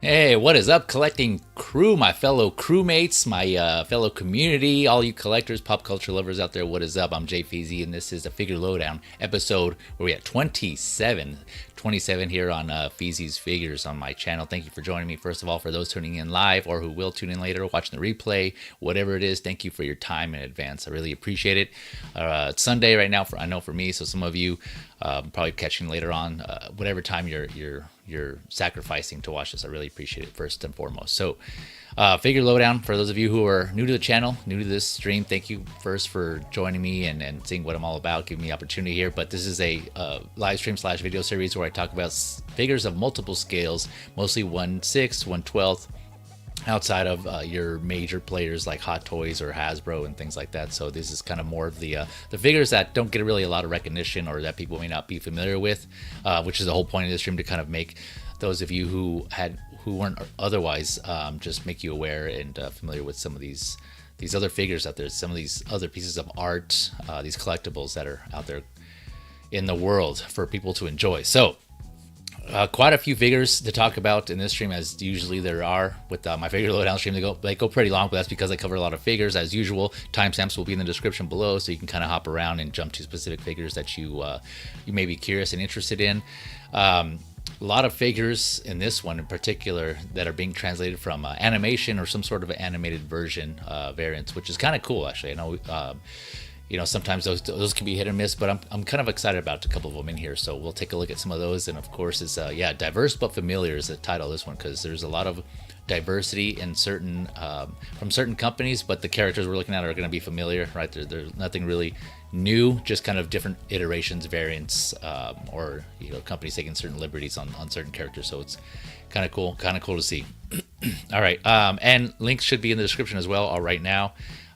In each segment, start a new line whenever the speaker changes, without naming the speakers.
Hey, what is up, collecting crew, my fellow crewmates, my fellow community, all you collectors, pop culture lovers out there, what is up? I'm Jay Feezy, and this is the Figure Lowdown episode where we at 27 here on Feezy's Figures on my channel. Thank you for joining me, first of all, for those tuning in live or who will tune in later, watching the replay, whatever it is. Thank you for your time in advance. I really appreciate it. It's Sunday right now, I know for me, so some of you probably catching later on, whatever time you're sacrificing to watch this. I really appreciate it, first and foremost. So Figure Lowdown, for those of you who are new to the channel, new to this stream, thank you first for joining me and seeing what I'm all about, giving me the opportunity here. But this is a live stream / video series where I talk about figures of multiple scales, mostly 1/6, 1/12, outside of your major players like Hot Toys or Hasbro and things like that. So this is kind of more of the figures that don't get really a lot of recognition, or that people may not be familiar with, which is the whole point of this stream, to kind of make those of you who weren't otherwise, just make you aware and familiar with some of these other figures out there, some of these other pieces of art, these collectibles that are out there in the world for people to enjoy. So quite a few figures to talk about in this stream, as usually there are with my Figure Lowdown stream. They go pretty long, but that's because I cover a lot of figures as usual. Timestamps will be in the description below, so you can kind of hop around and jump to specific figures that you may be curious and interested in. A lot of figures in this one in particular that are being translated from animation or some sort of animated version variants, which is kind of cool, actually. I know sometimes those can be hit or miss, but I'm kind of excited about a couple of them in here, so we'll take a look at some of those. And of course, it's diverse but familiar is the title of this one, because there's a lot of diversity in certain from certain companies, but the characters we're looking at are going to be familiar, right? There's nothing really new, just kind of different iterations, variants, or companies taking certain liberties on certain characters. So it's kind of cool to see. All right, and links should be in the description as well. All right, now.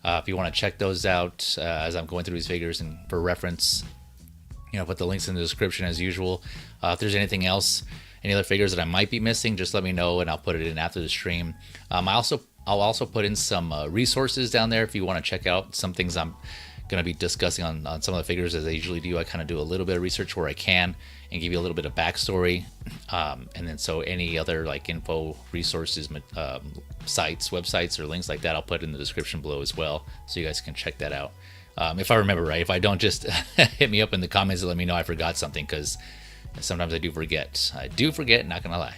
If you want to check those out as I'm going through these figures, and for reference, put the links in the description as usual. If there's anything else, any other figures that I might be missing, just let me know and I'll put it in after the stream. I'll also put in some resources down there if you want to check out some things I'm going to be discussing on some of the figures, as I usually do. I kind of do a little bit of research where I can and give you a little bit of backstory, and then so any other like info, resources, sites, websites, or links like that, I'll put in the description below as well, so you guys can check that out. If I remember right. If I don't, just hit me up in the comments and let me know I forgot something, because sometimes I do forget. Not gonna lie.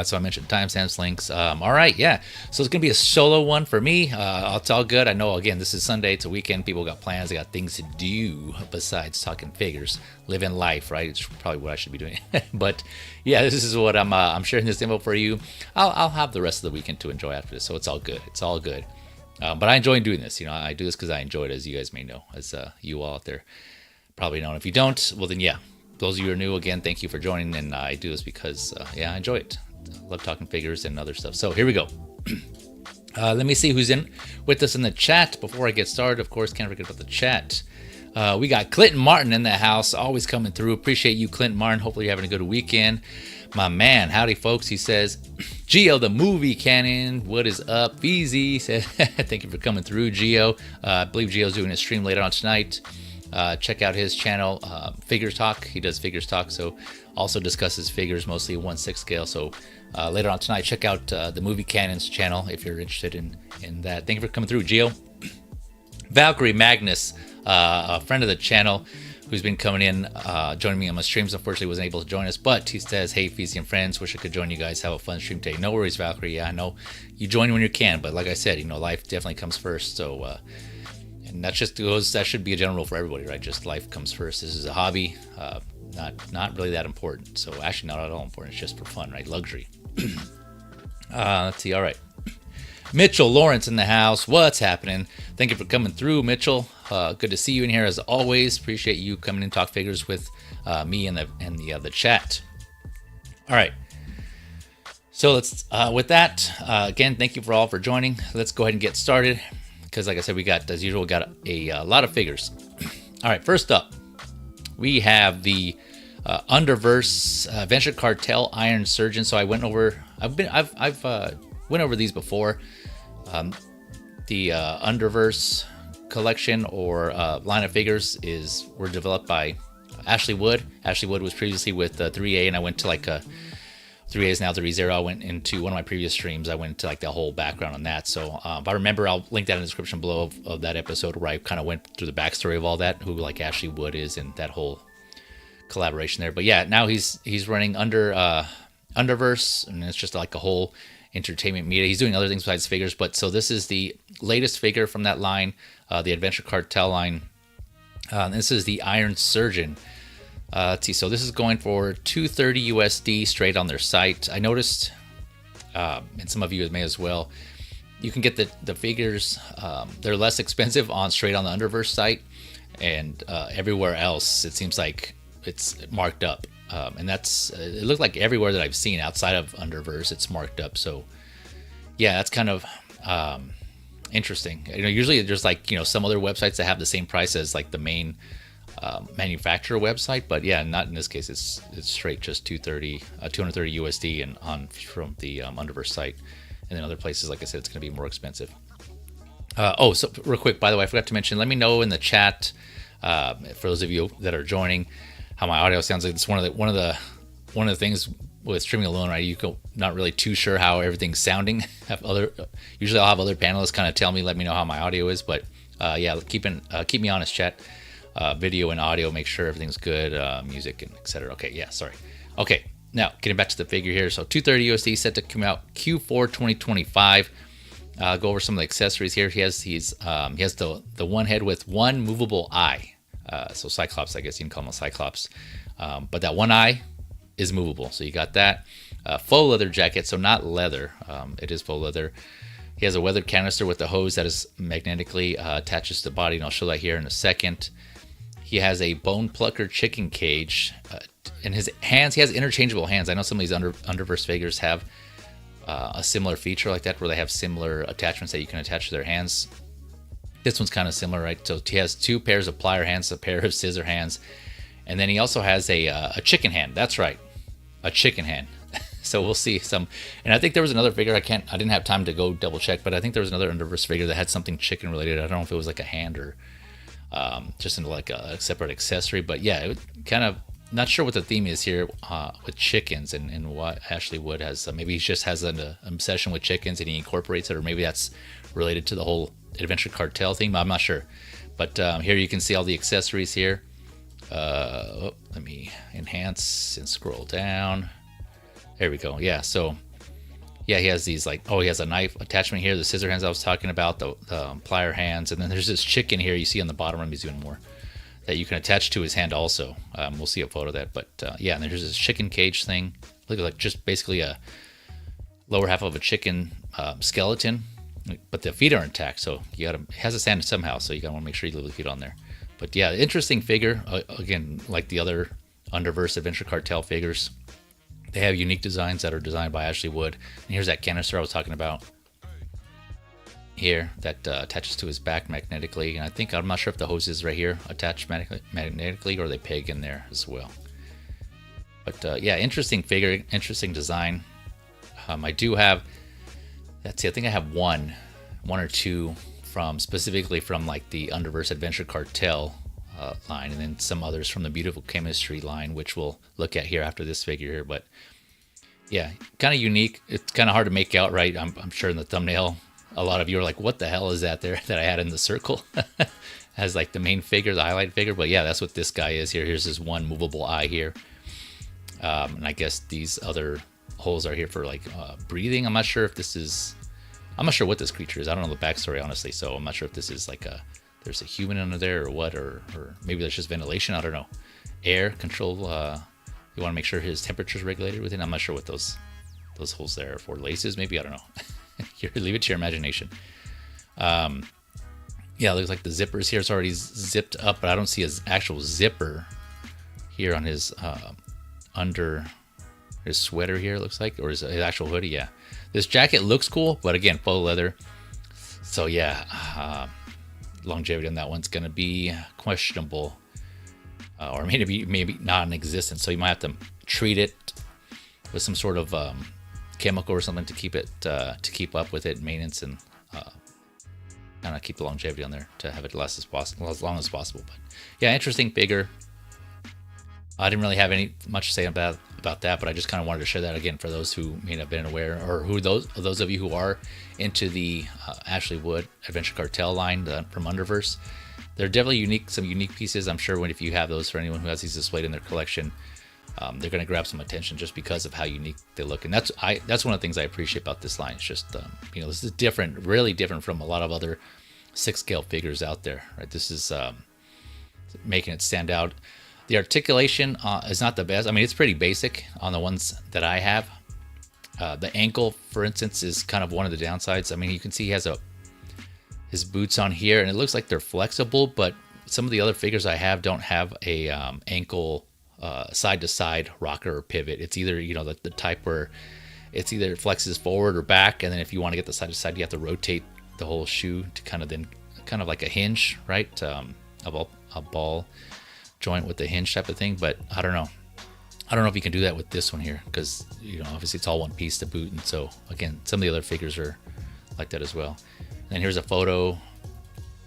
So I mentioned timestamps, links. All right, yeah. So it's gonna be a solo one for me. It's all good. I know, again, this is Sunday. It's a weekend. People got plans. They got things to do besides talking figures, living life, right? It's probably what I should be doing. But yeah, this is what I'm sharing this info for you. I'll have the rest of the weekend to enjoy after this, so it's all good. It's all good. But I enjoy doing this. I do this because I enjoy it, as you guys may know, as you all out there probably know. And if you don't, well then, yeah. Those of you who are new, again, thank you for joining. And I do this because, I enjoy it. I love talking figures and other stuff. So here we go. Let me see who's in with us in the chat before I get started. Of course, can't forget about the chat. We got Clinton Martin in the house, always coming through. Appreciate you, Clinton Martin. Hopefully you're having a good weekend. My man, howdy folks. He says, Geo, the movie canon, what is up? Feezy said, thank you for coming through, Geo. I believe Geo's doing a stream later on tonight. Check out his channel, Figures Talk. He does Figures Talk, so also discusses figures, mostly 1/6 scale. So later on tonight, check out the Movie Canon's channel if you're interested in that. Thank you for coming through, Geo. Valkyrie Magnus, a friend of the channel, who's been coming in, joining me on my streams. Unfortunately, wasn't able to join us, but he says, hey, Feezy and friends, wish I could join you guys. Have a fun stream today. No worries, Valkyrie. Yeah, I know you join when you can, but like I said, life definitely comes first. So, and that should be a general rule for everybody, right? Just life comes first. This is a hobby, not really that important. So actually not at all important. It's just for fun, right? Luxury. Let's see. All right. Mitchell Lawrence in the house. What's happening? Thank you for coming through, Mitchell. Good to see you in here as always. Appreciate you coming in, talk figures with me and the chat. All right. So let's with that again. Thank you for all for joining. Let's go ahead and get started because, like I said, we got as usual a lot of figures. All right. First up, we have the Underverse Venture Cartel Iron Surgeon. So I went over. I've went over these before. The Underverse collection or line of figures were developed by Ashley Wood. Ashley Wood was previously with 3A, and I went to like 3A is now 3.0. I went into one of my previous streams. I went to like the whole background on that. So if I remember, I'll link that in the description below of that episode where I kind of went through the backstory of all that, who like Ashley Wood is, and that whole collaboration there. But yeah, now he's running Underverse, and it's just like a whole entertainment media. He's doing other things besides figures, but so this is the latest figure from that line, the Adventure Cartel line. This is the Iron Surgeon. Let's see. So this is going for $230 USD straight on their site. I noticed, and some of you may as well, you can get the figures. They're less expensive straight on the Underverse site, and everywhere else it seems like it's marked up. And that's it looked like everywhere that I've seen outside of Underverse, it's marked up. So yeah, that's kind of interesting. Usually there's like some other websites that have the same price as like the main manufacturer website, but yeah, not in this case. It's straight just 230 USD and from the Underverse site, and then other places, like I said, it's going to be more expensive. So real quick, by the way, I forgot to mention. Let me know in the chat for those of you that are joining how my audio sounds. Like it's one of the things with streaming alone, right? You go not really too sure how everything's sounding. Usually I'll have other panelists kind of let me know how my audio is, but yeah, keep me honest, chat. Video and audio, make sure everything's good. Music and etc. Okay, yeah, sorry. Okay, now getting back to the figure here. So 230 USD set to come out Q4 2025. Go over some of the accessories here. He has the one head with one movable eye. So Cyclops, I guess you can call him a Cyclops. But that one eye is movable. So you got that. Faux leather jacket, so not leather. It is faux leather. He has a weathered canister with a hose that is magnetically attaches to the body, and I'll show that here in a second. He has a bone plucker chicken cage. In his hands, he has interchangeable hands. I know some of these Underverse figures have a similar feature like that, where they have similar attachments that you can attach to their hands. This one's kind of similar, right? So he has two pairs of plier hands, a pair of scissor hands, and then he also has a chicken hand. That's right, a chicken hand. So we'll see some. And I think there was another figure. I didn't have time to go double check, but I think there was another Underverse figure that had something chicken related. I don't know if it was like a hand or just into like a separate accessory. But yeah, it kind of not sure what the theme is here with chickens and what Ashley Wood has. Maybe he just has an obsession with chickens and he incorporates it, or maybe that's related to the whole Adventure Cartel theme. I'm not sure. But here you can see all the accessories here. Let me enhance and scroll down. There we go. Yeah, so yeah, he has these he has a knife attachment here, the scissor hands I was talking about, the plier hands, and then there's this chicken here you see on the bottom. Let me zoom in more. That you can attach to his hand also. We'll see a photo of that, but yeah, and there's this chicken cage thing. Look like just basically a lower half of a chicken skeleton, but the feet are intact, so it has a stand somehow, so you gotta want to make sure you leave the feet on there. But yeah, interesting figure. Again, like the other Underverse Adventure Cartel figures, they have unique designs that are designed by Ashley Wood. And here's that canister I was talking about here that attaches to his back magnetically. And I'm not sure if the hose is right here attached magnetically or they peg in there as well. But yeah, interesting figure, interesting design. I do have, I think I have one or two specifically from like the Underverse Adventure Cartel line, and then some others from the Beautiful Chemistry line, which we'll look at here after this figure here. But yeah, kind of unique. It's kind of hard to make out, right? I'm sure in the thumbnail a lot of you are like, what the hell is that there that I had in the circle? As like the main figure, the highlight figure. But yeah, that's what this guy is here. Here's this one movable eye here, and I guess these other holes are here for like breathing. I'm not sure what this creature is. I don't know the backstory, honestly, so I'm not sure if this is like there's a human under there or what, or maybe there's just ventilation. I don't know. Air control. You want to make sure his temperature is regulated within. I'm not sure what those holes there are for. Laces, maybe. I don't know. Leave it to your imagination. Yeah, it looks like the zippers here is already zipped up, but I don't see his actual zipper here on his under his sweater here, it looks like, or his actual hoodie. Yeah, this jacket looks cool, but again, faux leather. So yeah, longevity on that one's going to be questionable, or maybe non-existent. So you might have to treat it with some sort of chemical or something to keep it to keep up with it, maintenance, and kind of keep the longevity on there to have it last as long as possible. But yeah, interesting figure. I didn't really have much to say about that, but I just kind of wanted to share that again for those who may not have been aware, or those of you who are into the Ashley Wood Adventure Cartel line from Underverse. They're definitely some unique pieces. I'm sure if you have those, for anyone who has these displayed in their collection, they're going to grab some attention just because of how unique they look. And that's one of the things I appreciate about this line. It's just this is different, really different from a lot of other 6-scale figures out there. Right? This is making it stand out. The articulation is not the best. I mean, it's pretty basic on the ones that I have. The ankle, for instance, is kind of one of the downsides. I mean, you can see he has his boots on here, and it looks like they're flexible, but some of the other figures I have don't have a ankle side-to-side rocker or pivot. It's either, the type where it's either flexes forward or back, and then if you want to get the side-to-side, you have to rotate the whole shoe to kind of like a hinge, right? A ball joint with the hinge type of thing, but I don't know if you can do that with this one here, because obviously it's all one piece to boot, and so again, some of the other figures are like that as well. And here's a photo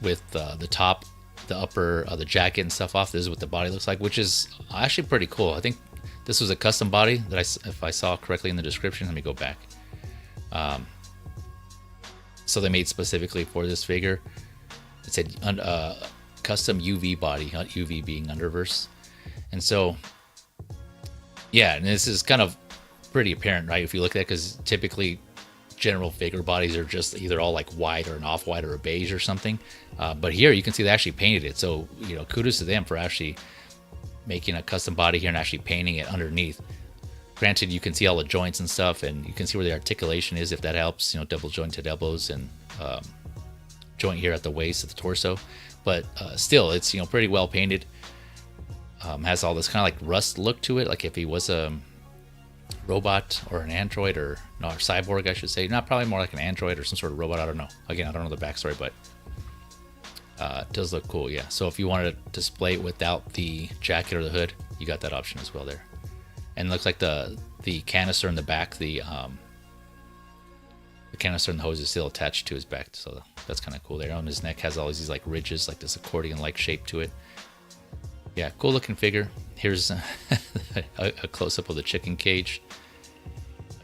with the top, the upper, the jacket and stuff off. This is what the body looks like, which is actually pretty cool. I think this was a custom body that if I saw correctly in the description. Let me go back. So they made specifically for this figure. It said custom UV body, UV being Underverse. And so, yeah, and this is kind of pretty apparent, right? If you look at it, because typically general figure bodies are just either all like white or an off-white or a beige or something. But here you can see they actually painted it. So, kudos to them for actually making a custom body here and actually painting it underneath. Granted, you can see all the joints and stuff, and you can see where the articulation is, if that helps, double jointed elbows and joint here at the waist of the torso. But still, it's pretty well painted. Has all this kind of like rust look to it, like if he was a robot or an android, or no, or cyborg, I should say. Not probably more like an android or some sort of robot. I don't know. Again, I don't know the backstory, but it does look cool. Yeah. So if you wanted to display it without the jacket or the hood, you got that option as well there. And it looks like the canister in the back, the canister and the hose is still attached to his back, so that's kind of cool there. On his neck has all these like ridges, like this accordion-like shape to it. Yeah, cool looking figure. Here's a close-up of the chicken cage.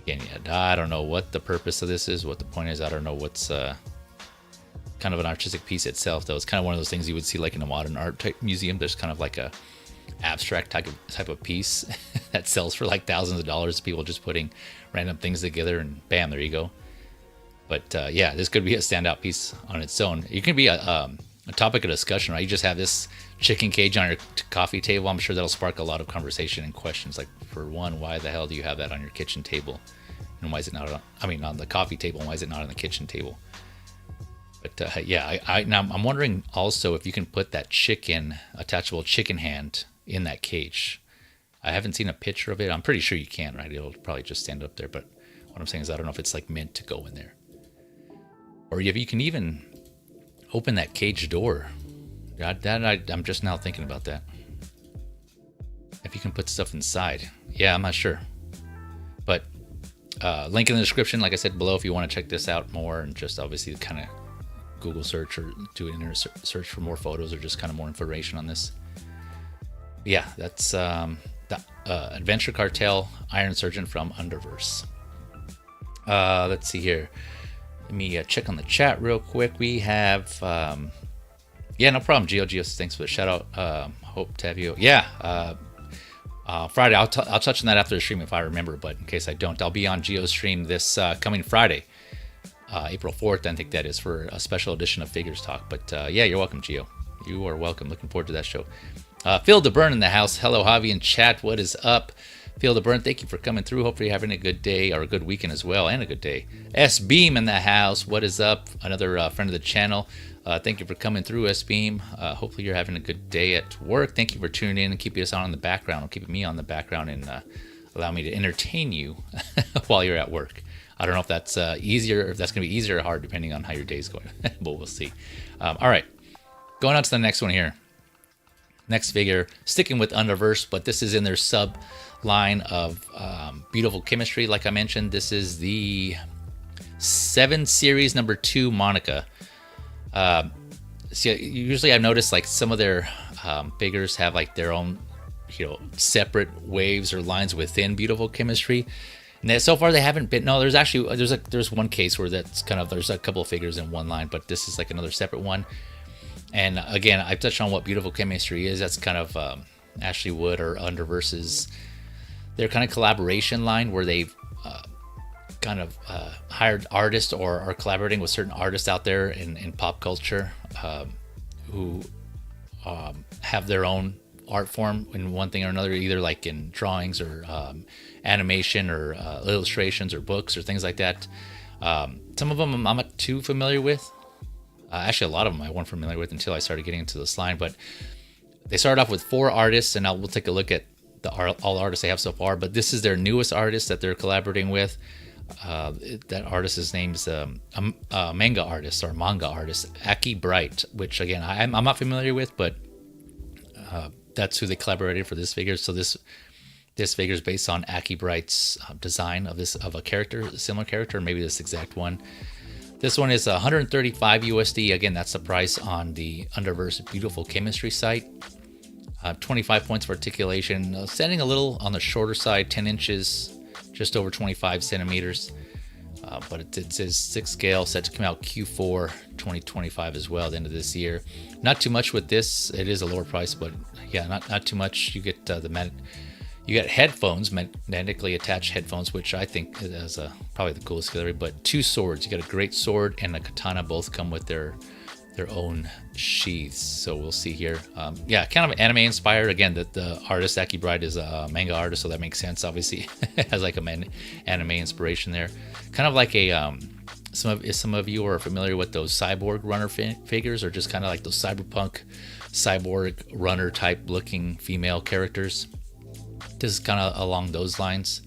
Again, yeah, I don't know what the purpose of this is, what the point is. I don't know what's kind of an artistic piece itself, though. It's kind of one of those things you would see like in a modern art type museum. There's kind of like a abstract type of piece that sells for like thousands of dollars. People just putting random things together, and bam, there you go. But yeah, this could be a standout piece on its own. It can be a topic of discussion, right? You just have this chicken cage on your coffee table. I'm sure that'll spark a lot of conversation and questions. Like, for one, why the hell do you have that on your kitchen table? And why is it not on the coffee table? And why is it not on the kitchen table? But yeah, now I'm wondering also if you can put that attachable chicken hand in that cage. I haven't seen a picture of it. I'm pretty sure you can, right? It'll probably just stand up there. But what I'm saying is I don't know if it's like meant to go in there. Or if you can even open that cage door. I'm just now thinking about that. If you can put stuff inside. Yeah, I'm not sure. But link in the description, like I said, below, if you want to check this out more, and just obviously kind of Google search or do an internet search for more photos or just kind of more information on this. Yeah, that's the Adventure Cartel Iron Surgeon from Underverse. Let's see here. Let me check on the chat real quick. We have, yeah, no problem. Geo, thanks for the shout out. Hope to have you. Yeah, Friday. I'll touch on that after the stream if I remember, but in case I don't, I'll be on Geo's stream this coming Friday, April 4th. I think that is, for a special edition of Figures Talk. But yeah, you're welcome, Geo. You are welcome. Looking forward to that show. Phil DeBurn in the house. Hello, Javi in chat. What is up? Feel the Burn, thank you for coming through. Hopefully you're having a good day or a good weekend as well, and a good day. S-Beam in the house. What is up? Another friend of the channel. Thank you for coming through, S-Beam. Hopefully you're having a good day at work. Thank you for tuning in and keeping us on in the background, or keeping me on the background, and allow me to entertain you while you're at work. I don't know if that's easier, if that's going to be easier or hard, depending on how your day's going, but we'll see. All right, going on to the next one here. Next figure, sticking with Underverse, but this is in their sub line of Beautiful Chemistry. Like I mentioned, this is the 7 series number 2 Monica. So usually I've noticed like some of their figures have like their own, separate waves or lines within Beautiful Chemistry. And so far they haven't been. No, there's one case where that's kind of, there's a couple of figures in one line, but this is like another separate one. And again, I've touched on what Beautiful Chemistry is. That's kind of Ashley Wood or Underverse's, their kind of collaboration line where they've kind of hired artists or are collaborating with certain artists out there in pop culture who have their own art form in one thing or another, either like in drawings or animation or illustrations or books or things like that. Some of them I'm not too familiar with. Actually, a lot of them I wasn't familiar with until I started getting into this line. But they started off with 4 artists, and we'll take a look at all the artists they have so far. But this is their newest artist that they're collaborating with. That artist's name's a manga artist, Aki Bright, which again I'm not familiar with, but that's who they collaborated for this figure. So this figure is based on Aki Bright's design of a character, a similar character, maybe this exact one. This one is 135 USD. Again, that's the price on the Underverse Beautiful Chemistry site. 25 points of articulation, standing a little on the shorter side, 10 inches, just over 25 centimeters. But it says 6 scale, set to come out Q4 2025 as well, at the end of this year. Not too much with this. It is a lower price, but yeah, not too much. You get you get headphones, magnetically attached headphones, which I think is probably the coolest figure. But 2 swords. You got a great sword and a katana. Both come with their own sheaths. So we'll see here. Yeah, kind of anime inspired. Again, the artist Aki Bright is a manga artist, so that makes sense. Obviously, it has like a anime inspiration there. Kind of like a some of you are familiar with those cyborg runner figures, or just kind of like those cyberpunk cyborg runner type looking female characters. This is kind of along those lines,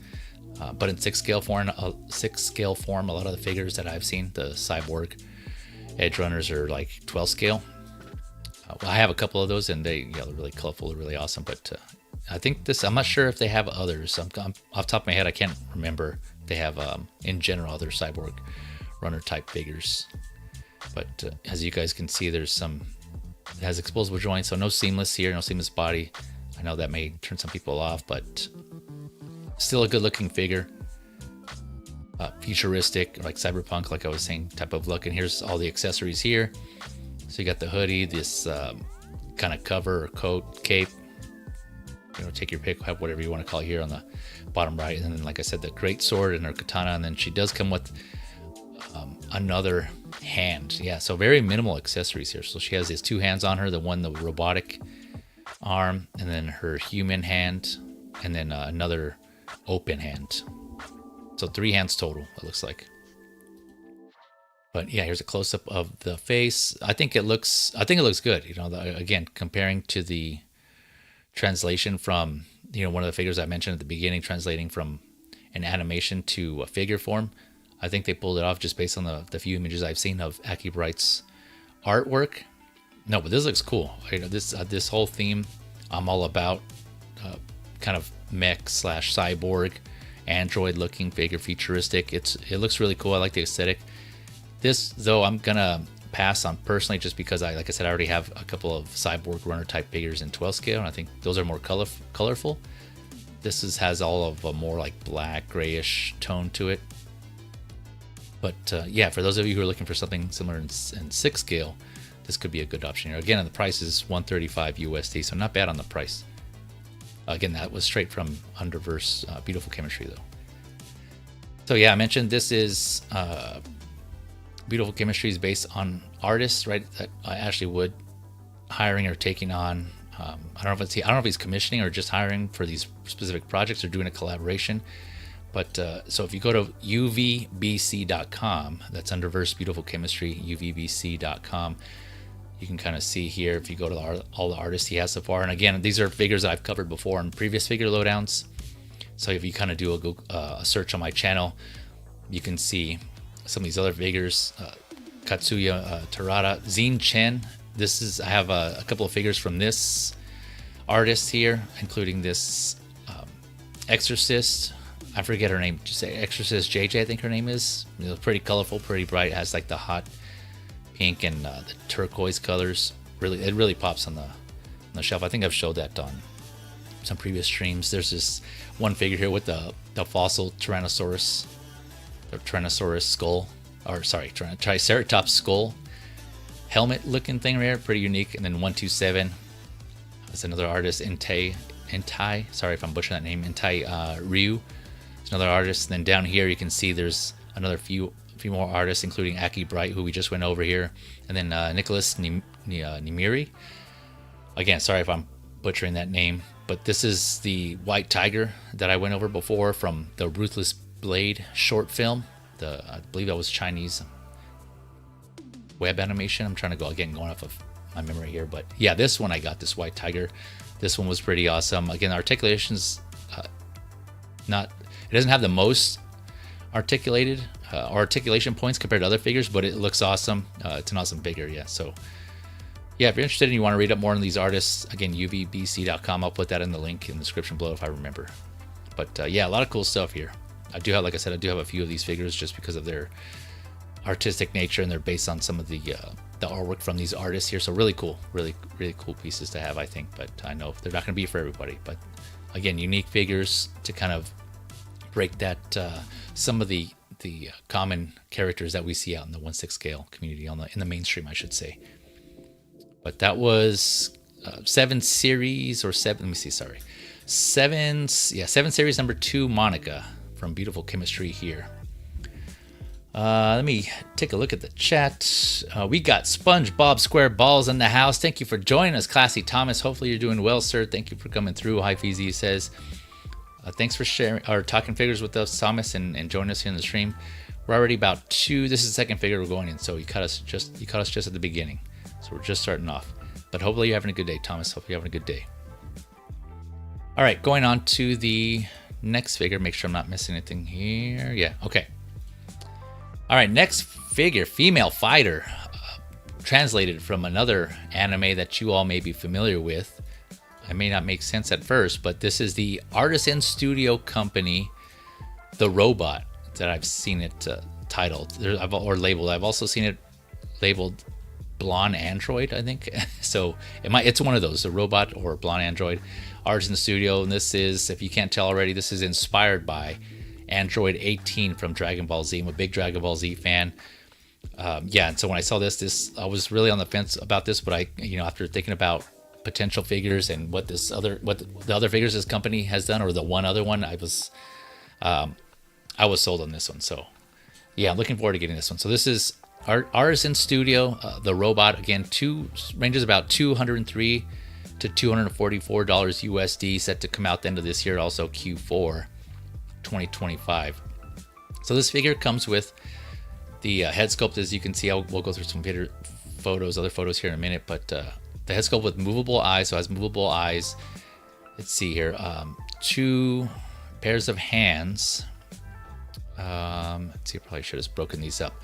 but in 6 scale form. A lot of the figures that I've seen, the cyborg edge runners, are like 12 scale. I have a couple of those, and they're really colorful, they're really awesome. But I think this, I'm not sure if they have others. Off the top of my head, I can't remember if they have in general other cyborg runner type figures. But as you guys can see, there's some, it has exposable joints, so no seamless here, no seamless body. I know that may turn some people off, but still a good looking figure. Futuristic, like cyberpunk, like I was saying, type of look. And here's all the accessories here. So you got the hoodie, this kind of cover or coat, cape. Take your pick, whatever you want to call it, here on the bottom right. And then, like I said, the great sword and her katana. And then she does come with another hand. Yeah, so very minimal accessories here. So she has these 2 hands on her, the robotic arm, and then her human hand, and then another open hand. So 3 hands total, it looks like. But yeah, here's a close-up of the face. I think it looks good. Again, comparing to the translation from one of the figures I mentioned at the beginning, translating from an animation to a figure form. I think they pulled it off just based on the few images I've seen of Aki Bright's artwork. No, but this looks cool. This whole theme, I'm all about. Kind of mech / cyborg, android looking figure, futuristic. It looks really cool. I like the aesthetic. This, though, I'm gonna pass on personally, just because like I said, I already have a couple of cyborg runner type figures in 12 scale, and I think those are more colorful. This has all of a more like black grayish tone to it. But yeah, for those of you who are looking for something similar in 6 scale, this could be a good option here. Again, the price is 135 USD, so not bad on the price. Again, that was straight from Underverse Beautiful Chemistry, though. So yeah, I mentioned this is Beautiful Chemistry is based on artists, right? That Ashley Wood hiring or taking on I don't know if he's commissioning or just hiring for these specific projects or doing a collaboration. But so if you go to uvbc.com, that's Underverse Beautiful Chemistry, uvbc.com, you can kind of see here if you go to all the artists he has so far. And again, these are figures that I've covered before in previous figure lowdowns. So if you kind of do a search on my channel, you can see some of these other figures. Katsuya Terada, Zine Chen. I have a couple of figures from this artist here, including this Exorcist. I forget her name. Just say Exorcist JJ, I think her name is. Pretty colorful, pretty bright. It has like the hot pink and the turquoise colors. It really pops on the shelf. I think I've showed that on some previous streams. There's this one figure here with the fossil Tyrannosaurus, the Tyrannosaurus skull, or sorry, Triceratops skull helmet looking thing there, pretty unique. And then 127. That's another artist, Intai. Sorry if I'm butchering that name. Intai Ryu. It's another artist. And then down here you can see there's another few more artists, including Aki Bright, who we just went over here, and then Nicholas Nimiri. Again, sorry if I'm butchering that name, but this is the White Tiger that I went over before from the Ruthless Blade short film. I believe that was Chinese web animation. I'm trying to going off of my memory here, but yeah, this one I got, this White Tiger. This one was pretty awesome. Again, the articulation's it doesn't have the most articulated articulation points compared to other figures, but it looks awesome. It's an awesome figure, yeah. So yeah, if you're interested and you want to read up more on these artists, again, uvbc.com. I'll put that in the link in the description below if I remember. But yeah, a lot of cool stuff here. I do have, like I said, a few of these figures just because of their artistic nature, and they're based on some of the artwork from these artists here. So really cool, really cool pieces to have, I think. But I know they're not going to be for everybody. But again, unique figures to kind of break that some of the common characters that we see out in the 1/6 scale community in the mainstream, I should say. But that was 7 series or 7. Let me see. Sorry, 7 series number 2, Monica from Beautiful Chemistry here. Let me take a look at the chat. We got SpongeBob SquareBalls in the house. Thank you for joining us, Classy Thomas. Hopefully you're doing well, sir. Thank you for coming through. Hi, Feezy says. Thanks for sharing or talking figures with us, Thomas, and joining us here in the stream. We're already about 2. This is the second figure we're going in, so you caught us just at the beginning. So we're just starting off. But hopefully you're having a good day, Thomas. Hopefully you're having a good day. All right, going on to the next figure. Make sure I'm not missing anything here. Yeah, okay. All right, next figure, female fighter, translated from another anime that you all may be familiar with. It may not make sense at first, but this is the Artisan Studio Company, The Robot, that I've seen it titled or labeled. I've also seen it labeled Blonde Android, I think. So it's one of those, The Robot or Blonde Android. Artisan Studio, and this is, if you can't tell already, this is inspired by Android 18 from Dragon Ball Z. I'm a big Dragon Ball Z fan. Yeah, and so when I saw this, I was really on the fence about this, but after thinking about potential figures and what the other figures this company has done, or the one other one, I was sold on this one. So yeah, I'm looking forward to getting this one. So this is Artisan Studio, The Robot. Again, ranges about $203 to $244 USD, set to come out the end of this year, also Q4 2025. So this figure comes with the head sculpt, as you can see. We'll go through some other photos here in a minute, but the head sculpt with movable eyes, so it has movable eyes. Let's see here, 2 pairs of hands. Let's see, I probably should have broken these up.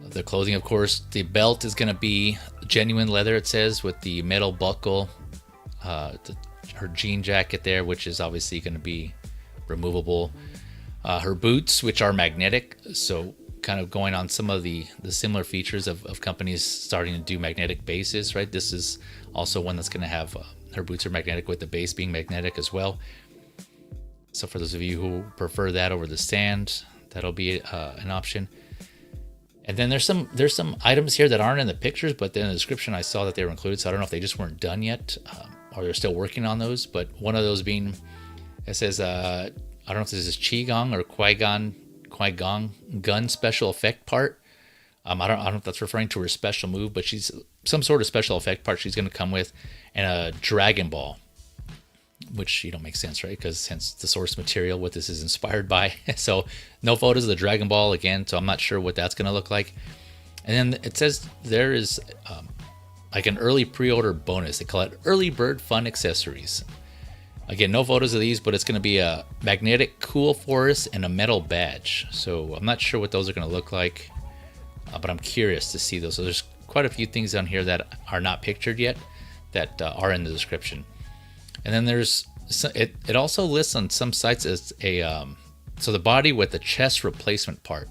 The clothing, of course, the belt is going to be genuine leather, it says, with the metal buckle. Her jean jacket there, which is obviously going to be removable. Her boots, which are magnetic, so kind of going on some of the similar features of companies starting to do magnetic bases, right? This is also one that's going to have her boots are magnetic, with the base being magnetic as well. So for those of you who prefer that over the stand, that'll be an option. And then there's some items here that aren't in the pictures, but then in the description I saw that they were included. So I don't know if they just weren't done yet, or they're still working on those. But one of those being, it says, I don't know if this is Qigong or Qui-Gong gun special effect part. I don't know if that's referring to her special move, but she's some sort of special effect part she's going to come with, and a Dragon Ball, which makes sense, right? Because hence the source material, what this is inspired by. So no photos of the Dragon Ball again, so I'm not sure what that's going to look like. And then it says there is like an early pre-order bonus. They call it Early Bird Fun Accessories. Again, no photos of these, but it's going to be a magnetic cool forest and a metal badge. So I'm not sure what those are going to look like, but I'm curious to see those. So there's quite a few things on here that are not pictured yet that are in the description. And then there's it also lists on some sites as a so the body with the chest replacement part.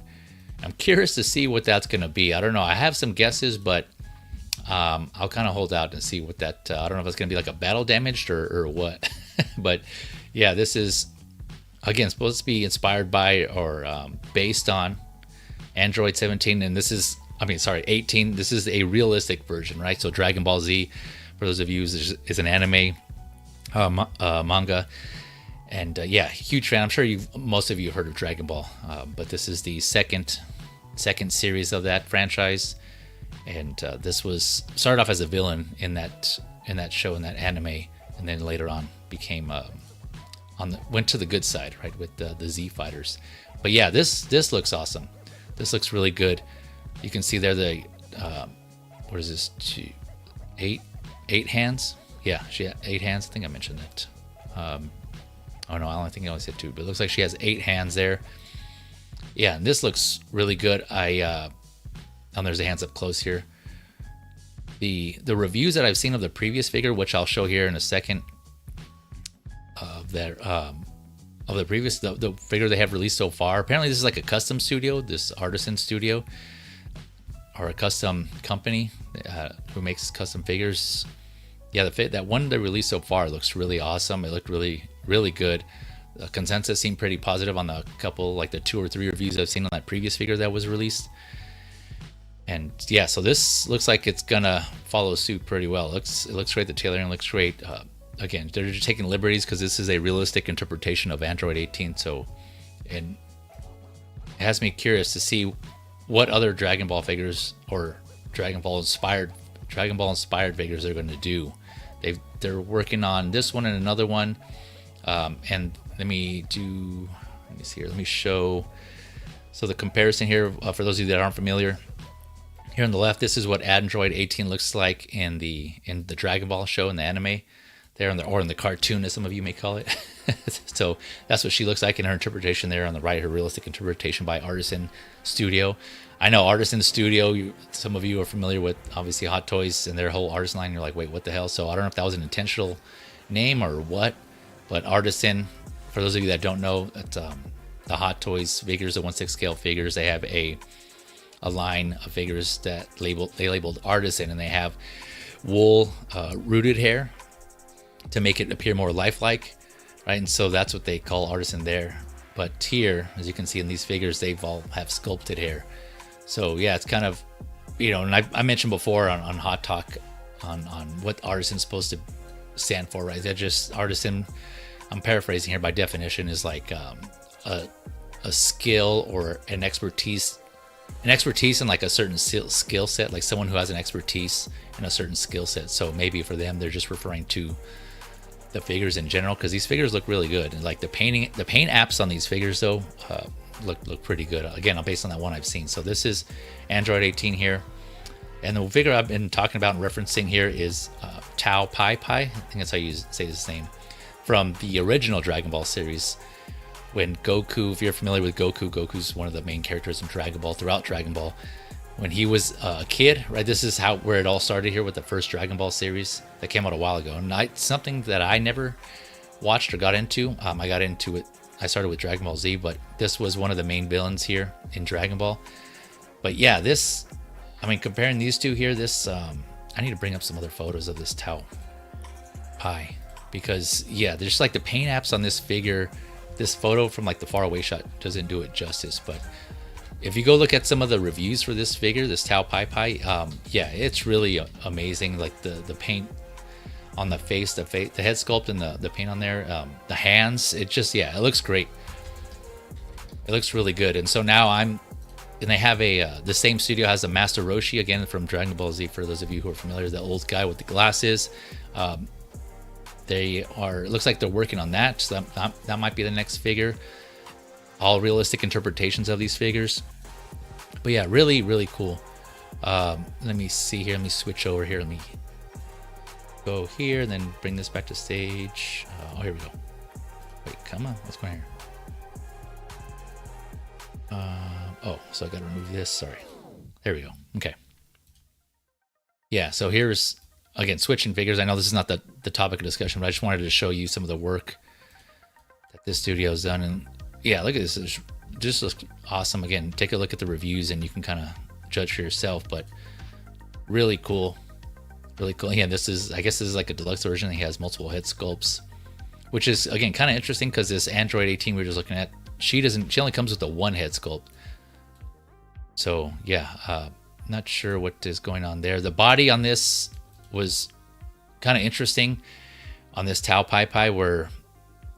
I'm curious to see what that's going to be. I don't know. I have some guesses, but I'll kind of hold out and see what that. I don't know if it's going to be like a battle damaged or what. But yeah, this is again supposed to be inspired by or based on Android 17, and this is 18. This is a realistic version, right? So Dragon Ball Z, for those of you, is an anime manga, and yeah, huge fan. I'm sure most of you have heard of Dragon Ball, but this is the second series of that franchise, and this was started off as a villain in that show, in that anime, and then later on became went to the good side, right, with the Z fighters. But yeah, this looks awesome. This looks really good. You can see there the what is this? Eight hands. Yeah, she had 8 hands. I think I mentioned that. Oh no, I don't think I only said 2, but it looks like she has 8 hands there. Yeah, and this looks really good. And there's the hands up close here. The reviews that I've seen of the previous figure, which I'll show here in a second, of the previous the figure they have released so far. Apparently, this is like a custom studio, this Artisan studio, or a custom company who makes custom figures. Yeah, that one they released so far looks really awesome. It looked really, really good. The consensus seemed pretty positive on the couple, like the 2 or 3 reviews I've seen on that previous figure that was released. And yeah, so this looks like it's gonna follow suit pretty well. It looks great. The tailoring looks great. Again, they're just taking liberties because this is a realistic interpretation of Android 18. So, and it has me curious to see what other Dragon Ball figures or Dragon Ball inspired figures they're going to do. They're working on this one and another one. And let me see here. Let me show. So the comparison here, for those of you that aren't familiar, here on the left, this is what Android 18 looks like in the Dragon Ball show, in the anime. There, or in the cartoon, as some of you may call it. So that's what she looks like in her interpretation there on the right, her realistic interpretation by Artisan Studio. I know Artisan Studio, some of you are familiar with, obviously, Hot Toys and their whole Artisan line. You're like, wait, what the hell? So I don't know if that was an intentional name or what, but Artisan, for those of you that don't know, that's the Hot Toys figures, the 1/6 scale figures. They have a line of figures that they labeled Artisan, and they have wool rooted hair to make it appear more lifelike, right? And so that's what they call Artisan there. But here, as you can see in these figures, they've all have sculpted hair. So yeah, it's kind of, and I mentioned before on Hot Talk on what Artisan's supposed to stand for, right? They're just Artisan, I'm paraphrasing here, by definition is like a skill or an expertise in like a certain skill set, like someone who has an expertise in a certain skill set. So maybe for them, they're just referring to the figures in general, because these figures look really good, and like the paint apps on these figures though look pretty good, again based on that one I've seen. So this is Android 18 here, and the figure I've been talking about and referencing here is Tao Pai Pai. I think that's how you say his name, from the original Dragon Ball series. When Goku, if you're familiar with Goku's one of the main characters in Dragon Ball, throughout Dragon Ball, when he was a kid, right? This is where it all started here with the first Dragon Ball series that came out a while ago. And something that I never watched or got into. I got into it. I started with Dragon Ball Z, but this was one of the main villains here in Dragon Ball. But yeah, comparing these two here, I need to bring up some other photos of this Tao Pai, because yeah, there's like the paint apps on this figure. This photo from like the far away shot doesn't do it justice, but if you go look at some of the reviews for this figure, this Tao Pai Pai, yeah, it's really amazing. Like the paint on the face, the head sculpt, and the paint on there, the hands, it looks great. It looks really good. And so now I'm and they have the same studio has a Master Roshi, again from Dragon Ball Z, for those of you who are familiar, the old guy with the glasses. They are, it looks like they're working on that, so that might be the next figure. All realistic interpretations of these figures. But yeah, really, really cool. Let me see here. Let me switch over here. Let me go here and then bring this back to stage. Oh, here we go. Wait, come on. What's going on here? Oh, so I got to remove this. Sorry. There we go. Okay. Yeah, so here's, again, switching figures. I know this is not the topic of discussion, but I just wanted to show you some of the work that this studio has done. And yeah, look at this. It just looks awesome. Again, take a look at the reviews and you can kind of judge for yourself, but really cool. Really cool. Yeah, this is, I guess this is like a deluxe version. He has multiple head sculpts, which is, again, kind of interesting because this Android 18 we were just looking at, she only comes with the one head sculpt. So yeah, not sure what is going on there. The body on this was kind of interesting on this Tao Pai Pai, where,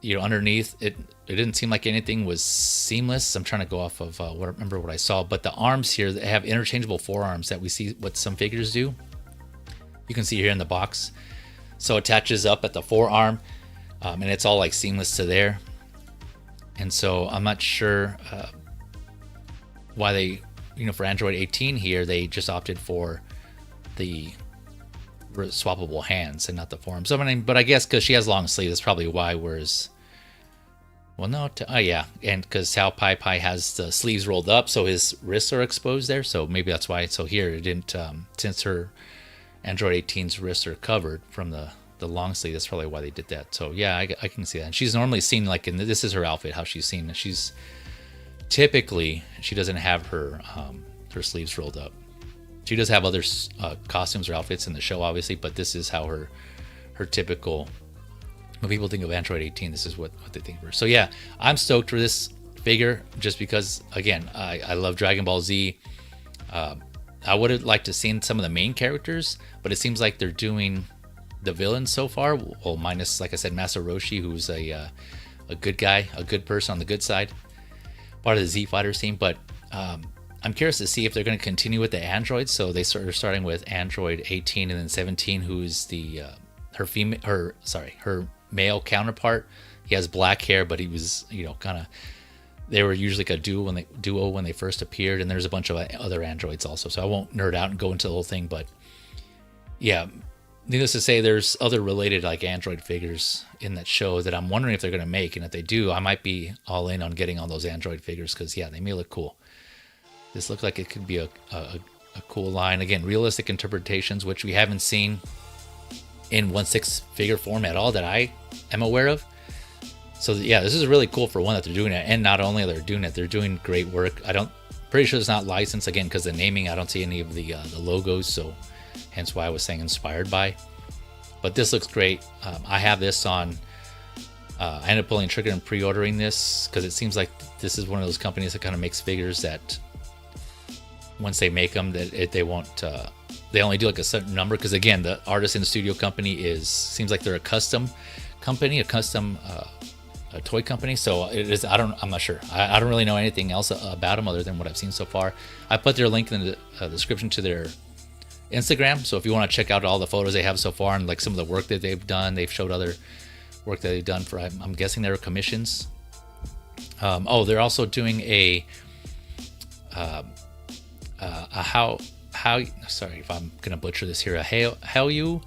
you know, underneath it didn't seem like anything was seamless. I'm trying to go off of remember what I saw, but the arms here, they have interchangeable forearms that we see what some figures do. You can see here in the box, so it attaches up at the forearm, and it's all like seamless to there. And so I'm not sure why they, you know, for Android 18 here, they just opted for the swappable hands and not the forearm. So I mean, but I guess because she has long sleeves, that's probably why. Whereas, well, no, yeah, and because Tao Pai Pai has the sleeves rolled up, so his wrists are exposed there. So maybe that's why. So here it didn't, since her Android 18's wrists are covered from the long sleeve, that's probably why they did that. So yeah, I can see that. And she's normally seen like in this is her outfit, how she's seen. She's typically, she doesn't have her sleeves rolled up. She does have other costumes or outfits in the show, obviously, but this is how her typical, when people think of Android 18, this is what they think of her. So yeah, I'm stoked for this figure just because, again, I love Dragon Ball Z. I would have liked to seen some of the main characters, but it seems like they're doing the villains so far, well, minus, like I said, Master Roshi, who's a good guy, a good person on the good side, part of the Z Fighters team. But I'm curious to see if they're going to continue with the androids. So they are starting with Android 18 and then 17, who's the her male counterpart. He has black hair, but he was, you know, kind of, they were usually like a duo when they first appeared, and there's a bunch of other androids also. So I won't nerd out and go into the whole thing, but yeah, needless to say, there's other related like android figures in that show that I'm wondering if they're going to make, and if they do, I might be all in on getting all those android figures because yeah, they may look cool. This looks like it could be a cool line. Again, realistic interpretations, which we haven't seen in 1/6 figure form at all that I am aware of. So yeah, this is really cool for one that they're doing it, and not only are they doing it, they're doing great work. Pretty sure it's not licensed, again, because the naming, I don't see any of the logos, so hence why I was saying inspired by. But this looks great. I have this on. I ended up pulling the trigger and pre-ordering this because it seems like this is one of those companies that kind of makes figures that once they make them, that they won't. They only do like a certain number, because again, the Artisan Studio company seems like they're a custom company, a custom a toy company. So it is. I'm not sure. I don't really know anything else about them other than what I've seen so far. I put their link in the description to their Instagram. So if you want to check out all the photos they have so far and like some of the work that they've done, they've showed other work that they've done for. I'm guessing they're commissions. They're also doing a how sorry if I'm gonna butcher this here, how you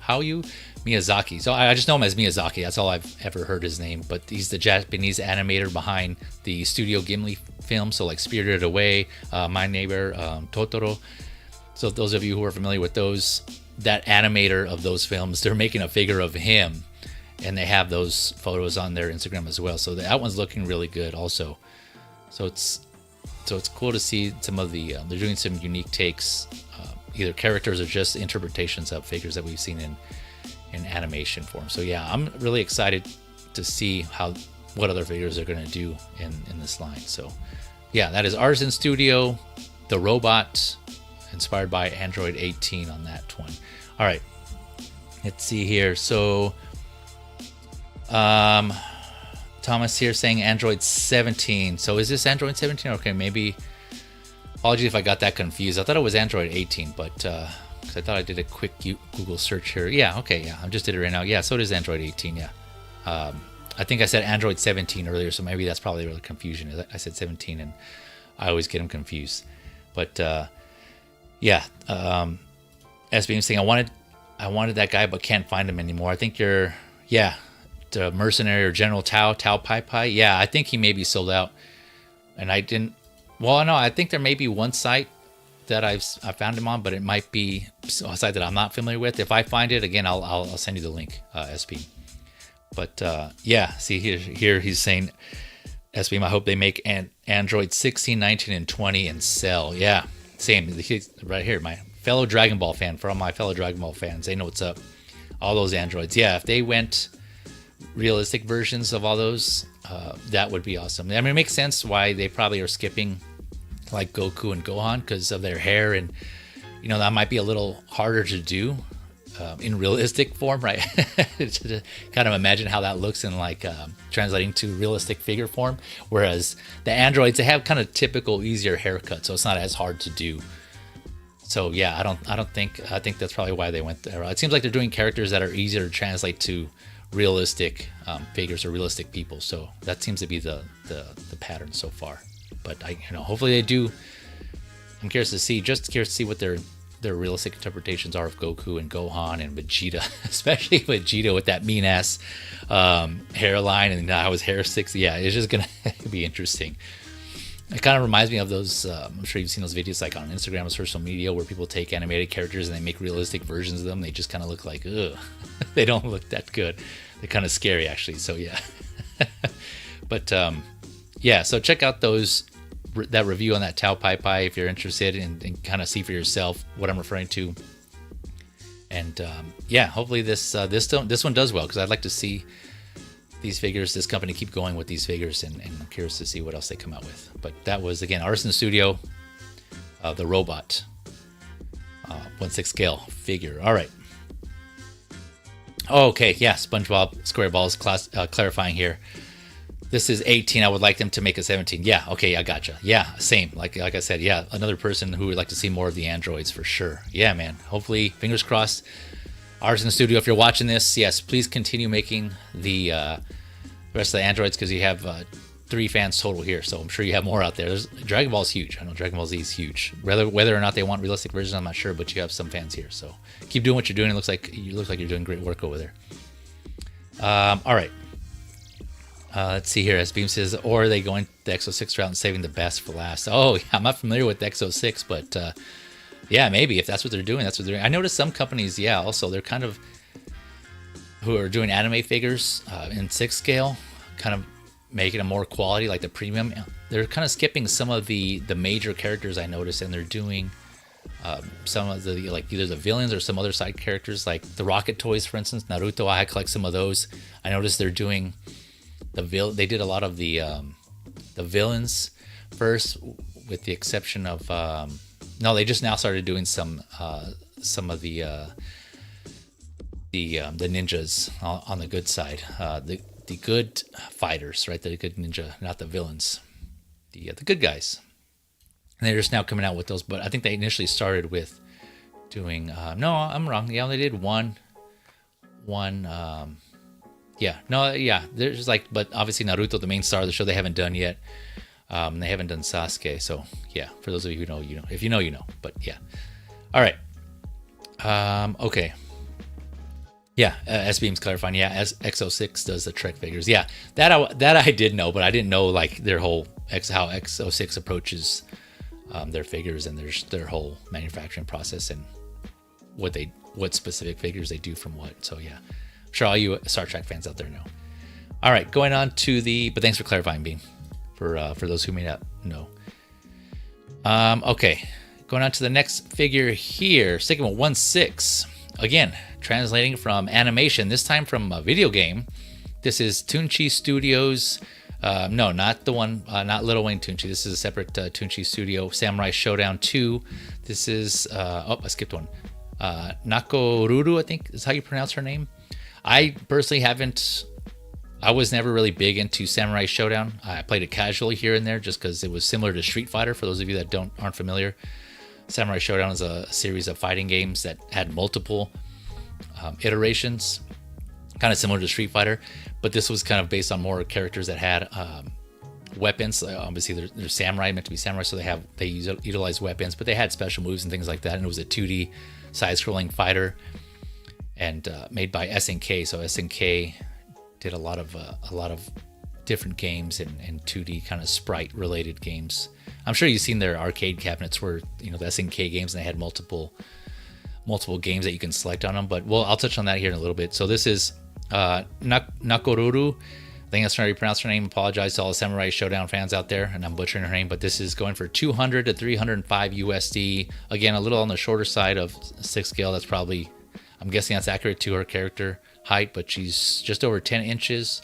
Miyazaki. So I just know him as Miyazaki. That's all I've ever heard his name. But he's the Japanese animator behind the Studio Ghibli films, so like Spirited Away, My Neighbor Totoro. So those of you who are familiar with those, that animator of those films, they're making a figure of him, and they have those photos on their Instagram as well. So that one's looking really good also. So it's cool to see some of the they're doing some unique takes, either characters or just interpretations of figures that we've seen in animation form. So yeah, I'm really excited to see what other figures they're going to do in this line. So yeah, that is Artisan Studio, the robot, inspired by Android 18 on that one. All right, let's see here. So Thomas here saying Android 17. So is this Android 17? Okay, maybe Apologies if I got that confused. I thought it was Android 18, but 'cause I thought I did a quick Google search here. Yeah, okay, yeah, I just did it right now. Yeah, so it is Android 18, yeah. I think I said Android 17 earlier, so maybe that's probably where the confusion. I said 17, and I always get them confused. But yeah, SBM's saying I wanted that guy, but can't find him anymore. I think you're, yeah, the mercenary or General Tao Pai Pai. Yeah, I think he may be sold out, and I didn't. Well, no, I think there may be one site that I found him on, but it might be a site that I'm not familiar with. If I find it again, I'll send you the link, SP. But yeah, see here he's saying, SB, I hope they make Android 16, 19, and 20 and sell. Yeah, same. He's right here, my fellow Dragon Ball fan. For all my fellow Dragon Ball fans, they know what's up. All those Androids. Yeah, if they went realistic versions of all those, that would be awesome. I mean, it makes sense why they probably are skipping like Goku and Gohan because of their hair, and you know that might be a little harder to do in realistic form, right? To kind of imagine how that looks in like translating to realistic figure form. Whereas the androids, they have kind of typical, easier haircut, so it's not as hard to do. So yeah, I think that's probably why they went there. It seems like they're doing characters that are easier to translate to realistic figures or realistic people. So that seems to be the pattern so far. But hopefully they do. I'm curious to see what their realistic interpretations are of Goku and Gohan and Vegeta, especially Vegeta with that mean ass hairline and how his hair sticks. Yeah, it's just gonna be interesting. It kind of reminds me of those. I'm sure you've seen those videos like on Instagram or social media where people take animated characters and they make realistic versions of them. They just kind of look like, ugh. They don't look that good. They're kind of scary actually. So yeah. But yeah, so check out that review on that Tao Pai Pai if you're interested and kind of see for yourself what I'm referring to. And yeah, hopefully this one does well, because I'd like to see these figures, this company keep going with these figures, and I'm curious to see what else they come out with. But that was, again, Artisan Studio, the robot 1/6 scale figure. All right. Okay, yeah, SpongeBob SquareBalls clarifying here. This is 18. I would like them to make a 17. Yeah, okay, I gotcha. Yeah, same. Like I said, yeah, another person who would like to see more of the androids for sure. Yeah, man. Hopefully, fingers crossed. Artisan Studio, if you're watching this, yes, please continue making the rest of the androids, because you have 3 fans total here, so I'm sure you have more out there. Dragon Ball's huge. I know Dragon Ball Z is huge. Whether or not they want realistic versions, I'm not sure, but you have some fans here. So keep doing what you're doing. It looks like you're doing great work over there. All right. Let's see here. As Beam says, or are they going the Exo 6 route and saving the best for last? Oh, yeah, I'm not familiar with the Exo 6, but yeah, maybe if that's what they're doing, that's what they're doing. I noticed some companies, yeah, also they're kind of who are doing anime figures in 6 scale, kind of making them more quality, like the premium. They're kind of skipping some of the major characters I noticed, and they're doing some of the, like, either the villains or some other side characters, like the Rocket toys, for instance. Naruto, I collect some of those. I noticed they're doing they did a lot of the villains first, with the exception of no, they just now started doing some of the ninjas on the good side, the good fighters, right? The good ninja, not the villains, the good guys. And they're just now coming out with those. But I think they initially started with doing. No, I'm wrong. Yeah, they did one. Yeah, no, yeah. There's just like, but obviously Naruto, the main star of the show, they haven't done yet. They haven't done Sasuke, so yeah. For those of you who know, you know. If you know, you know. But yeah. All right. Okay. Yeah, S-Beam's clarifying. Yeah, as Exo 6 does the Trek figures. Yeah, that I did know, but I didn't know like their whole how Exo 6 approaches their figures and their whole manufacturing process and what specific figures they do from what. So yeah. I'm sure all you Star Trek fans out there know. All right, going on to but thanks for clarifying, Beam, for those who may not know. Okay, going on to the next figure here, Sigma 1/6. Again, translating from animation, this time from a video game. This is Tunshi Studios. No, not the one, not Little Wayne Tunshi. This is a separate Tunshi studio, Samurai Shodown 2. This is, I skipped one. Nakoruru, I think is how you pronounce her name. I personally haven't I was never really big into Samurai Shodown. I played it casually here and there just because it was similar to Street Fighter. For those of you that aren't familiar, Samurai Shodown is a series of fighting games that had multiple iterations, kind of similar to Street Fighter, but this was kind of based on more characters that had weapons. Obviously, they're samurai, meant to be samurai, so they utilize weapons, but they had special moves and things like that. And it was a 2D side-scrolling fighter, and made by SNK. So SNK did a lot of different games and 2D kind of sprite-related games. I'm sure you've seen their arcade cabinets where the SNK games, and they had multiple games that you can select on them. But I'll touch on that here in a little bit. So this is Nakoruru. I think that's how you pronounce her name. Apologize to all the Samurai Shodown fans out there, and I'm butchering her name, but this is going for 200 to 305 USD. Again, a little on the shorter side of 6 scale. That's probably, I'm guessing that's accurate to her character height, but she's just over 10 inches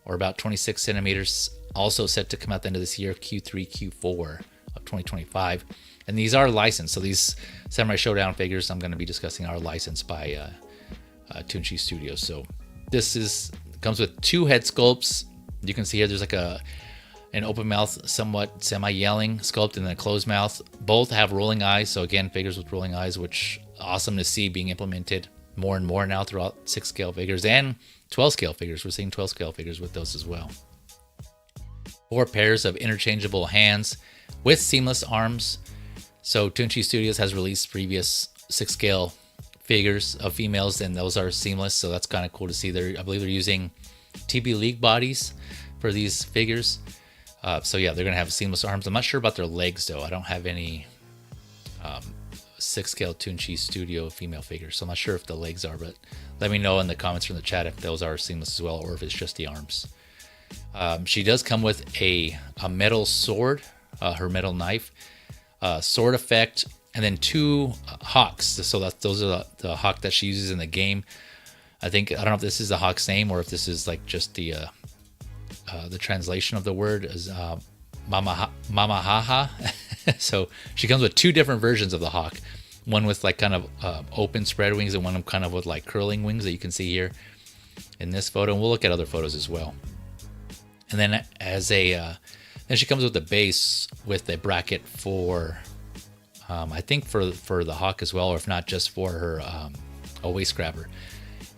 or about 26 centimeters. Also set to come out the end of this year, Q3, Q4 of 2025. And these are licensed. So these Samurai Shodown figures I'm going to be discussing are licensed by Tunshi Studios. So this comes with 2 head sculpts. You can see here there's like an open mouth, somewhat semi-yelling sculpt, and then a closed mouth. Both have rolling eyes. So again, figures with rolling eyes, which awesome to see being implemented more and more now throughout 6 scale figures and 12 scale figures. We're seeing 12 scale figures with those as well. 4 pairs of interchangeable hands with seamless arms. So Tunshi Studios has released previous 6 scale figures of females, and those are seamless. So that's kind of cool to see. I believe they're using TB League bodies for these figures. So yeah, they're going to have seamless arms. I'm not sure about their legs though. I don't have any 6 scale Tunshi Studio female figures, so I'm not sure if the legs are, but let me know in the comments from the chat if those are seamless as well, or if it's just the arms. She does come with a metal sword, her metal knife, sword effect, and then 2 hawks. So those are the hawk that she uses in the game. I don't know if this is the hawk's name or if this is like just the translation of the word is Mamahaha. So she comes with 2 different versions of the hawk. One with like kind of open spread wings, and one kind of with like curling wings that you can see here in this photo. And we'll look at other photos as well. And then then she comes with the base with a bracket for, I think for the hawk as well, or if not, just for her a waist grabber.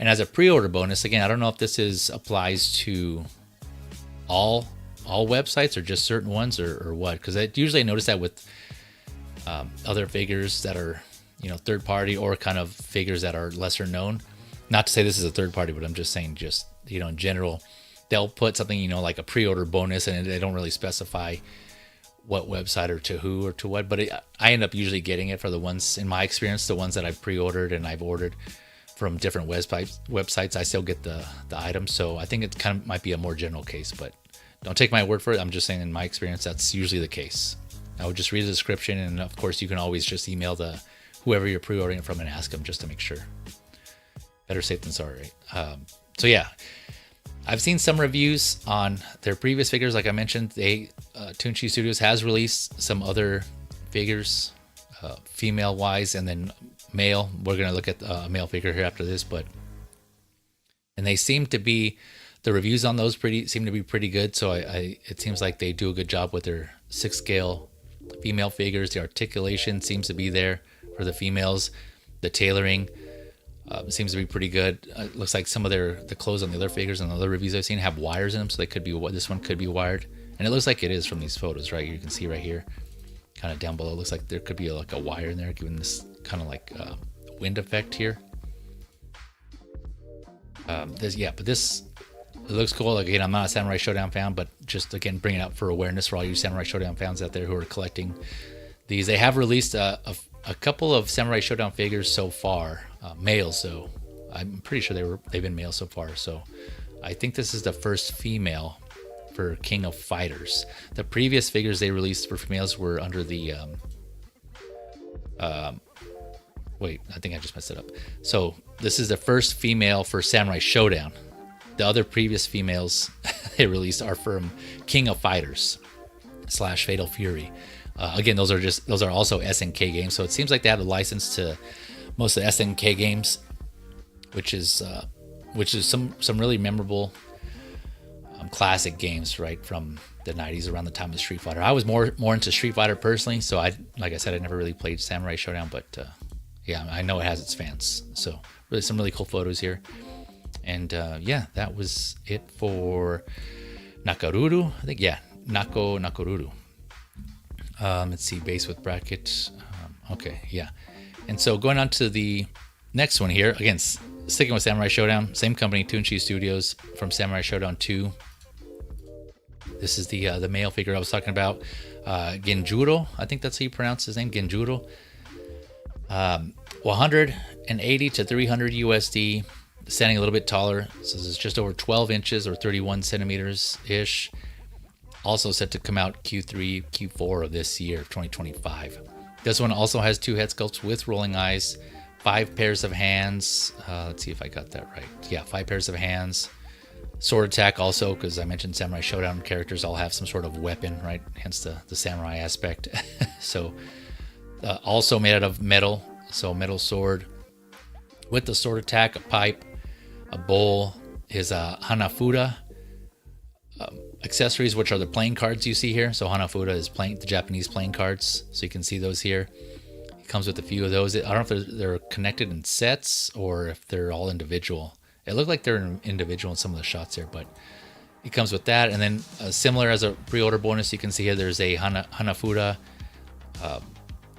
And as a pre-order bonus, again, I don't know if this applies to all websites or just certain ones or what, because I usually notice that with other figures that are third party, or kind of figures that are lesser known. Not to say this is a third party, but I'm just saying in general, they'll put something like a pre-order bonus, and they don't really specify what website or to who or to what, but I end up usually getting it for the ones, in my experience, the ones that I've pre-ordered and I've ordered from different websites. I still get the item, so I think it kind of might be a more general case, but don't take my word for it. I'm just saying in my experience that's usually the case. I would just read the description, and of course you can always just email whoever you're pre-ordering it from and ask them just to make sure. Better safe than sorry, right? So yeah, I've seen some reviews on their previous figures. Like I mentioned, Tunshi Studios has released some other figures, female wise, and then male. We're gonna look at a male figure here after this, and they seem to be, the reviews on those seem to be pretty good. So it seems like they do a good job with their 6 scale female figures. The articulation seems to be there for the females. The tailoring seems to be pretty good. It looks like some of the clothes on the other figures and the other reviews I've seen have wires in them, so they could be, this one could be wired, and it looks like it is from these photos, right? You can see right here, kind of down below, it looks like there could be like a wire in there, giving this kind of like wind effect here. But this, it looks cool. Again, I'm not a Samurai Shodown fan, but just again bringing it up for awareness for all you Samurai Shodown fans out there who are collecting these. They have released a couple of Samurai Shodown figures so far, males. So I'm pretty sure they've been male so far. So I think this is the first female for King of Fighters. The previous figures they released for females were under the wait, I think I just messed it up. So this is the first female for Samurai Shodown. The other previous females they released are from King of Fighters / Fatal Fury. Again, those are also SNK games. So it seems like they have a license to most of the SNK games, which is some really memorable classic games, right, from the 90s, around the time of Street Fighter. I was more into Street Fighter personally, so like I said, I never really played Samurai Shodown, but yeah, I know it has its fans. So really some really cool photos here. And yeah, that was it for Nakoruru, I think. Yeah, Nakoruru. Let's see, base with brackets. Okay, yeah. And so going on to the next one here, again, sticking with Samurai Shodown, same company, Tunshi Studios, from Samurai Shodown 2. This is the male figure I was talking about, Genjuro. I think that's how you pronounce his name, Genjuro. 180 to 300 USD, standing a little bit taller. So this is just over 12 inches or 31 centimeters ish. Also set to come out Q3, Q4 of this year, 2025. This one also has 2 head sculpts with rolling eyes, 5 pairs of hands. Let's see if I got that right. Yeah, 5 pairs of hands. Sword attack also, because I mentioned Samurai Shodown characters all have some sort of weapon, right? Hence the samurai aspect. So also made out of metal. So metal sword with the sword attack, a pipe, a bowl, his Hanafuda accessories, which are the playing cards you see here. So Hanafuda is the Japanese playing cards. So you can see those here. It comes with a few of those. I don't know if they're connected in sets or if they're all individual. It looked like they're individual in some of the shots here, but it comes with that. And then similar as a pre-order bonus, you can see here there's a Hanafuda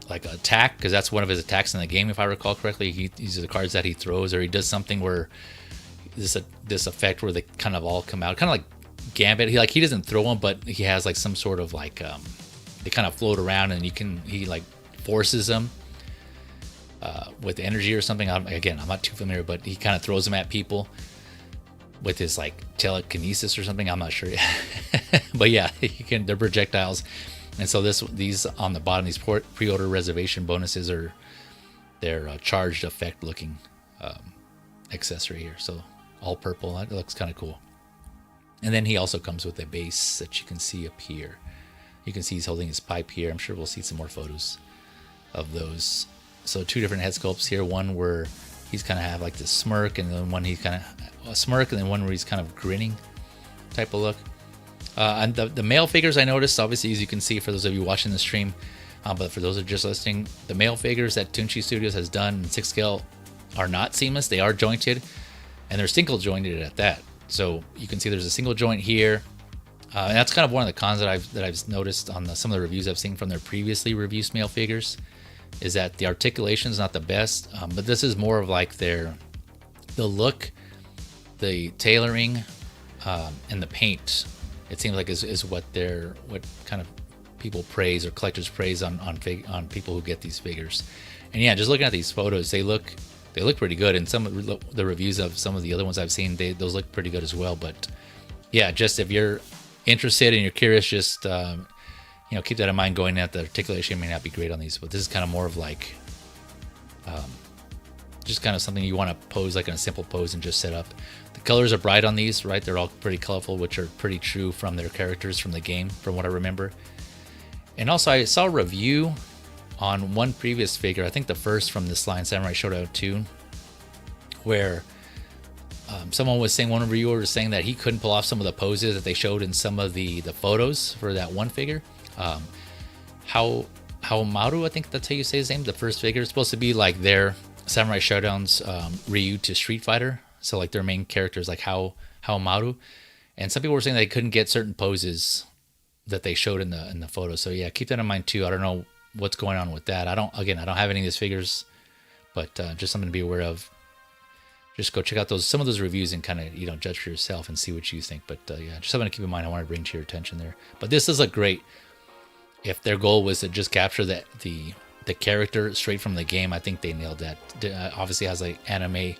like attack, because that's one of his attacks in the game, if I recall correctly. These are the cards that he throws, or he does something where this effect where they kind of all come out, kind of like Gambit. He doesn't throw them, but he has like some sort of like they kind of float around, and he like forces them with energy or something. I'm not too familiar, but he kind of throws them at people with his like telekinesis or something. I'm not sure. But yeah, they're projectiles. And so these on the bottom, these pre-order reservation bonuses are their charged effect looking accessory here. So all purple. That looks kind of cool. And then he also comes with a base that you can see up here. You can see he's holding his pipe here. I'm sure we'll see some more photos of those. So 2 different head sculpts here. One where he's kind of have like this smirk, and then one he's kind of a smirk, and then one where he's kind of grinning type of look. And the male figures I noticed, obviously, as you can see for those of you watching the stream, but for those who are just listening, the male figures that Tunshi Studios has done in 6 scale are not seamless. They are jointed, and they're single jointed at that. So you can see there's a single joint here. And that's kind of one of the cons that I've noticed on some of the reviews I've seen from their previously reviewed male figures, is that the articulation is not the best. But this is more of like the look, the tailoring, and the paint. It seems like is what kind of people praise, or collectors praise on people who get these figures. And yeah, just looking at these photos, they look pretty good. And some of the reviews of some of the other ones I've seen, those look pretty good as well. But yeah, just if you're interested and you're curious, just keep that in mind going in. The articulation may not be great on these, but this is kind of more of like just kind of something you want to pose like in a simple pose and just set up. The colors are bright on these, right? They're all pretty colorful, which are pretty true from their characters from the game, from what I remember. And also, I saw a review on one previous figure, I think the first from this line, Samurai Shodown 2, where someone was saying, one reviewer was saying that he couldn't pull off some of the poses that they showed in some of the photos for that one figure. Haomaru, I think that's how you say his name, the first figure. It's supposed to be like their Samurai Shodown's Ryu to Street Fighter. So like their main characters, like Haomaru. And some people were saying they couldn't get certain poses that they showed in the photo. So yeah, keep that in mind too. I don't know what's going on with that. I don't have any of these figures, but just something to be aware of. Just go check out some of those reviews and kind of judge for yourself and see what you think. But yeah, just something to keep in mind. I want to bring to your attention there. But this does look great. If their goal was to just capture the character straight from the game, I think they nailed that. Obviously has like anime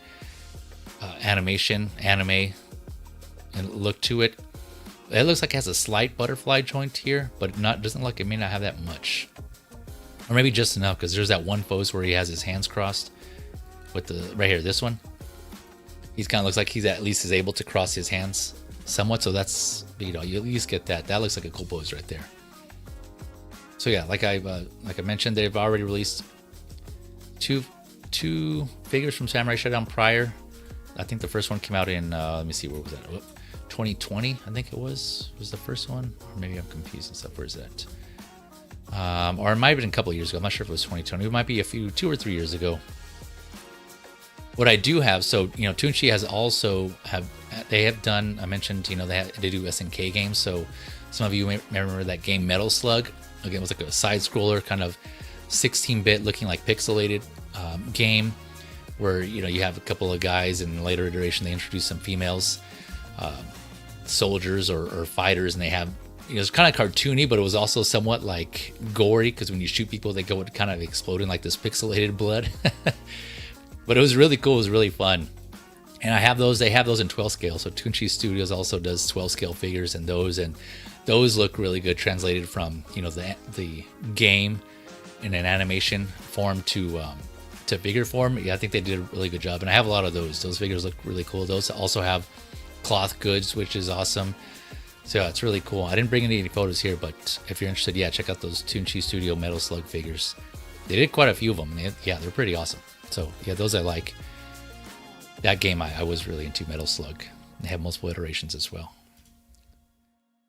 and look to it. It looks like it has a slight butterfly joint here, but doesn't look, it may not have that much, or maybe just enough, because there's that one pose where he has his hands crossed with right here, this one. He's kind of looks like he's at least is able to cross his hands somewhat, so that's, you at least get that. That looks like a cool pose right there. So yeah, like I mentioned, they've already released two figures from Samurai Shodown prior. I think the first one came out in let me see, where was that? 2020, I think it was the first one. Or maybe I'm confused and stuff. Where's that? Or it might have been a couple of years ago. I'm not sure if it was 2020. It might be 2 or 3 years ago. What I do have, so Tunshi has also they have done. I mentioned they do SNK games. So some of you may remember that game Metal Slug. Again, it was like a side scroller, kind of 16-bit, looking like pixelated game, where you have a couple of guys, and in later iteration they introduce some females, soldiers or fighters, and they have it's kind of cartoony, but it was also somewhat like gory, because when you shoot people they go kind of exploding like this pixelated blood. But it was really cool. It was really fun. And I have those. They have those in 12 scale. So Tunshi Studios also does 12 scale figures, and those look really good, translated from the game in an animation form to figure form. Yeah, I think they did a really good job. And I have a lot of those. Those figures look really cool. Those also have cloth goods, which is awesome. So yeah, it's really cool. I didn't bring any photos here, but if you're interested, yeah, check out those Tunshi Studio Metal Slug figures. They did quite a few of them. They're pretty awesome. So yeah, those I like. That game I was really into, Metal Slug. They have multiple iterations as well.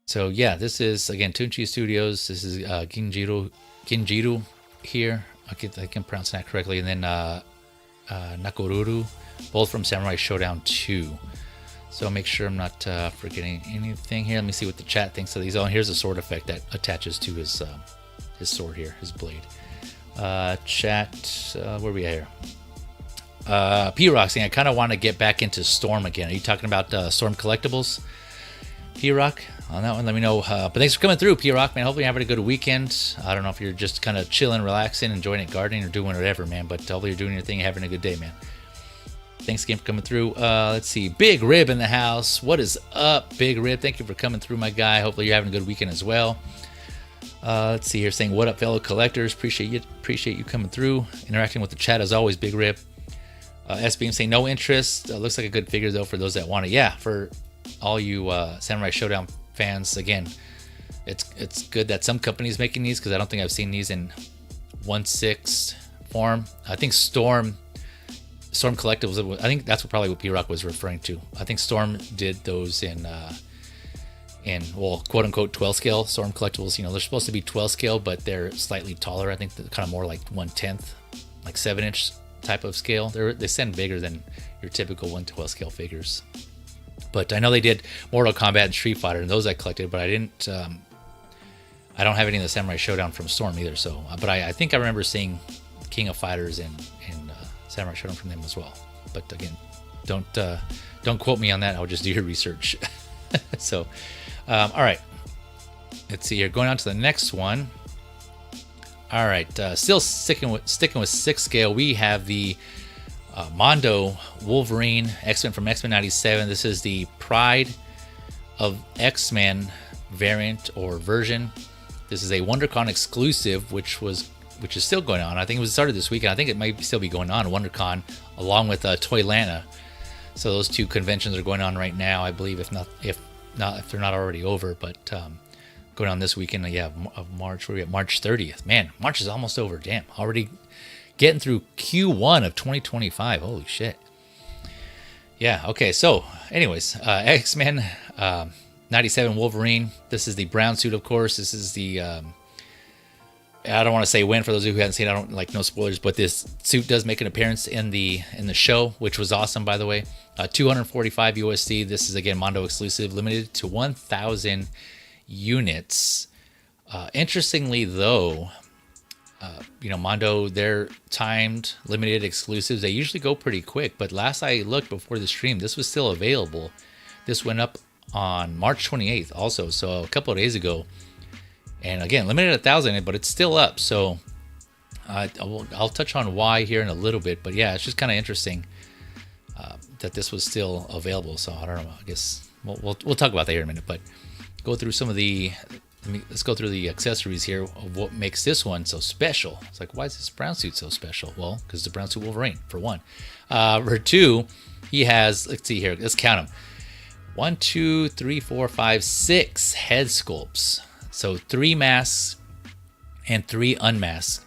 So yeah, this is again Tunshi Studios. This is Genjuro here. I can pronounce that correctly. And then Nakoruru, both from Samurai Shodown 2. So make sure I'm not forgetting anything here. Let me see what the chat thinks of these. Oh, and here's a sword effect that attaches to his sword here, his blade. Chat, where are we at here? P-Rock saying, I kind of want to get back into Storm again. Are you talking about Storm Collectibles? P-Rock, on that one, let me know. But thanks for coming through, P-Rock, man. Hopefully you're having a good weekend. I don't know if you're just kind of chilling, relaxing, enjoying it, gardening, or doing whatever, man. But hopefully you're doing your thing and having a good day, man. Thanks again for coming through. Let's see. Big Rib in the house. What is up, Big Rib? Thank you for coming through, my guy. Hopefully you're having a good weekend as well. Let's see here, saying, what up, fellow collectors? Appreciate you coming through, interacting with the chat as always, Big Rib. SBM saying no interest. Looks like a good figure though for those that want it. Yeah, for all you Samurai Shodown fans, again, it's good that some companies making these, because I don't think I've seen these in 1/6 form. I think Storm Collectibles. I think that's probably what P-Rock was referring to. I think Storm did those in well, quote unquote 12 scale Storm Collectibles. They're supposed to be 12 scale, but they're slightly taller. I think they're kind of more like 1/10, like 7-inch type of scale. They sound bigger than your typical 1/12 scale figures. But I know they did Mortal Kombat and Street Fighter, and those I collected, but I didn't. I don't have any of the Samurai Shodown from Storm either. So, but I think I remember seeing King of Fighters and Samurai Shodown from them as well. But again, don't quote me on that. I'll just do your research. So, all right. Let's see here. Going on to the next one. All right. Still sticking with 6 scale. We have the Mondo Wolverine X-Men from X-Men 97. This is the Pryde of X-Men variant or version. This is a WonderCon exclusive, which is still going on. I think it was started this weekend. I think it might still be going on, WonderCon, along with Toylanta. So those two conventions are going on right now, I believe, if they're not already over. But going on this weekend, of March. Where are we at? March 30th. Man, March is almost over. Damn, already getting through Q1 of 2025. Holy shit. Yeah. Okay. So, anyways, X-Men 97 Wolverine. This is the brown suit, of course. This is the I don't want to say when, for those of you who haven't seen it. I don't like no spoilers, but this suit does make an appearance in the show, which was awesome, by the way. 245 USD. This is again Mondo exclusive, limited to 1,000 units. Interestingly, though, Mondo, they're timed limited exclusives. They usually go pretty quick, but last I looked before the stream, this was still available. This went up on March 28th, also, so a couple of days ago. And again, limited 1,000, but it's still up. So I'll touch on why here in a little bit. But yeah, it's just kind of interesting that this was still available. So I don't know. I guess we'll talk about that here in a minute. But go through some of let's go through the accessories here of what makes this one so special. It's like, why is this brown suit so special? Well, because it's the brown suit Wolverine, for one. For two, he has, let's see here. Let's count them. 1, 2, 3, 4, 5, 6 head sculpts. So 3 masks and 3 unmasked.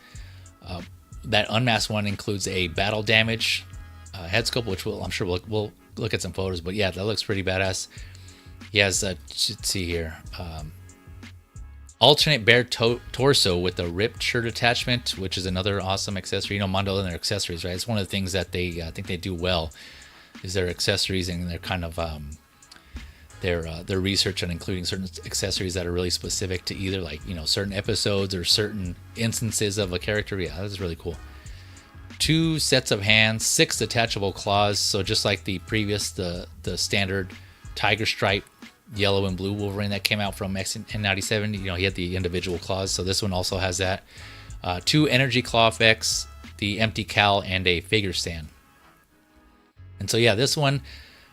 That unmasked one includes a battle damage head sculpt, which I'm sure we'll look at some photos. But yeah, that looks pretty badass. He has, let's see here, alternate bare torso with a ripped shirt attachment, which is another awesome accessory. You know, Mondo and their accessories, right? It's one of the things that they, I think they do well, is their accessories and their kind of their research on including certain accessories that are really specific to either, like, you know, certain episodes or certain instances of a character. Yeah, that's really cool. 2 sets of hands, 6 detachable claws. So just like the previous, the standard tiger stripe yellow and blue Wolverine that came out from N97, you know, he had the individual claws. So this one also has that. 2 energy claw effects, the empty cowl, and a figure stand. And so yeah, this one,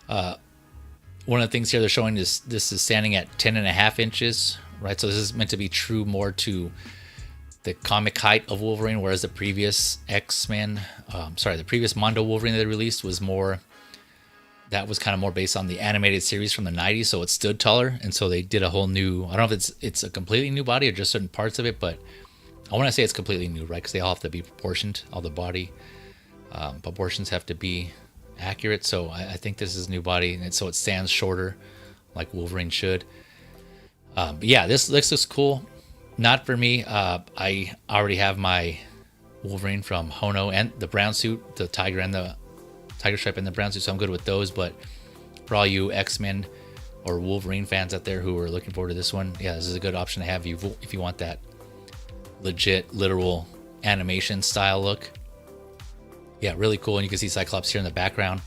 one of the things here they're showing is this is standing at 10.5 inches, right? So this is meant to be true more to the comic height of Wolverine, whereas the previous X-Men, the previous Mondo Wolverine that they released was more, that was kind of more based on the animated series from the 90s, so it stood taller. And so they did a whole new, I don't know if it's a completely new body or just certain parts of it, but I want to say it's completely new, right? Because they all have to be proportioned, all the body proportions have to be accurate. So I think this is a new body, and so it stands shorter like Wolverine should. But yeah, this looks cool. Not for me. I already have my Wolverine from Hono and the brown suit, the tiger and the tiger stripe and the brown suit, so I'm good with those. But for all you X-Men or Wolverine fans out there who are looking forward to this one, yeah, this is a good option to have if you want that legit, literal animation style look. Yeah, really cool. And you can see Cyclops here in the background,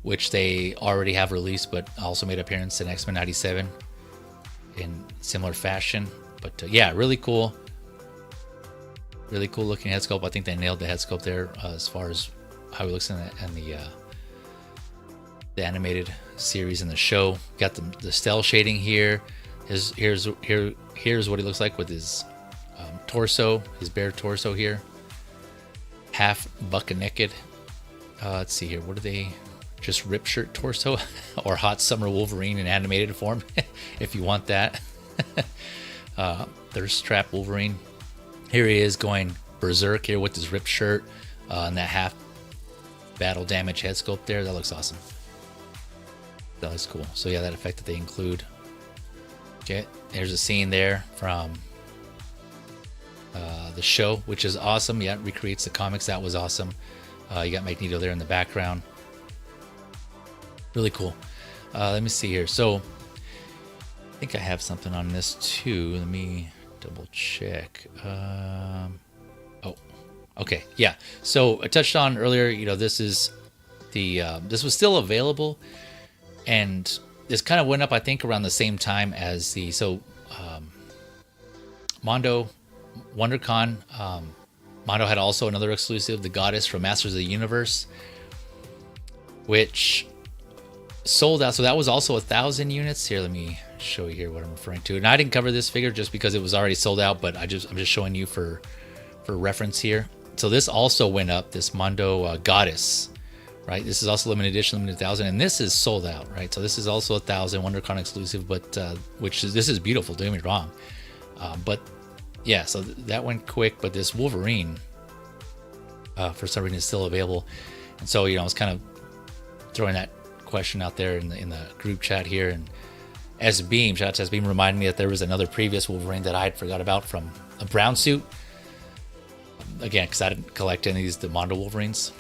which they already have released, but also made appearance in X-Men 97 in similar fashion. But yeah, really cool. Really cool looking head sculpt. I think they nailed the head sculpt there as far as how he looks in the animated series and the show. Got the cell shading here. Here's what he looks like with his torso, his bare torso here. Half buck naked. Let's see here. What are they? Just rip shirt torso or hot summer Wolverine in animated form, if you want that. There's Strap Wolverine. Here he is going berserk here with his ripped shirt and that half battle damage head sculpt there. That looks awesome. That looks cool. So yeah, that effect that they include. Okay, there's a scene there from the show, which is awesome. Yeah, it recreates the comics. That was awesome. You got Magneto there in the background. Really cool. Let me see here. So I think I have something on this too. Let me double check. Oh, okay. Yeah. So I touched on earlier, you know, this is the, this was still available, and this kind of went up, I think, around the same time as the, Mondo, WonderCon. Mondo had also another exclusive, the Goddess from Masters of the Universe, which sold out. So that was also 1,000 units. Here, let me show you here what I'm referring to. And I didn't cover this figure just because it was already sold out, but I'm just showing you for reference here. So this also went up, this Mondo Goddess, right? This is also limited edition, limited 1,000, and this is sold out, right? So this is also 1,000 WonderCon exclusive, but this is beautiful. Don't get me wrong, but yeah, so that went quick. But this Wolverine, for some reason, is still available, and so, you know, I was kind of throwing that question out there in the group chat here, and S-Beam, shout out to S-Beam, reminded me that there was another previous Wolverine that I had forgot about from a brown suit. Again, because I didn't collect any of these, the Mondo Wolverines.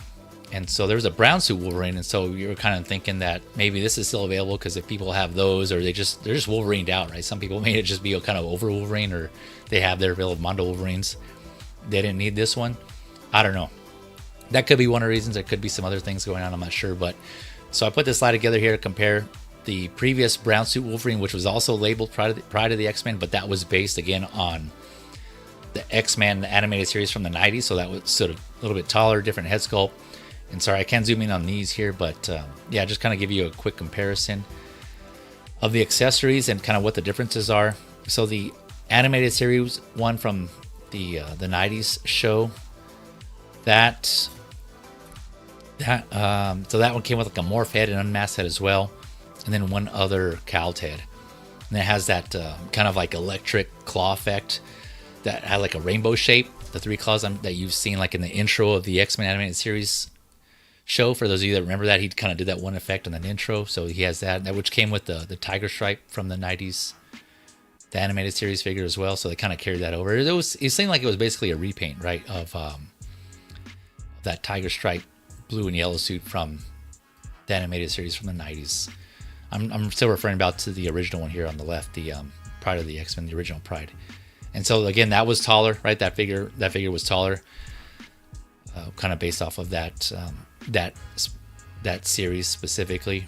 And so there was a brown suit Wolverine, and so you're kind of thinking that maybe this is still available because if people have those, or they're just Wolverined out, right? Some people may just be kind of over Wolverine, or they have their available Mondo Wolverines. They didn't need this one. I don't know. That could be one of the reasons. There could be some other things going on. I'm not sure, but so I put this slide together here to compare the previous brown suit Wolverine, which was also labeled Pryde of the X-Men, but that was based again on the X-Men animated series from the 90s. So that was sort of a little bit taller, different head sculpt. And sorry, I can't zoom in on these here, but yeah, just kind of give you a quick comparison of the accessories and kind of what the differences are. So the animated series one from the 90s show, so that one came with like a morph head and unmasked head as well, and then one other cowled head. And it has that kind of like electric claw effect that had like a rainbow shape, the 3 claws that you've seen like in the intro of the X-Men animated series show. For those of you that remember that, he kind of did that one effect on the intro. So he has that which came with the tiger stripe from the 90s, the animated series figure as well. So they kind of carried that over. It seemed like it was basically a repaint, right, of that tiger stripe blue and yellow suit from the animated series from the 90s. I'm still referring about to the original one here on the left, the Pryde of the X-Men, the original Pryde. And so again, that was taller, right? That figure was taller, kind of based off of that series specifically.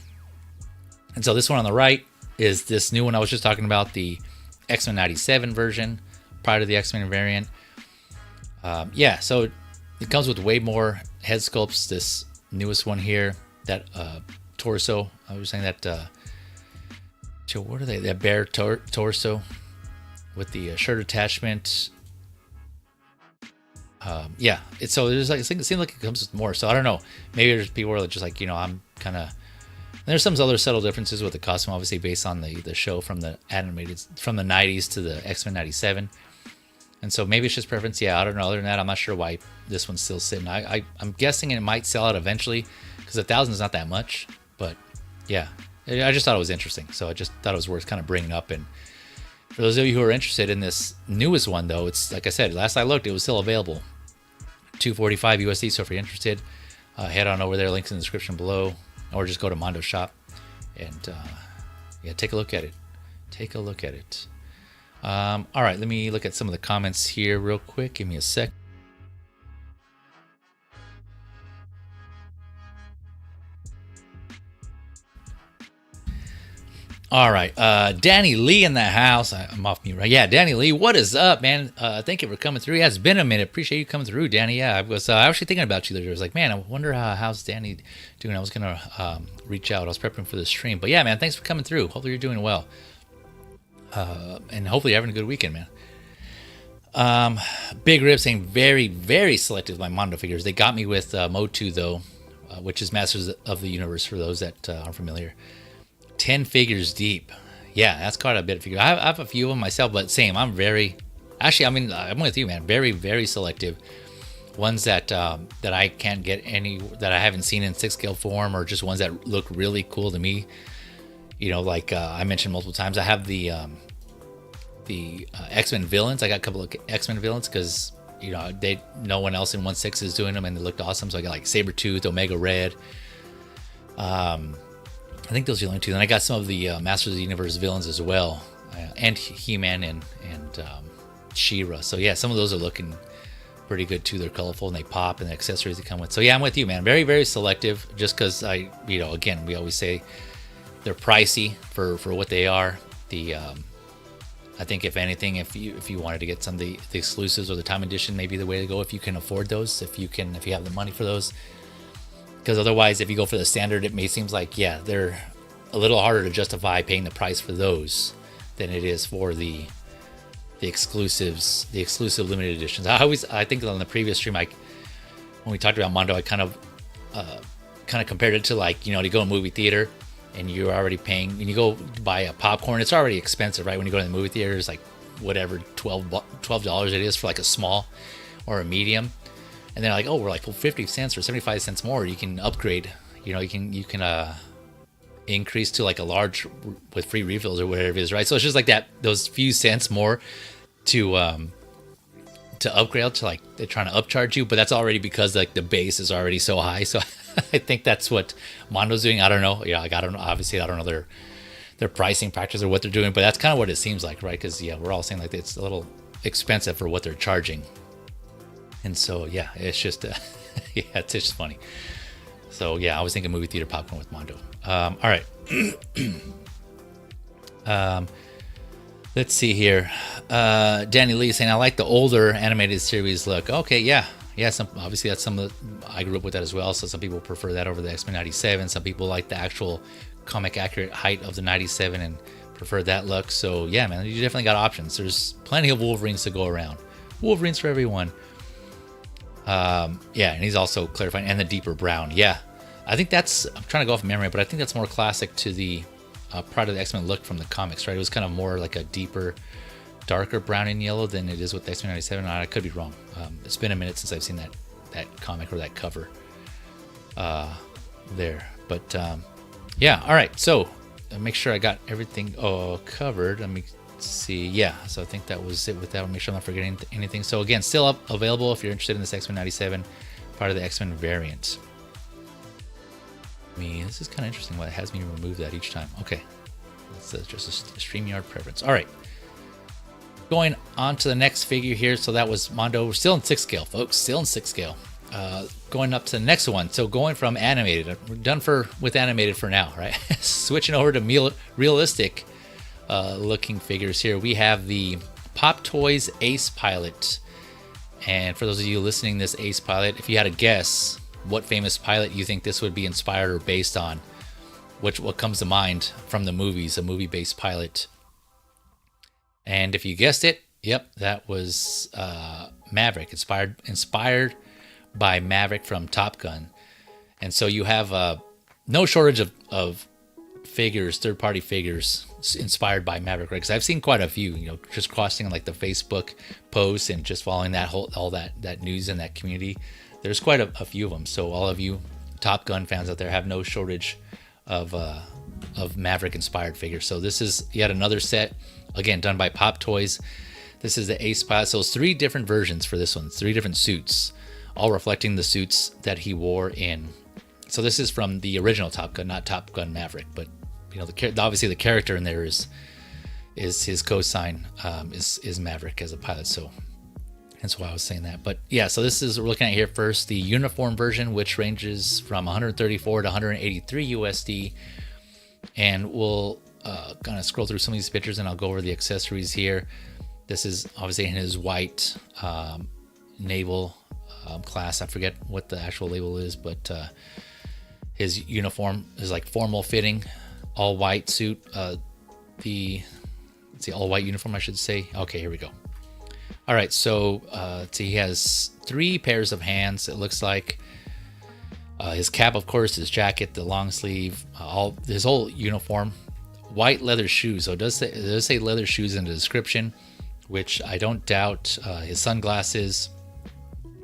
And so this one on the right is this new one I was just talking about, the X-Men 97 version, Pryde of the X-Men variant. Yeah, so it comes with way more head sculpts. This newest one here, that torso. I was saying that. What are they? That bare torso with the shirt attachment. Yeah, so there's like, it seems like it comes with more. So I don't know. Maybe there's people are just like, I'm kind of. There's some other subtle differences with the costume, obviously based on the show from the animated from the 90s to the X-Men 97. And so maybe it's just preference. Yeah, I don't know. Other than that, I'm not sure why this one's still sitting. I'm guessing it might sell out eventually because 1,000 is not that much. But yeah, I just thought it was interesting. So I just thought it was worth kind of bringing up. And for those of you who are interested in this newest one, though, it's like I said, last I looked, it was still available. $245 USD. So if you're interested, head on over there. Links in the description below, or just go to Mondo shop and yeah, take a look at it. Take a look at it. All right, let me look at some of the comments here real quick. Give me a sec. All right, Danny Lee in the house. I'm off mute, right? Yeah, Danny Lee, what is up, man? Thank you for coming through. Yeah, it's been a minute. Appreciate you coming through, Danny. Yeah, I was actually thinking about you the other day. I was like, man, I wonder how's Danny doing. I was going to reach out. I was prepping for the stream. But yeah, man, thanks for coming through. Hopefully you're doing well. And hopefully you're having a good weekend, man. Big Rib saying very, very selective my Mondo figures. They got me with Motu, though, which is Masters of the Universe for those that aren't familiar. 10 figures deep. Yeah, that's quite a bit of figure. I have a few of them myself, but same. I'm with you, man. Very, very selective. Ones that I can't get any, that I haven't seen in 6-scale form, or just ones that look really cool to me. Like I mentioned multiple times, I have the X-Men villains. I got a couple of X-Men villains because no one else in 1/6 is doing them, and they looked awesome. So I got like Sabretooth, Omega Red. I think those are the only two. Then I got some of the Masters of the Universe villains as well, and He-Man and She-Ra. So yeah, some of those are looking pretty good too. They're colorful and they pop, and the accessories they come with. So yeah, I'm with you, man. Very, very selective. Just because again, we always say they're pricey for what they are. I think if anything, if you wanted to get some of the exclusives or the time edition, maybe the way to go if you can afford those, if you have the money for those. Because otherwise, if you go for the standard, it may seem like, yeah, they're a little harder to justify paying the price for those than it is for the exclusives, the exclusive limited editions. I think on the previous stream, when we talked about Mondo, I kind of compared it to like, to go to a movie theater and you're already paying, when you go buy a popcorn, it's already expensive, right? When you go to the movie theater, it's like whatever, $12 it is for like a small or a medium. And they're like, oh, we're like 50 cents or 75 cents more. You can upgrade. You can increase to like a large with free refills or whatever it is, right? So it's just like that, those few cents more to upgrade to, like, they're trying to upcharge you, but that's already because like the base is already so high. So I think that's what Mondo's doing. I don't know. Yeah, I don't know. Obviously, I don't know their pricing practice or what they're doing, but that's kind of what it seems like, right? Because yeah, we're all saying like it's a little expensive for what they're charging. And so, yeah, it's just, yeah, it's just funny. So, yeah, I was thinking movie theater popcorn with Mondo. All right. Let's see here. Danny Lee saying, I like the older animated series look. Okay, yeah. Yeah, obviously that's I grew up with that as well. So some people prefer that over the X-Men 97. Some people like the actual comic accurate height of the 97 and prefer that look. So, yeah, man, you definitely got options. There's plenty of Wolverines to go around. Wolverines for everyone. Yeah, and he's also clarifying, and the deeper brown. Yeah, I think that's, I'm trying to go off memory, but I think that's more classic to the Pryde of the X-Men look from the comics, right? It was kind of more like a deeper, darker brown and yellow than it is with X-Men 97. I could be wrong. It's been a minute since I've seen that comic or that cover. there. But yeah, all right. So make sure I got everything covered. Let me see. Yeah, so I think that was it with that. Make sure I'm not forgetting anything. So again, still available if you're interested in this X-Men 97, part of the X-Men variant. I mean, this is kind of interesting why it has me remove that each time. Okay, that's just a StreamYard preference. All right, going on to the next figure here. So that was Mondo. We're still in 6 scale, folks. Still in 6 scale. Going up to the next one. So going from animated, we're done with animated for now, right? Switching over to realistic looking figures here. We have the Pop Toys Ace Pilot. And for those of you listening, this Ace Pilot, if you had a guess what famous pilot you think this would be inspired or based on, what comes to mind from the movies, a movie-based pilot. And if you guessed it, yep, that was Maverick, inspired by Maverick from Top Gun. And so you have no shortage of figures, third-party figures inspired by Maverick, right? Because I've seen quite a few, just crossing like the Facebook posts and just following all that news in that community. There's quite a few of them. So all of you Top Gun fans out there have no shortage of Maverick-inspired figures. So this is yet another set, again, done by Pop Toys. This is the Ace Pilot. So it's 3 different versions for this one, 3 different suits, all reflecting the suits that he wore in. So this is from the original Top Gun, not Top Gun Maverick, but obviously the character in there is his cosign is Maverick as a pilot. So that's why I was saying that. But yeah, so this is, we're looking at here first, the uniform version, which ranges from 134 to 183 USD. And we'll kind of scroll through some of these pictures and I'll go over the accessories here. This is obviously in his white naval class. I forget what the actual label is, but his uniform is like formal fitting, all white suit. The all white uniform, I should say. Okay, here we go. All right, so he has 3 pairs of hands. It looks like his cap, of course, his jacket, the long sleeve, his whole uniform, white leather shoes. So it does say leather shoes in the description, which I don't doubt. His sunglasses,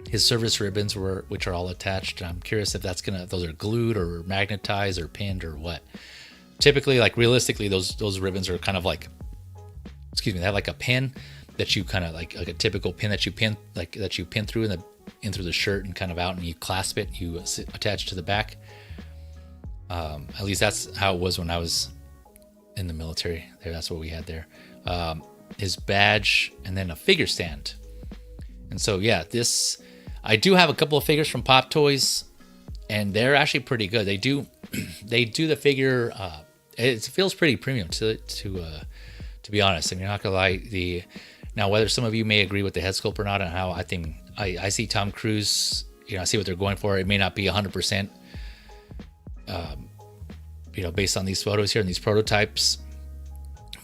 his service ribbons which are all attached. I'm curious if those are glued or magnetized or pinned or what. Typically, like realistically, those ribbons are kind of like, they have like a pin that you kind of like a typical pin that you pin through in through the shirt and kind of out, and you clasp it, you attach to the back. At least that's how it was when I was in the military. That's what we had there. His badge, and then a figure stand. And so yeah, I do have a couple of figures from Pop Toys, and they're actually pretty good. They do the figure. It feels pretty premium to be honest. I mean, not gonna lie. Now, whether some of you may agree with the head sculpt or not, and how I think I see Tom Cruise, I see what they're going for. It may not be 100%, based on these photos here and these prototypes,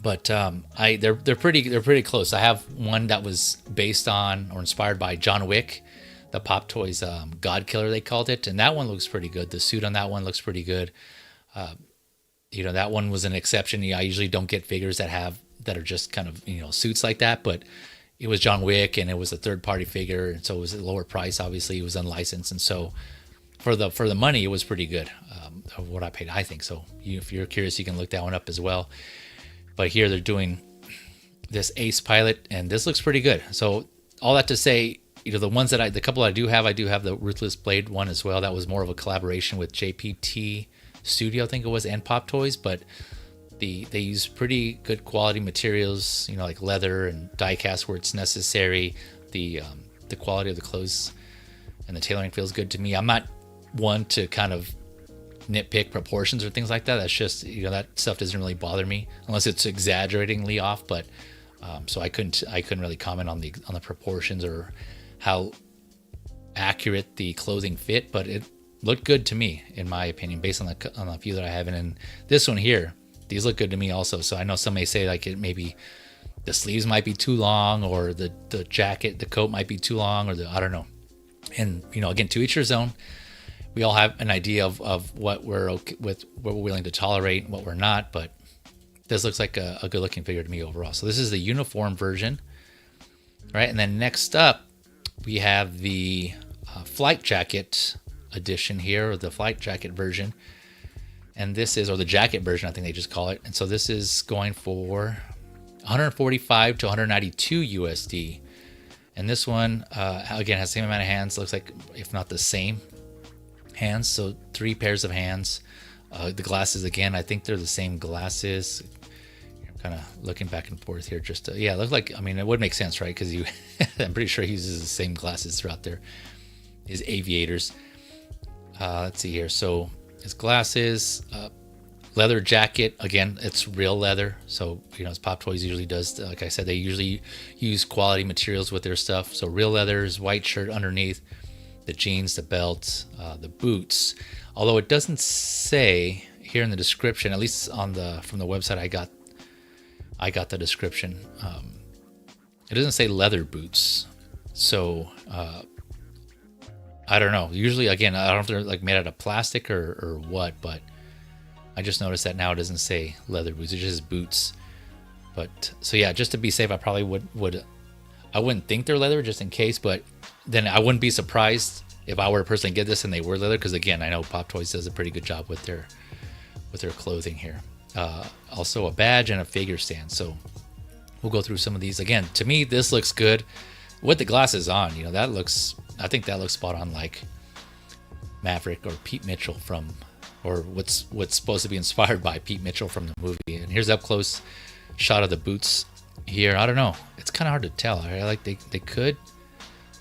but they're pretty close. I have one that was based on or inspired by John Wick, the Pop Toys God Killer, they called it, and that one looks pretty good. The suit on that one looks pretty good. That one was an exception. I usually don't get figures that are just kind of suits like that, but it was John Wick and it was a third-party figure, and so it was a lower price. Obviously, it was unlicensed, and so for the money, it was pretty good of what I paid, I think. So if you're curious, you can look that one up as well. But here they're doing this Ace Pilot, and this looks pretty good. So all that to say, the couple I do have the Ruthless Blade one as well. That was more of a collaboration with JPT Studio, I think it was, and Pop Toys, but they use pretty good quality materials, like leather and die cast where it's necessary. The quality of the clothes and the tailoring feels good to me. I'm not one to kind of nitpick proportions or things like that. That's just, that stuff doesn't really bother me unless it's exaggeratingly off. But so I couldn't really comment on the proportions or how accurate the clothing fit, but it looked good to me, in my opinion, based on the few that I have. And this one here, these look good to me also. So I know some may say like maybe the sleeves might be too long, or the jacket, the coat might be too long, or I don't know. And again, to each your own. We all have an idea of what we're okay with, what we're willing to tolerate, what we're not. But this looks like a good looking figure to me overall. So this is the uniform version, right? And then next up, we have the flight jacket edition here, or the flight jacket version. And this is, or the jacket version, I think they just call it. And so this is going for 145 to 192 USD. And this one, again, has the same amount of hands. Looks like, if not the same hands. So 3 pairs of hands. The glasses, again, I think they're the same glasses. I'm kind of looking back and forth here. Just to, yeah, it looked like, I mean, it would make sense, right? Because I'm pretty sure he uses the same glasses throughout there. His aviators. Let's see here. So his glasses, leather jacket. Again, it's real leather. So, as Pop Toys usually does, like I said, they usually use quality materials with their stuff. So real leathers, white shirt underneath, the jeans, the belt, the boots. Although it doesn't say here in the description, at least from the website I got the description. It doesn't say leather boots. So, I don't know. Usually, again, I don't know if they're like made out of plastic or what, but I just noticed that now it doesn't say leather boots. It's just boots. But so yeah, just to be safe, I probably I wouldn't think they're leather just in case, but then I wouldn't be surprised if I were to personally get this and they were leather, because again, I know Pop Toys does a pretty good job with their clothing here. Also a badge and a figure stand. So we'll go through some of these. Again, to me, this looks good with the glasses on. I think that looks spot on, like Maverick or Pete Mitchell or what's supposed to be inspired by Pete Mitchell from the movie. And here's up close shot of the boots here. I don't know. It's kind of hard to tell.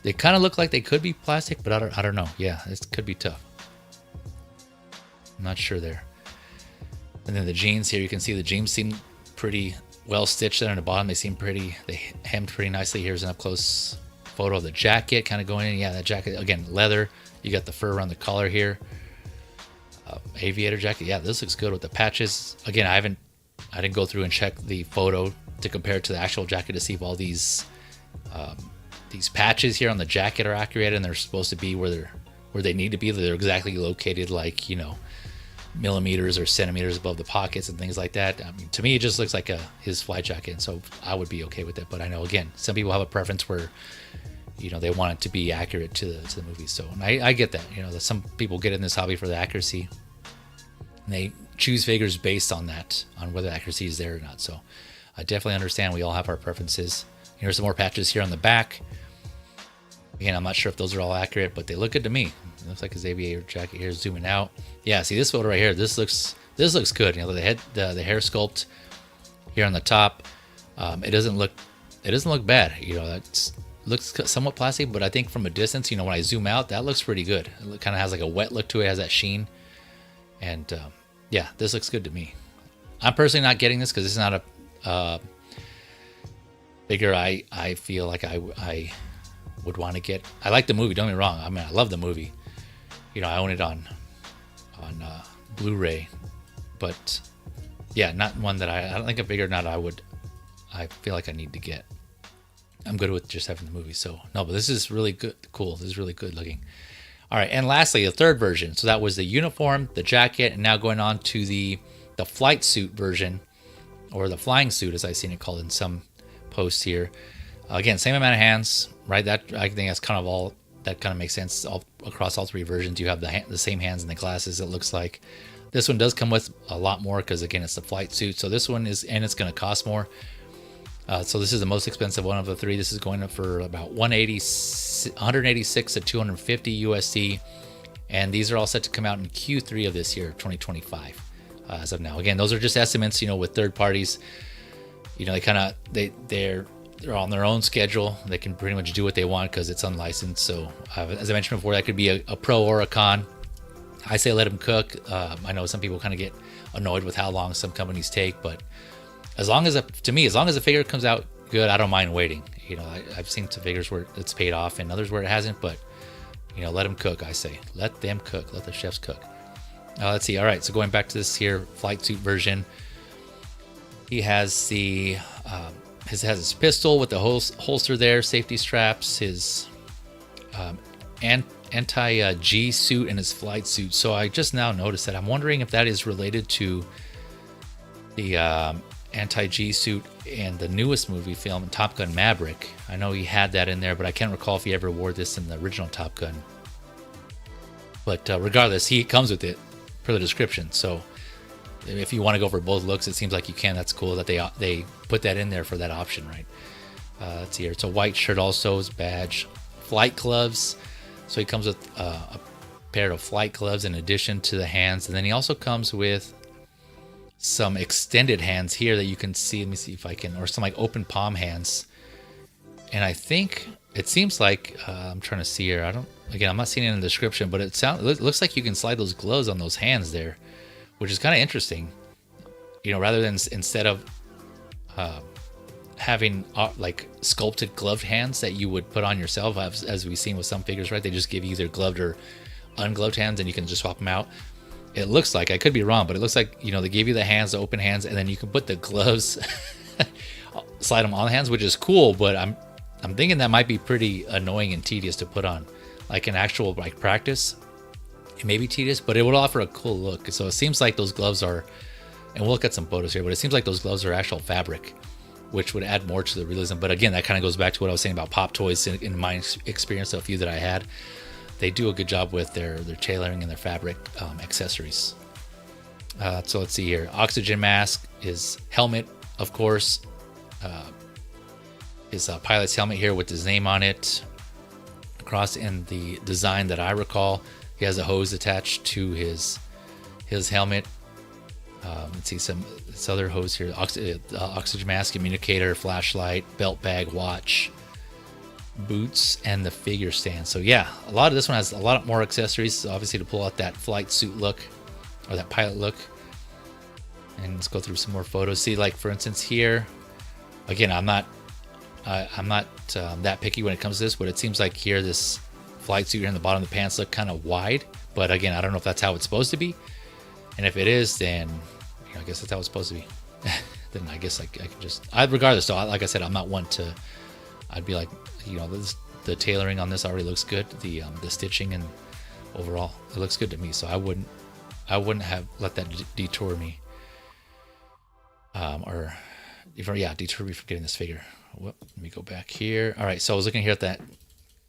They kind of look like they could be plastic, but I don't know. Yeah, it could be tough. I'm not sure there. And then the jeans here, you can see the jeans seem pretty well stitched there on the bottom. They hemmed pretty nicely. Here's an up close photo of the jacket kind of going in. Yeah, that jacket, again, leather. You got the fur around the collar here. Aviator jacket. Yeah, this looks good with the patches. Again, I didn't go through and check the photo to compare it to the actual jacket to see if all these patches here on the jacket are accurate and they're supposed to be where they need to be. They're exactly located, like, millimeters or centimeters above the pockets and things like that. I mean, to me, it just looks like his flight jacket, and so I would be okay with it. But I know, again, some people have a preference where they want it to be accurate to the movie. So, and I get that. That some people get in this hobby for the accuracy, and they choose figures based on that, on whether accuracy is there or not. So I definitely understand. We all have our preferences. Here's some more patches here on the back. Again, I'm not sure if those are all accurate, but they look good to me. It looks like his aviator jacket here, zooming out. Yeah, see this photo right here. This looks good. The hair sculpt here on the top. It doesn't look bad. That looks somewhat plastic, but I think from a distance, when I zoom out, that looks pretty good. It kind of has like a wet look to it. It has that sheen, and yeah, this looks good to me. I'm personally not getting this because this is not a figure I feel like I would want to get. I like the movie, don't get me wrong. I mean, I love the movie. I own it on Blu-ray, but yeah, not one that I don't think a figure not I feel like I need to get. I'm good with just having the movie. So no, but this is really good. Cool. This is really good looking. All right, and lastly, the third version. So that was the uniform, the jacket, and now going on to the flight suit version, or the flying suit, as I've seen it called in some posts here. Again, same amount of hands, right? That, I think that's kind of makes sense across all 3 versions. You have the same hands and the glasses. It looks like this one does come with a lot more because, again, it's the flight suit. So this one and it's going to cost more. So this is the most expensive one of the 3. This is going up for about 186 to 250 USD, and these are all set to come out in Q3 of this year, 2025. As of now, again, those are just estimates. With third parties, they're on their own schedule. They can pretty much do what they want because it's unlicensed. So as I mentioned before, that could be a pro or a con. I say let them cook. I know some people kind of get annoyed with how long some companies take, but as long as the figure comes out good, I don't mind waiting. I've seen some figures where it's paid off and others where it hasn't, but let them cook. I say let them cook. Let the chefs cook. Let's see. All right, so going back to this here flight suit version, he has his pistol with the holster there, safety straps, his anti-G suit, and his flight suit. So I just now noticed that. I'm wondering if that is related to the anti-G suit in the newest movie film, Top Gun Maverick. I know he had that in there, but I can't recall if he ever wore this in the original Top Gun. But regardless, he comes with it per the description. So if you want to go for both looks, it seems like you can. That's cool that they put that in there for that option, right? Let's see here. It's a white shirt also, his badge. Flight gloves. So he comes with a pair of flight gloves in addition to the hands. And then he also comes with some extended hands here that you can see. Let me see if I can, or some like open palm hands. And I think it seems like, I'm trying to see here. I'm not seeing it in the description, but it looks like you can slide those gloves on those hands there, which is kind of interesting. Rather than instead of having like sculpted gloved hands that you would put on yourself, as we've seen with some figures, right? They just give you either gloved or ungloved hands, and you can just swap them out. It looks like, I could be wrong, but it looks like they give you the hands, the open hands, and then you can put the gloves, slide them on the hands, which is cool. But I'm thinking that might be pretty annoying and tedious to put on, like in actual like practice. It may be tedious, but it would offer a cool look. So it seems like those gloves are, and we'll look at some photos here, but it seems like those gloves are actual fabric, which would add more to the realism. But again, that kind of goes back to what I was saying about Pop Toys in my experience, a few that I had. They do a good job with their tailoring and their fabric accessories. So let's see here. Oxygen mask, his helmet, of course. His pilot's helmet here with his name on it. Across in the design that I recall, he has a hose attached to his helmet. Let's see this other hose here. Oxygen mask, communicator, flashlight, belt bag, watch, boots, and the figure stand. So yeah, a lot of this one has a lot more accessories, obviously, to pull out that flight suit look or that pilot look. And let's go through some more photos. See, like for instance here, again, I'm not that picky when it comes to this, but it seems like here this flight suit here in the bottom of the pants look kind of wide. But again, I don't know if that's how it's supposed to be. And if it is, then I guess that's how it's supposed to be. Then I guess I can just, regardless. So like I said, I'm not one to. I'd be like, the tailoring on this already looks good. The stitching and overall, it looks good to me. So I wouldn't have let that detour me. Deter me from getting this figure. Let me go back here. All right, so I was looking here at that.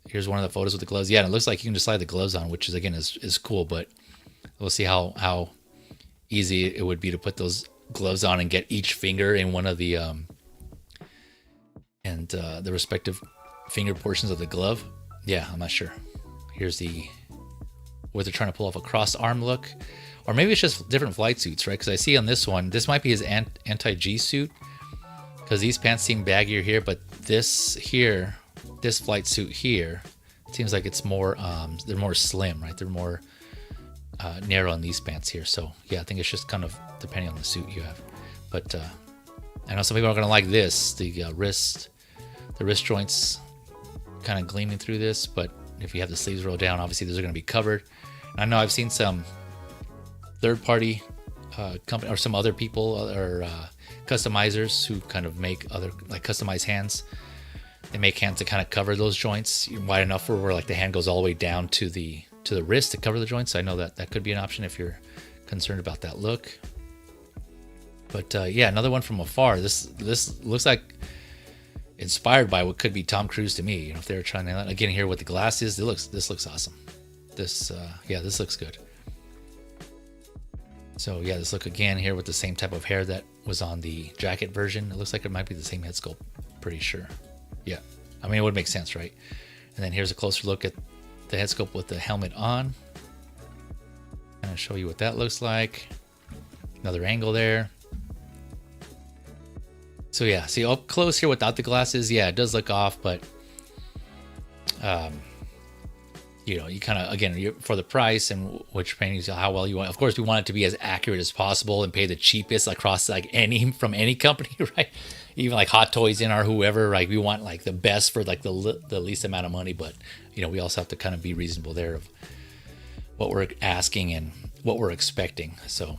Here's one of the photos with the gloves. Yeah, and it looks like you can just slide the gloves on, which is again is cool. But we'll see how easy it would be to put those gloves on and get each finger in one of the the respective finger portions of the glove. Yeah, I'm not sure. Here's what they're trying to pull off, a cross arm look, or maybe it's just different flight suits, right? Because I see on this one, this might be his anti-G suit, because these pants seem baggier here, but this flight suit here, it seems like it's more they're more slim, right? They're more narrow on these pants here. So yeah, I think it's just kind of depending on the suit you have. But I know some people are gonna like this, the wrist joints kind of gleaming through this, but if you have the sleeves rolled down, obviously those are gonna be covered. And I know I've seen some third-party company or some other people or customizers who kind of make other like customized hands. They make hands to kind of cover those joints wide enough where like the hand goes all the way down to the wrist to cover the joints. So I know that could be an option if you're concerned about that look. But yeah, another one from afar. This looks like inspired by what could be Tom Cruise to me. If they're trying to, again here with the glasses, this looks awesome. This looks good. So yeah, this look again here with the same type of hair that was on the jacket version. It looks like it might be the same head sculpt, pretty sure. Yeah, I mean, it would make sense, right? And then here's a closer look at the head sculpt with the helmet on. And I'll show you what that looks like. Another angle there. So yeah, see up close here without the glasses, yeah, it does look off, but you kind of, again, for the price and what you're paying, how well you want. Of course, we want it to be as accurate as possible and pay the cheapest across from any company, right? Even like Hot Toys in or whoever, right? We want like the best for like the least amount of money, but we also have to kind of be reasonable there of what we're asking and what we're expecting. So,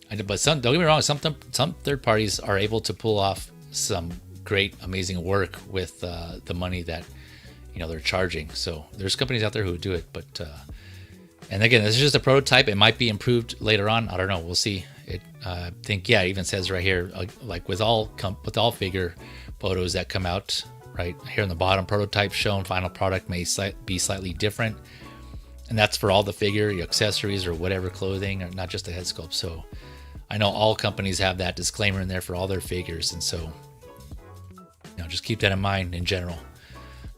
but don't get me wrong, some third parties are able to pull off some great, amazing work with the money that they're charging. So there's companies out there who do it, but and again, this is just a prototype. It might be improved later on. I don't know. We'll see. I think it even says right here, like with all figure photos that come out, right here on the bottom, prototype shown, final product may be slightly different. And that's for all the figure, your accessories, or whatever clothing, or not just the head sculpt. So I know all companies have that disclaimer in there for all their figures. And so, just keep that in mind in general.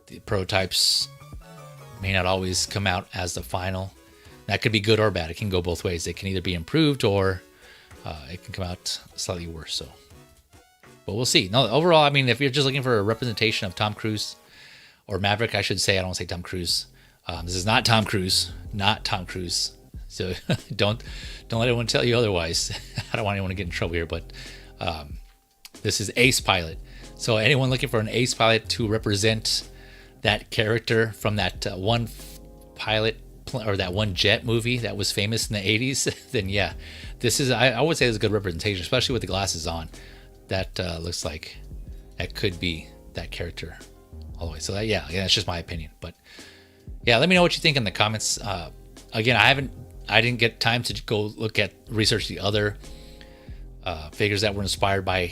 The prototypes may not always come out as the final. That could be good or bad. It can go both ways. It can either be improved or it can come out slightly worse. So, but we'll see. No, overall, I mean, if you're just looking for a representation of Tom Cruise or Maverick, I should say. I don't want to say Tom Cruise. This is not Tom Cruise. Not Tom Cruise. So don't let anyone tell you otherwise. I don't want anyone to get in trouble here. But this is Ace Pilot. So anyone looking for an Ace Pilot to represent that character from that one pilot or that one jet movie that was famous in the 80s, then yeah, this is, I would say, this is a good representation, especially with the glasses on. That looks like that could be that character all the way. So that, yeah, that's just my opinion. But yeah, let me know what you think in the comments. Again, I didn't get time to go research the other figures that were inspired by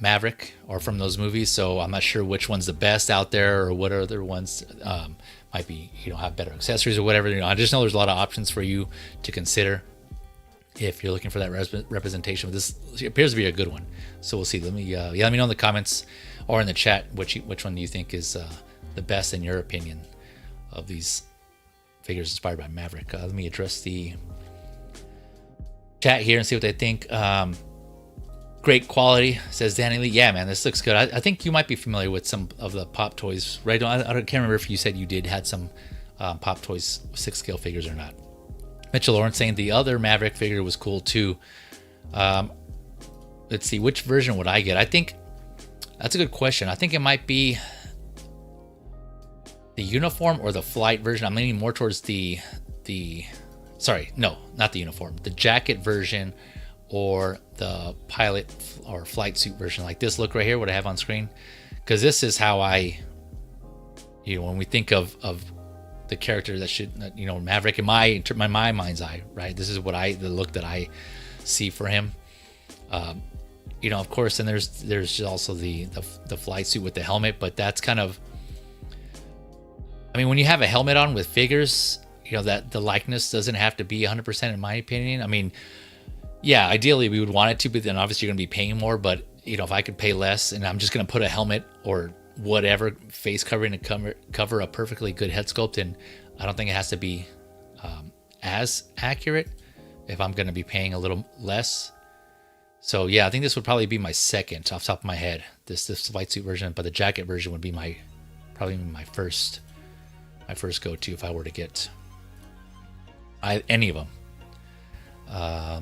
Maverick or from those movies, so I'm not sure which one's the best out there or what other ones might be, have better accessories or whatever. I just know there's a lot of options for you to consider if you're looking for that representation. This appears to be a good one, so we'll see. Let me know in the comments or in the chat which one do you think is the best in your opinion of these figures inspired by Maverick. Let me address the chat here and see what they think. Great quality, says Danny Lee. Yeah, man, this looks good. I think you might be familiar with some of the Pop Toys, right? I can't remember if you said you had some Pop Toys 6 scale figures or not. Mitchell Lawrence saying the other Maverick figure was cool too. Let's see, which version would I get? I think that's a good question. I think it might be the uniform or the flight version. I'm leaning more towards the sorry, no, not the uniform. The jacket version or the pilot or flight suit version, like this look right here, what I have on screen. Because this is how I, when we think of the character that should, Maverick in my mind's eye, right? This is the look that I see for him. Of course, and there's also the flight suit with the helmet, but that's kind of, I mean, when you have a helmet on with figures, that the likeness doesn't have to be 100% in my opinion. I mean, yeah, ideally we would want it to, but then obviously you're going to be paying more. But if I could pay less and I'm just going to put a helmet or whatever face covering to cover a perfectly good head sculpt, and I don't think it has to be as accurate if I'm going to be paying a little less. So yeah, I think this would probably be my second off the top of my head. This flight suit version, but the jacket version would be probably my first go-to if I were to get any of them.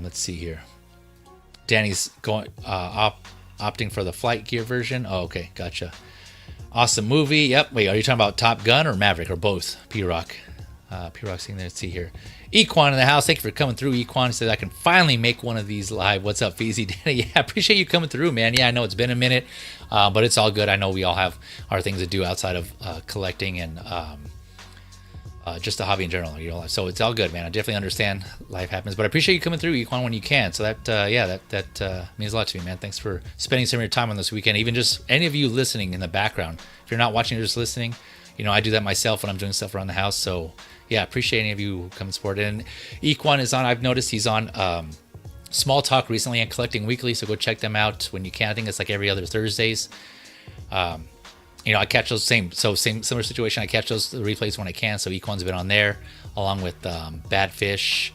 Let's see here. Danny's going opting for the flight gear version. Oh, okay, gotcha. Awesome movie. Yep. Wait, are you talking about Top Gun or Maverick or both? P-Rock. P-Rock saying, let's see here. Equan in the house. Thank you for coming through. Equan said I can finally make one of these live. What's up, Feezy? Danny? Yeah, I appreciate you coming through, man. Yeah, I know it's been a minute, but it's all good. I know we all have our things to do outside of collecting and just the hobby in general, so it's all good, man. I definitely understand life happens, but I appreciate you coming through, Equan, when you can. So that means a lot to me, man. Thanks for spending some of your time on this weekend. Even just any of you listening in the background, if you're not watching, you're just listening. I do that myself when I'm doing stuff around the house. So yeah, appreciate any of you who come and support. And Equan is on. I've noticed he's on Small Talk recently and Collecting Weekly. So go check them out when you can. I think it's like every other Thursdays. I catch those similar situation. I catch those replays when I can. So Equan's been on there along with Bad Fish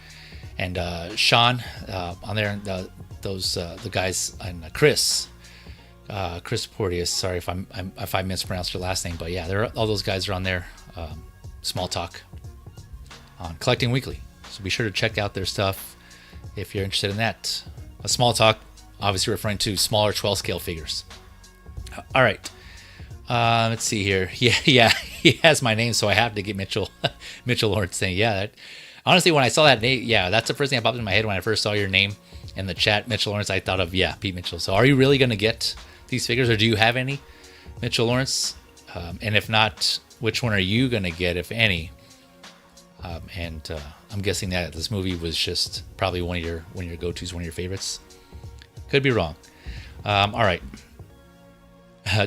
and Sean on there. And the guys and Chris Porteous. Sorry if I mispronounced your last name, but yeah, all those guys are on there. Small Talk on Collecting Weekly. So be sure to check out their stuff if you're interested in that. A Small Talk, obviously referring to smaller 12 scale figures. All right. Let's see here. Yeah, he has my name, so I have to get Mitchell Lawrence saying, yeah. Honestly, when I saw that name, yeah, that's the first thing that popped in my head when I first saw your name in the chat, Mitchell Lawrence. I thought of, Pete Mitchell. So are you really going to get these figures, or do you have any, Mitchell Lawrence? And if not, which one are you going to get, if any? I'm guessing that this movie was just probably one of your go-tos, one of your favorites. Could be wrong. All right.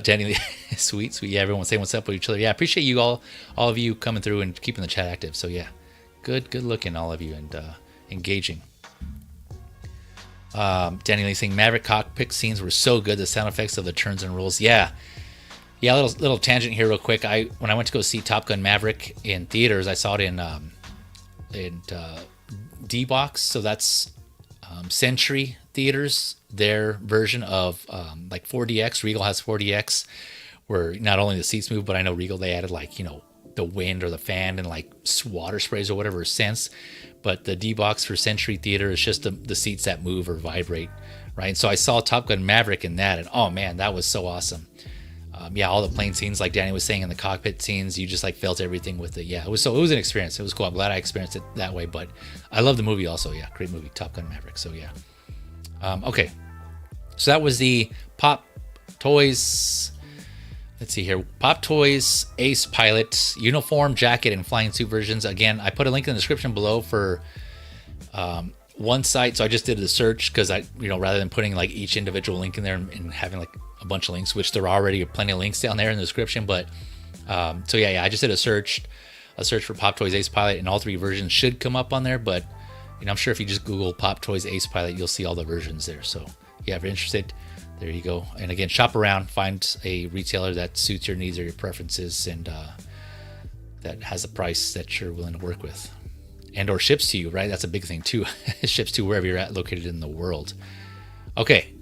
Danny, sweet. Yeah, everyone saying what's up with each other. Yeah, I appreciate you all of you coming through and keeping the chat active. So yeah, Good looking, all of you, and engaging. Danny Lee saying Maverick cockpit scenes were so good. The sound effects of the turns and rolls. Yeah. Little tangent here, real quick. When I went to go see Top Gun Maverick in theaters, I saw it in D box. So that's Century Theaters, their version of like 4DX. Regal has 4DX, where not only the seats move, but I know Regal, they added like, the wind or the fan and like water sprays or whatever sense. But the D box for Century Theater is just the seats that move or vibrate, right? And so I saw Top Gun Maverick in that, and oh man, that was so awesome. All the plane scenes, like Danny was saying, in the cockpit scenes, you just like felt everything with it. Yeah, it was an experience. It was cool. I'm glad I experienced it that way. But I love the movie also. Yeah, great movie, Top Gun Maverick. So yeah. Okay, so that was the Pop Toys. Let's see here. Pop Toys Ace Pilot uniform, jacket, and flying suit versions. Again, I put a link in the description below for one site. So I just did the search because rather than putting like each individual link in there and having like a bunch of links, which there are already plenty of links down there in the description. But so yeah, I just did a search for Pop Toys Ace Pilot, and all three versions should come up on there. But I'm sure if you just Google Pop Toys Ace Pilot, you'll see all the versions there. So yeah, if you're interested, there you go. And again, shop around, find a retailer that suits your needs or your preferences, and that has a price that you're willing to work with, and or ships to you, right? That's a big thing too. It ships to wherever you're at, located in the world. Okay,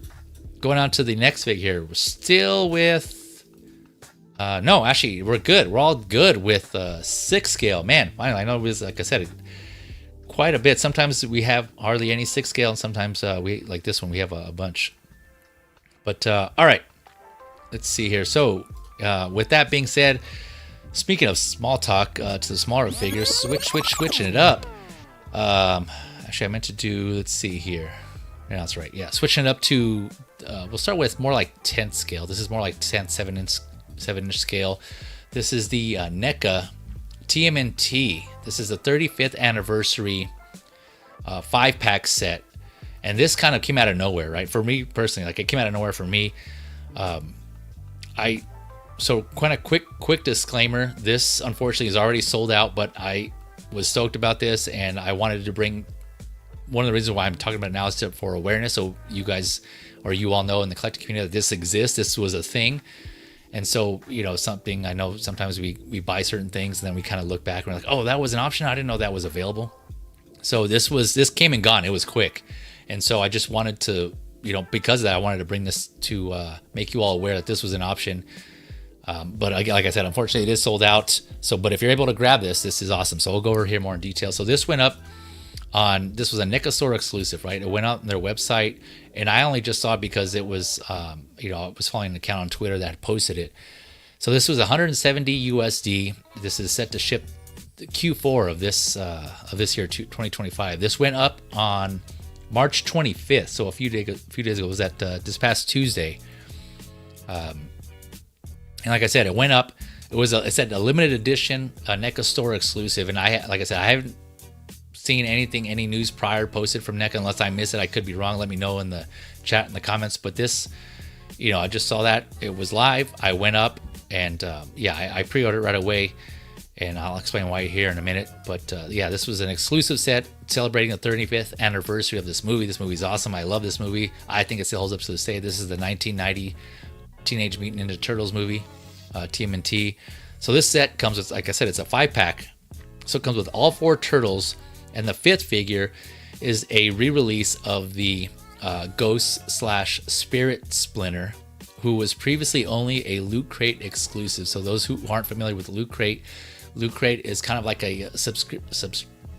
going on to the next fig here. We're still with no, actually we're good. We're all good with 6 scale. Man, finally, I know it was, like I said, quite a bit. Sometimes we have hardly any 6 scale, and sometimes we, like this one, we have a bunch. But all right, let's see here. So with that being said, speaking of small talk to the smaller figures, switching it up. Actually, I meant to do, let's see here. Yeah, that's right. Yeah, switching it up to, we'll start with more like 10th scale. This is more like 10th, 7-inch scale. This is the NECA TMNT. This is the 35th anniversary 5-pack set. And this kind of came out of nowhere, right? For me personally, like it came out of nowhere for me. So kind of quick disclaimer. This unfortunately is already sold out, but I was stoked about this, and I wanted to bring, one of the reasons why I'm talking about it now is for awareness. So you guys, or you all know in the collecting community that this exists. This was a thing. And so, something, I know sometimes we buy certain things and then we kind of look back and we're like, oh, that was an option. I didn't know that was available. So this came and gone. It was quick. And so I just wanted to, because of that, I wanted to bring this to make you all aware that this was an option. But like I said, unfortunately, it is sold out. So, but if you're able to grab this is awesome. So we'll go over here more in detail. So this went up this was a NECA store exclusive, right? It went out on their website, and I only just saw it because it was, I was following an account on Twitter that posted it. So this was 170 USD. This is set to ship Q4 of this year, 2025. This went up on March 25th, so a few days ago. Was that this past Tuesday? And like I said, it went up. It said a limited edition, NECA store exclusive, and I haven't seen any news prior posted from NECA. Unless I miss it, I could be wrong. Let me know in the chat in the comments. But this, I just saw that it was live. I went up and I pre-ordered right away. And I'll explain why here in a minute. But this was an exclusive set celebrating the 35th anniversary of this movie. This movie's awesome. I love this movie. I think it still holds up to this day. This is the 1990 Teenage Mutant Ninja Turtles movie, TMNT. So this set comes with, like I said, it's a 5-pack. So it comes with all 4 turtles. And the 5th figure is a re-release of the Ghost/Spirit Splinter, who was previously only a Loot Crate exclusive. So those who aren't familiar with Loot Crate is kind of like a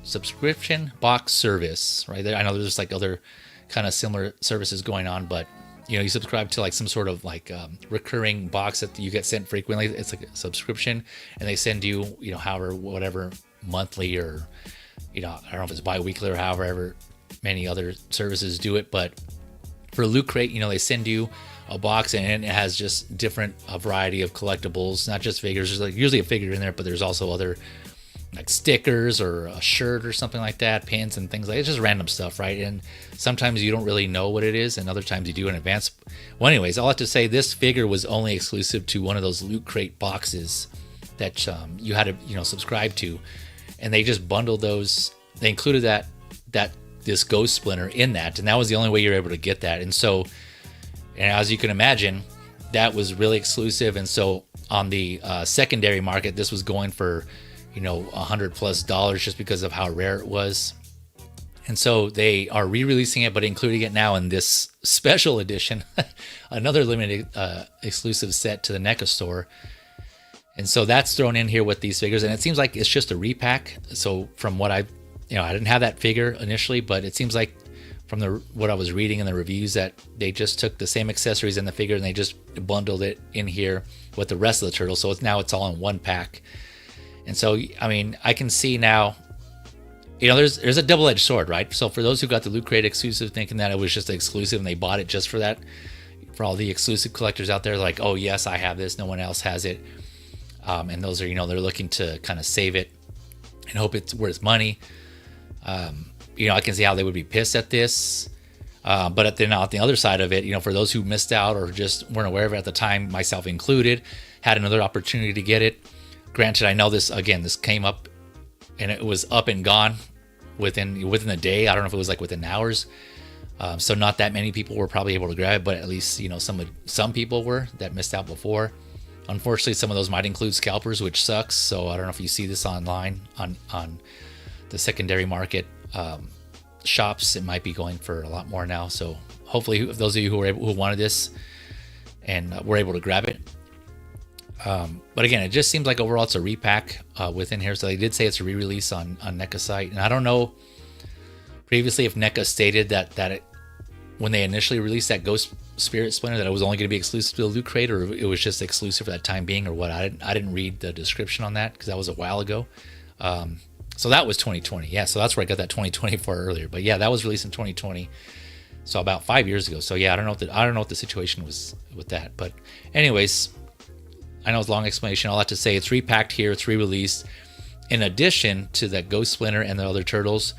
subscription box service, right? I know there's like other kind of similar services going on, but you subscribe to like some sort of like recurring box that you get sent frequently. It's like a subscription, and they send you, however, whatever, monthly, or I don't know if it's bi-weekly or however many other services do it. But for Loot Crate, they send you a box, and it has just a variety of collectibles, not just figures. There's like usually a figure in there, but there's also other like stickers or a shirt or something like that, pins and things like that. It's just random stuff, right? And sometimes you don't really know what it is, and other times you do in advance. Well, anyways, I'll have to say this figure was only exclusive to one of those Loot Crate boxes that you had to subscribe to. and they just bundled those. They included this Ghost Splinter in that, and that was the only way you're able to get that. And so, and as you can imagine, that was really exclusive. And so on the secondary market, this was going for, $100+ just because of how rare it was. And so they are re-releasing it, but including it now in this special edition, another limited exclusive set to the NECA store. And so that's thrown in here with these figures, and it seems like it's just a repack. So from what I didn't have that figure initially, but it seems like from what I was reading in the reviews that they just took the same accessories in the figure and they just bundled it in here with the rest of the turtles. So now it's all in one pack. And so, I mean, I can see now, there's a double-edged sword, right? So for those who got the Loot Crate exclusive thinking that it was just exclusive and they bought it just for that, for all the exclusive collectors out there, like, oh yes, I have this, no one else has it. And those are, they're looking to kind of save it and hope it's worth money. I can see how they would be pissed at this. But then on the other side of it, for those who missed out or just weren't aware of it at the time, myself included, had another opportunity to get it. Granted, I know this came up and it was up and gone within a day. I don't know if it was like within hours. So not that many people were probably able to grab it, but at least, some people were that missed out before. Unfortunately, some of those might include scalpers, which sucks. So I don't know if you see this online on the secondary market shops. It might be going for a lot more now. So hopefully, if those of you who wanted this and were able to grab it. But again, it just seems like overall it's a repack within here. So they did say it's a re-release on NECA site, and I don't know previously if NECA stated that when they initially released that Ghost Spirit Splinter that it was only going to be exclusive to the Loot Crate, or it was just exclusive for that time being, or what. I didn't read the description on that because that was a while ago. So that was 2020. Yeah, so that's where I got that 2020 for earlier. But yeah, that was released in 2020, so about 5 years ago. So yeah, I don't know what the situation was with that. But anyways, I know it's a long explanation. All I have to say, it's repacked here, it's re-released. In addition to that Ghost Splinter and the other turtles,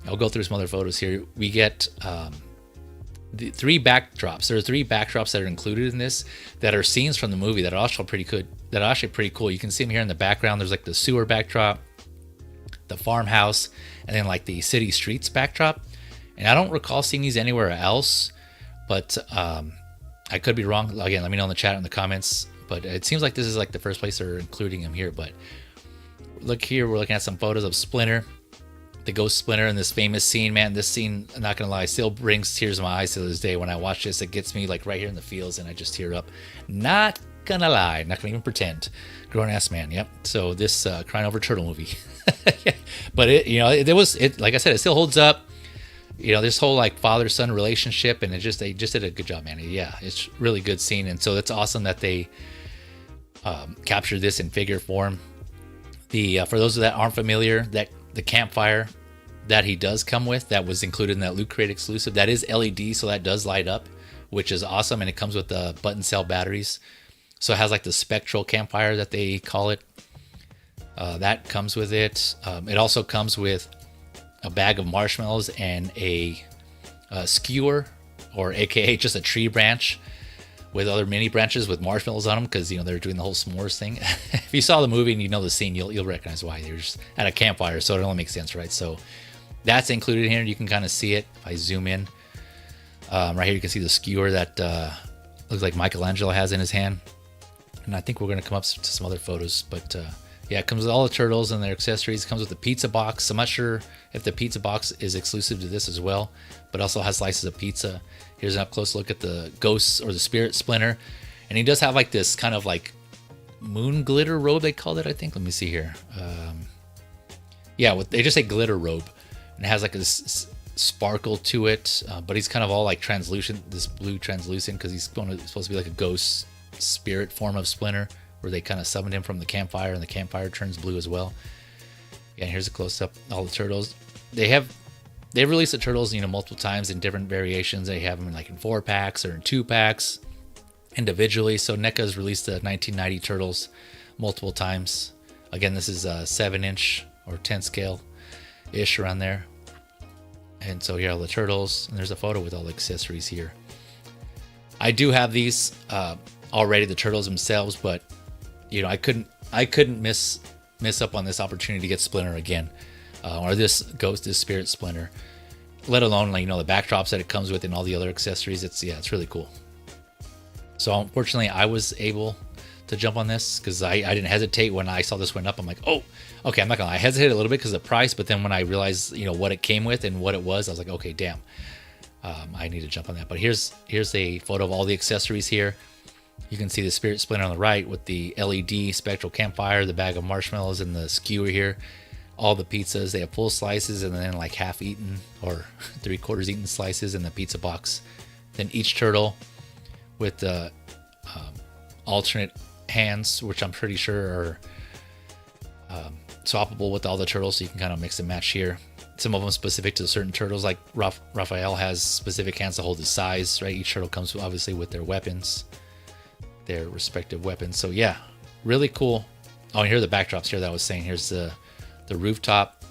I'll go through some other photos here. We get the 3 backdrops. There are 3 backdrops that are included in this that are scenes from the movie that are also pretty good. That are actually pretty cool. You can see them here in the background. There's like the sewer backdrop, the farmhouse, and then like the city streets backdrop. And I don't recall seeing these anywhere else, but I could be wrong. Again, let me know in the chat or in the comments. But it seems like this is like the first place they're including them here. But look here, we're looking at some photos of Splinter, the Ghost Splinter, in this famous scene. Man, this scene, I'm not gonna lie, still brings tears to my eyes to this day. When I watch this, it gets me like right here in the feels, and I just tear up. Not gonna lie, not gonna even pretend. Grown ass man, yep. So this crying over turtle movie, but it like I said, it still holds up. This whole like father-son relationship, and they just did a good job, man. Yeah, it's really good scene, and so it's awesome that they captured this in figure form. For those that aren't familiar, that the campfire that he does come with, that was included in that Loot Crate exclusive, that is LED, so that does light up, which is awesome, and it comes with the button cell batteries. So it has like the spectral campfire that they call it. That comes with it. It also comes with a bag of marshmallows and a skewer, or AKA just a tree branch with other mini branches with marshmallows on them, because they're doing the whole s'mores thing. If you saw the movie and you know the scene, you'll recognize why. They're just at a campfire, so it only makes sense, right? So that's included here. You can kind of see it if I zoom in. Right here you can see the skewer that looks like Michelangelo has in his hand. And I think we're going to come up to some other photos, but yeah, it comes with all the turtles and their accessories. It comes with the pizza box. I'm not sure if the pizza box is exclusive to this as well, but also has slices of pizza. Here's an up close look at the Ghost or the Spirit Splinter. And he does have like this kind of like moon glitter robe, they called it, I think. Let me see here. Yeah, they just say glitter robe. And it has like this sparkle to it, but he's kind of all like translucent, this blue translucent, because he's supposed to be like a ghost spirit form of Splinter, where they kind of summoned him from the campfire, and the campfire turns blue as well. Yeah, here's a close-up. All the turtles. They've released the turtles, multiple times in different variations. They have them in 4-packs or in 2-packs individually. So NECA's released the 1990 turtles multiple times. Again, this is a 7-inch or 10 scale-ish around there. And so here are all the turtles, and there's a photo with all the accessories here. I do have these already, the turtles themselves, but I couldn't miss miss up on this opportunity to get Splinter again, or this Spirit Splinter, let alone, like, you know, the backdrops that it comes with and all the other accessories. It's really cool. So unfortunately, I was able to jump on this because I didn't hesitate when I saw this went up. I'm like, oh, okay, I'm not gonna lie. I hesitated a little bit because of the price, but then when I realized, you know, what it came with and what it was, I was like, okay, damn, I need to jump on that. But here's a photo of all the accessories here. You can see the Spirit Splinter on the right with the LED spectral campfire, the bag of marshmallows, and the skewer here. All the pizzas, they have full slices and then like half eaten or 3/4 eaten slices in the pizza box. Then each turtle with the alternate hands, which I'm pretty sure are swappable with all the turtles, so you can kind of mix and match here. Some of them specific to certain turtles, like Raphael has specific hands to hold his size, right? Each turtle comes obviously with their weapons, their respective weapons. So yeah, really cool. Oh, and here are the backdrops here that I was saying. Here's the rooftop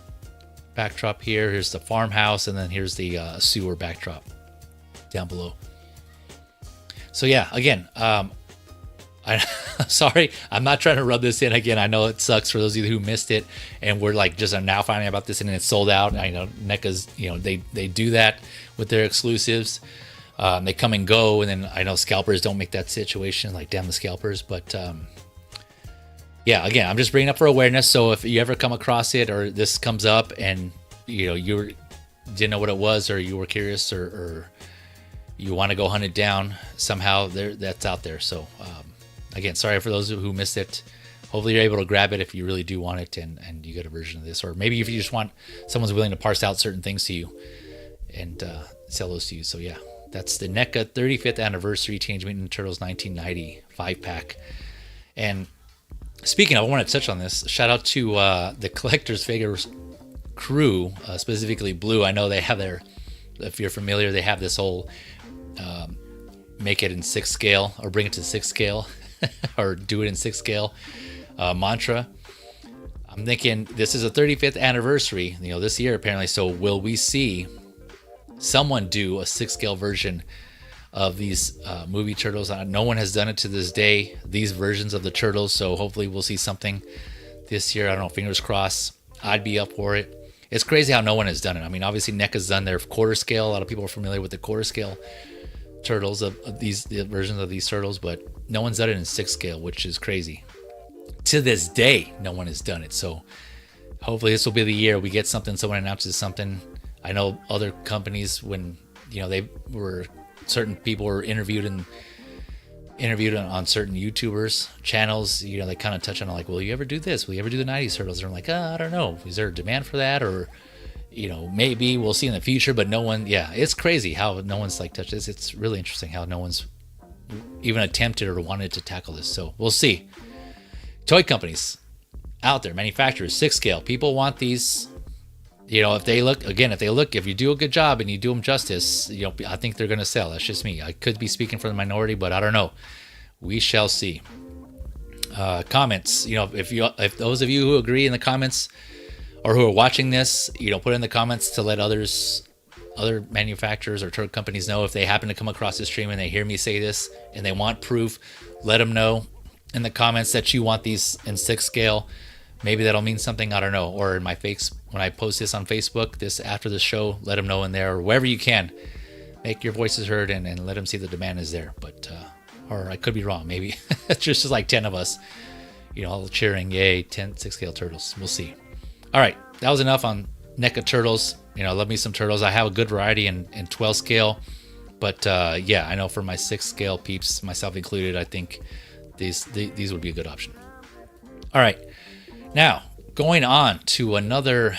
backdrop here. Here's the farmhouse, and then here's the sewer backdrop down below. So yeah, again, sorry, I'm not trying to rub this in again. I know it sucks for those of you who missed it, and we're like just now finding out about this and it's sold out. I know NECA's, you know, they do that with their exclusives. They come and go, and then I know scalpers don't make that situation. Like, damn the scalpers, but yeah, again, I'm just bringing up for awareness. So if you ever come across it or this comes up and, you know, you didn't know what it was, or you were curious, or you want to go hunt it down somehow, that's out there. So again, sorry for those who missed it. Hopefully you're able to grab it if you really do want it, and you get a version of this. Or maybe if you just want someone's willing to parse out certain things to you and sell those to you. So yeah, that's the NECA 35th Anniversary Teenage Mutant Ninja Turtles 1990 5-pack. And speaking of, I want to touch on this. Shout out to the Collector's Figures crew, specifically Blue. I know they have their, if you're familiar, they have this whole make it in 6 scale, or bring it to 6 scale, or do it in 6 scale mantra. I'm thinking this is a 35th anniversary, you know, this year apparently. So will we see someone do a 6 scale version of these movie turtles? No one has done it to this day, these versions of the turtles. So hopefully we'll see something this year. I don't know, fingers crossed. I'd be up for it. It's crazy how no one has done it. I mean, obviously NECA's done their 1/4 scale. A lot of people are familiar with the 1/4 scale turtles of the versions of these turtles, but no one's done it in 6 scale, which is crazy. To this day, no one has done it. So hopefully this will be the year we get something, someone announces something. I know other companies, when, you know, certain people were interviewed on certain YouTubers channels, you know, they kind of touch on it, like, will you ever do this? Will you ever do the 90s turtles? And I'm like, I don't know. Is there a demand for that? Or, you know, maybe we'll see in the future, but no one, yeah, it's crazy how no one's like touched this. It's really interesting how no one's even attempted or wanted to tackle this. So we'll see. Toy companies out there, manufacturers, 6 scale, people want these. You know, if you do a good job and you do them justice, you know, I think they're going to sell. That's just me. I could be speaking for the minority, but I don't know. We shall see. Comments, you know, if those of you who agree in the comments, or who are watching this, you know, put in the comments to let other manufacturers or turtle companies know. If they happen to come across this stream and they hear me say this and they want proof, let them know in the comments that you want these in 6 scale. Maybe that'll mean something, I don't know. Or in my face, when I post this on Facebook, this after the show, let them know in there, or wherever you can. Make your voices heard and let them see the demand is there. But or I could be wrong. Maybe it's just like 10 of us, you know, all cheering, yay, 10 6 scale turtles. We'll see. All right, that was enough on NECA turtles. You know, love me some turtles. I have a good variety in 12 scale, but yeah, I know for my 6 scale peeps, myself included, I think these would be a good option. All right, now going on to another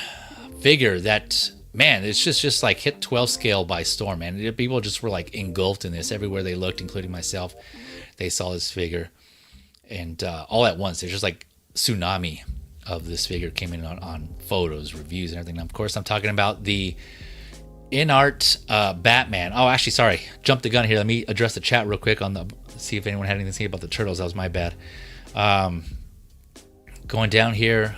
figure that, man, it's just like hit 12 scale by storm, man. People just were like engulfed in this everywhere they looked, including myself. They saw this figure, and all at once, there's just like tsunami of this figure came in on photos, reviews, and everything. And of course, I'm talking about the Inart Batman. Oh, actually, sorry, jumped the gun here. Let me address the chat real quick see if anyone had anything to say about the turtles. That was my bad. Going down here,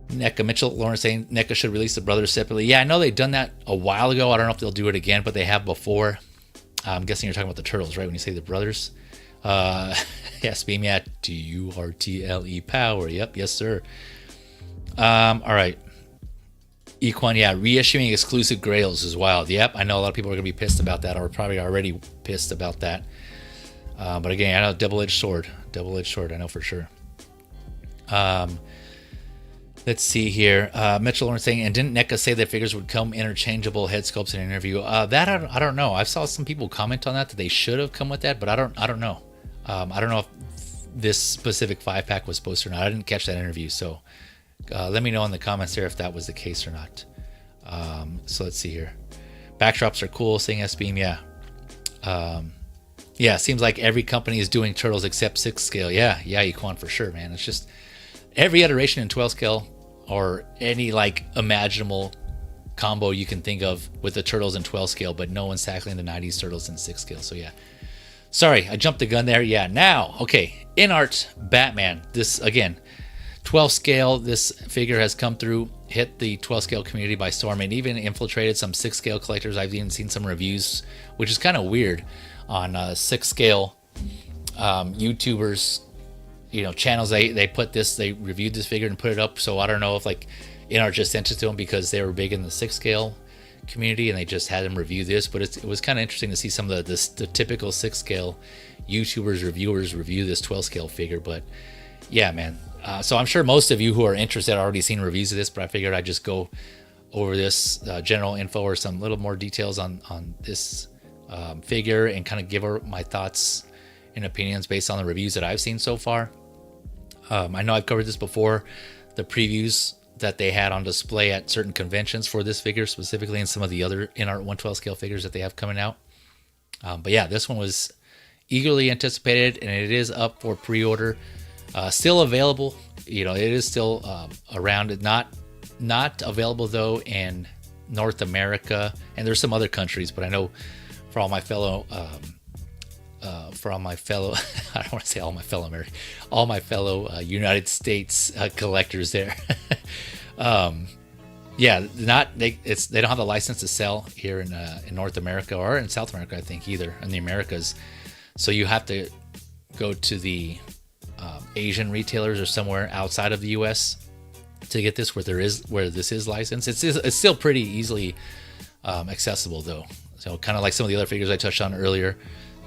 NECA Mitchell Lawrence saying NECA should release the brothers separately. Yeah, I know they've done that a while ago. I don't know if they'll do it again, but they have before. I'm guessing you're talking about the turtles, right? When you say the brothers. Yes, beam, yeah, Turtle power. Yep, yes, sir. All right. Equan, yeah, reissuing exclusive grails is wild. Yep, I know a lot of people are going to be pissed about that, or probably already pissed about that. But again, I know double-edged sword. Double-edged sword, I know for sure. Let's see here. Mitchell Lawrence saying, and didn't NECA say that figures would come interchangeable head sculpts in an interview? That I don't know. I saw some people comment on that they should have come with that, but I don't know. I don't know if this specific 5-pack was supposed to or not. I didn't catch that interview, so let me know in the comments there if that was the case or not. So let's see here. Backdrops are cool. Saying S-Beam, yeah. Yeah, it seems like every company is doing turtles except 6 scale. Yeah, Equan for sure, man. It's just every iteration in 12 scale or any like imaginable combo you can think of with the turtles in 12 scale, but no one's tackling the 90s turtles in 6 scale. So yeah. Sorry, I jumped the gun there. Yeah, now, okay. Inart Batman. This, again, 12 scale. This figure has come through, hit the 12 scale community by storm, and even infiltrated some 6 scale collectors. I've even seen some reviews, which is kind of weird, on 6 scale YouTubers, channels. They put this, they reviewed this figure and put it up. So I don't know if like Inart just sent it to them because they were big in the 6 scale community and they just had them review this. But it was kind of interesting to see some of the typical 6 scale YouTubers, reviewers review this 12 scale figure. But yeah, man. So I'm sure most of you who are interested already seen reviews of this, but I figured I'd just go over this general info or some little more details on this figure and kind of give her my thoughts and opinions based on the reviews that I've seen so far. I know I've covered this before, the previews that they had on display at certain conventions for this figure specifically, and some of the other Inart 112 scale figures that they have coming out. But yeah, this one was eagerly anticipated and it is up for pre-order. Still available, it is still around. Not available though in North America, and there's some other countries, but I know for all my fellow I don't want to say all my fellow United States collectors there. Yeah, they don't have the license to sell here in North America or in South America, I think, either in the Americas. So you have to go to the Asian retailers or somewhere outside of the U.S. to get this, where this is licensed. It's still pretty easily accessible though. So kind of like some of the other figures I touched on earlier.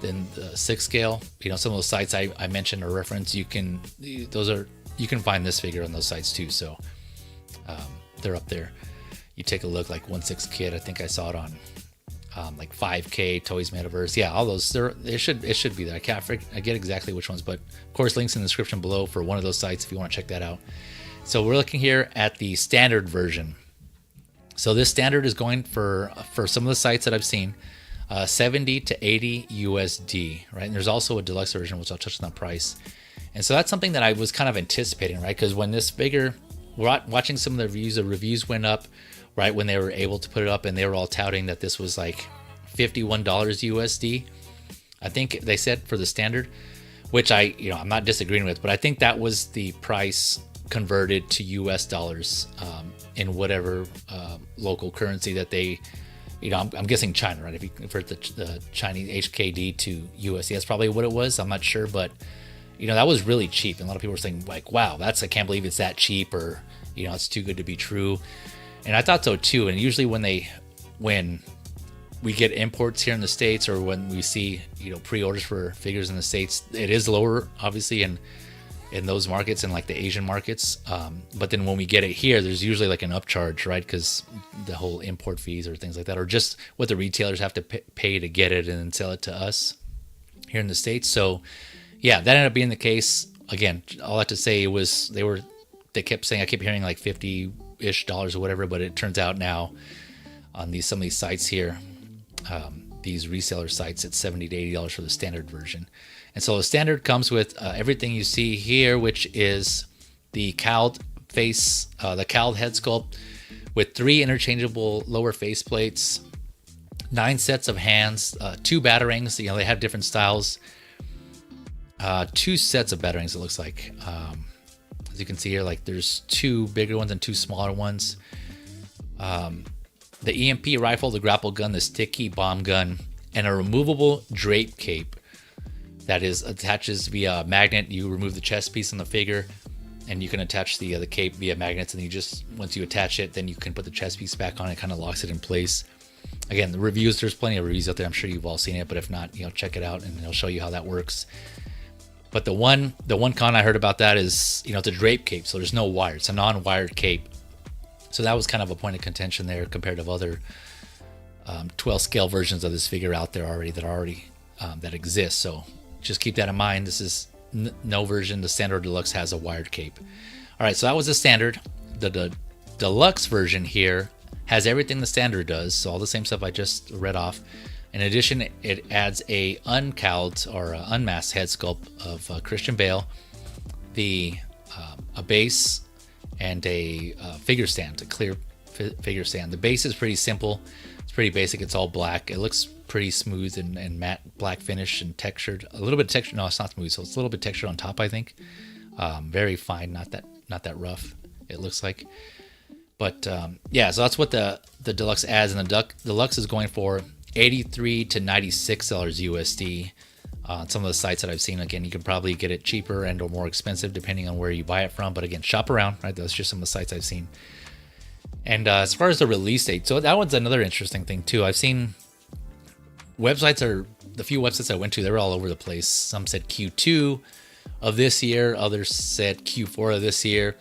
Then the 6 scale, some of those sites I mentioned or referenced, you can find this figure on those sites too. So they're up there. You take a look, like 1/6 Kid. I think I saw it on like 5K Toys Metaverse. Yeah, all those. It should be there. I get exactly which ones, but of course, links in the description below for one of those sites if you want to check that out. So we're looking here at the standard version. So this standard is going for some of the sites that I've seen, 70 to 80 USD, right? And there's also a deluxe version, which I'll touch on the price. And so that's something that I was kind of anticipating, right? Because when this figure, we're watching some of the reviews went up, right? When they were able to put it up, and they were all touting that this was like $51 USD. I think they said for the standard, which I'm not disagreeing with, but I think that was the price converted to US dollars in whatever local currency that they, I'm guessing China, right? If you convert the Chinese HKD to USD, that's probably what it was. I'm not sure, but that was really cheap. And a lot of people were saying like, wow, I can't believe it's that cheap, or, it's too good to be true. And I thought so too. And usually when we get imports here in the States, or when we see, pre-orders for figures in the States, it is lower, obviously, in those markets and like the Asian markets. But then when we get it here, there's usually like an upcharge, right? Because the whole import fees or things like that, or just what the retailers have to pay to get it and then sell it to us here in the States. So yeah, that ended up being the case. Again, all I have to say was they kept saying, I keep hearing like $50-ish or whatever, but it turns out now on some of these sites here, these reseller sites, it's $70 to $80 for the standard version. And so the standard comes with everything you see here, which is the cowled face, the cowled head sculpt with 3 interchangeable lower face plates, 9 sets of hands, 2 batarangs. They have different styles. 2 sets of batarangs, it looks like. As you can see here, like there's 2 bigger ones and 2 smaller ones. The EMP rifle, the grapple gun, the sticky bomb gun, and a removable drape cape that is attaches via magnet. You remove the chest piece on the figure, and you can attach the cape via magnets, and you just, once you attach it, then you can put the chest piece back on. It kind of locks it in place. Again, the reviews, there's plenty of reviews out there. I'm sure you've all seen it, but if not, check it out and it'll show you how that works. But the one con I heard about that is, it's a drape cape, so there's no wire. It's a non-wired cape. So that was kind of a point of contention there compared to other 12 scale versions of this figure out there already that exist. So just keep that in mind. This is no version. The standard deluxe has a wired cape. All right, so that was the standard. The deluxe version here has everything the standard does, so all the same stuff I just read off. In addition, it adds a uncowled or unmasked head sculpt of Christian Bale, a base, and a figure stand, a clear figure stand. The base is pretty simple. It's pretty basic. It's all black. It looks pretty smooth and matte black finish and textured. A little bit of texture. No, it's not smooth. So it's a little bit textured on top, I think. Very fine, not that rough. It looks like. But yeah, so that's what the deluxe adds, and the deluxe is going for $83 to $96 USD. On some of the sites that I've seen, again, you can probably get it cheaper and or more expensive depending on where you buy it from. But again, shop around, right? That's just some of the sites I've seen. And as far as the release date, so that one's another interesting thing too. I've seen the few websites I went to, they were all over the place. Some said Q2 of this year, others said Q4 of this year.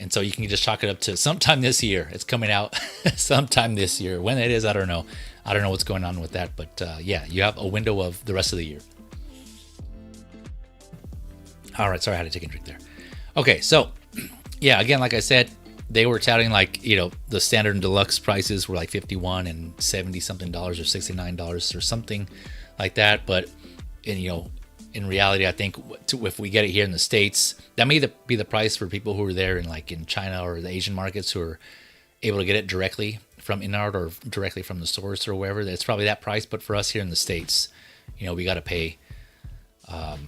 And so you can just chalk it up to sometime this year. It's coming out sometime this year. When it is, I don't know. I don't know what's going on with that. But yeah, you have a window of the rest of the year. All right, sorry, I had to take a drink there. Okay, so yeah, again, like I said, they were touting like, the standard and deluxe prices were like $51 and $70 something or $69 or something like that. But in reality, I think if we get it here in the States, that may be the price for people who are there in China or the Asian markets who are able to get it directly from Inart or directly from the source or wherever. It's probably that price. But for us here in the States, we got to pay a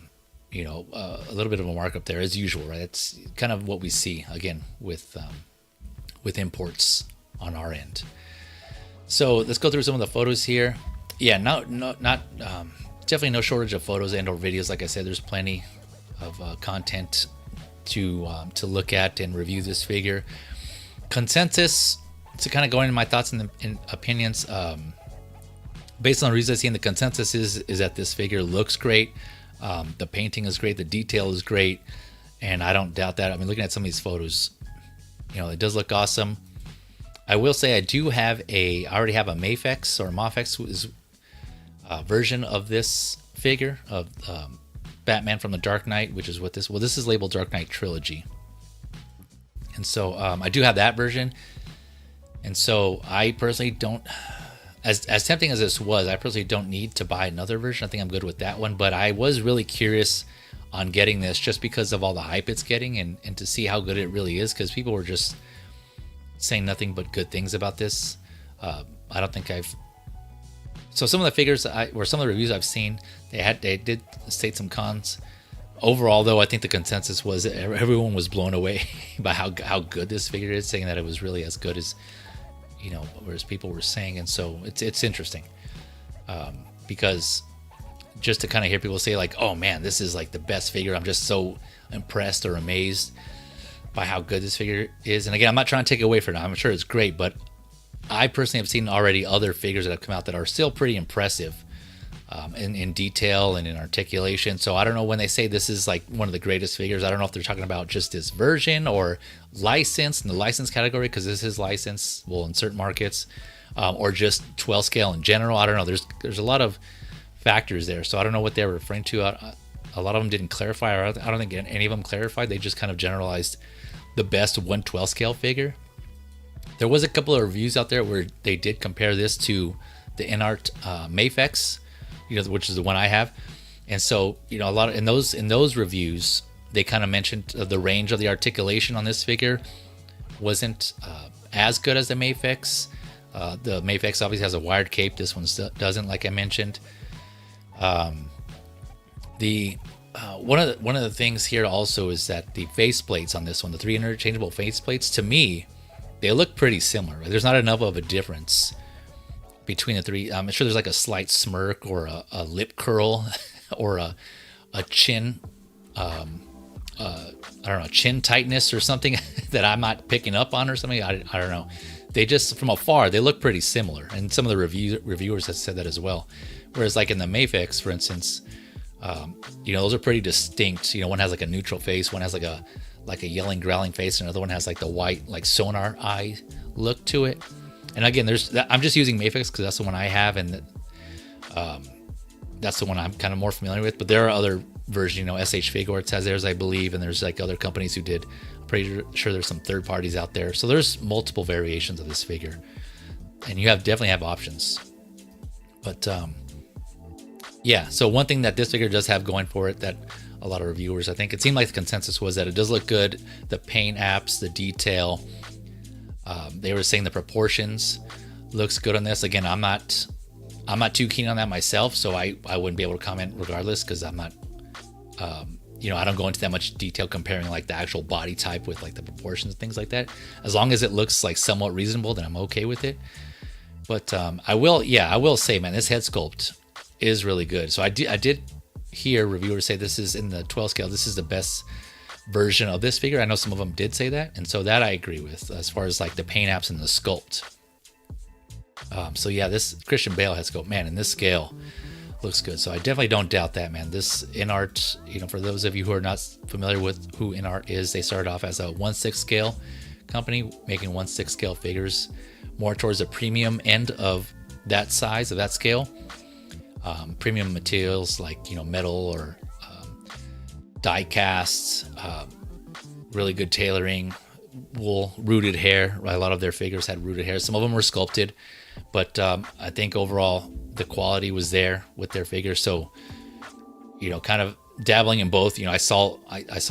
little bit of a markup there as usual, right? It's kind of what we see again with imports on our end. So let's go through some of the photos here. Yeah, not definitely no shortage of photos and or videos. Like I said, there's plenty of content to look at and review this figure. Consensus, to kind of go into my thoughts and opinions, based on the reasons I've seen, the consensus is that this figure looks great. The painting is great. The detail is great. And I don't doubt that. I mean, looking at some of these photos, it does look awesome. I will say I already have a Mafex or Mafex version of this figure of Batman from the Dark Knight, which is what this is labeled Dark Knight Trilogy. And so I do have that version. And so I personally don't, as tempting as this was, I personally don't need to buy another version. I think I'm good with that one. But I was really curious on getting this just because of all the hype it's getting and to see how good it really is, because people were just saying nothing but good things about this. I don't think so some of the figures or some of the reviews I've seen, they did state some cons. Overall, though, I think the consensus was everyone was blown away by how good this figure is, saying that it was really as good as whereas people were saying. And so it's interesting because just to kind of hear people say like, oh man, this is like the best figure. I'm just so impressed or amazed by how good this figure is. And again, I'm not trying to take away from it. I'm sure it's great, but I personally have seen already other figures that have come out that are still pretty impressive in detail and in articulation. So I don't know when they say this is like one of the greatest figures. I don't know if they're talking about just this version or licensed in the license category, because this is licensed, in certain markets, or just 12 scale in general. I don't know. There's a lot of factors there, so I don't know what they're referring to. A lot of them didn't clarify, or I don't think any of them clarified. They just kind of generalized the best 112 scale figure. There was a couple of reviews out there where they did compare this to the Inart Mafex, which is the one I have. And so, a lot of in those reviews, they kind of mentioned the range of the articulation on this figure wasn't as good as the Mafex. The Mafex obviously has a wired cape. This one doesn't, like I mentioned. One of the things here also is that the faceplates on this one, the 3 interchangeable faceplates, to me, they look pretty similar. There's not enough of a difference between the three. I'm sure there's like a slight smirk or a lip curl or a chin, I don't know, chin tightness or something that I'm not picking up on or something. I don't know. They just, from afar, they look pretty similar. And some of the reviewers have said that as well. Whereas like in the Maverick, for instance, those are pretty distinct. One has like a neutral face, one has like a yelling, growling face, and another one has like the white, like sonar eye look to it. And again, I'm just using Maverick because that's the one I have, and that's the one I'm kind of more familiar with. But there are other versions, SH Figuarts has theirs, I believe, and there's like other companies who did. I'm pretty sure there's some third parties out there. So there's multiple variations of this figure, and you definitely have options. But yeah, so one thing that this figure does have going for it that a lot of reviewers, I think it seemed like the consensus was that it does look good. The paint apps, the detail, they were saying the proportions looks good on this. Again, I'm not too keen on that myself, so I wouldn't be able to comment regardless, because I'm not, I don't go into that much detail comparing like the actual body type with like the proportions and things like that. As long as it looks like somewhat reasonable, then I'm okay with it. But I will say, man, this head sculpt is really good. So I did hear reviewers say this is in the 12 scale. This is the best version of this figure. I know some of them did say that, and so that I agree with as far as like the paint apps and the sculpt. So yeah, this Christian Bale head sculpt, man, in this scale looks good. So I definitely don't doubt that, man. This Inart, for those of you who are not familiar with who Inart is, they started off as a 1/6 scale company making 1/6 scale figures, more towards the premium end of that size, of that scale. Premium materials like metal or die casts, really good tailoring, wool, rooted hair. A lot of their figures had rooted hair. Some of them were sculpted, but I think overall the quality was there with their figures. So kind of dabbling in both. I saw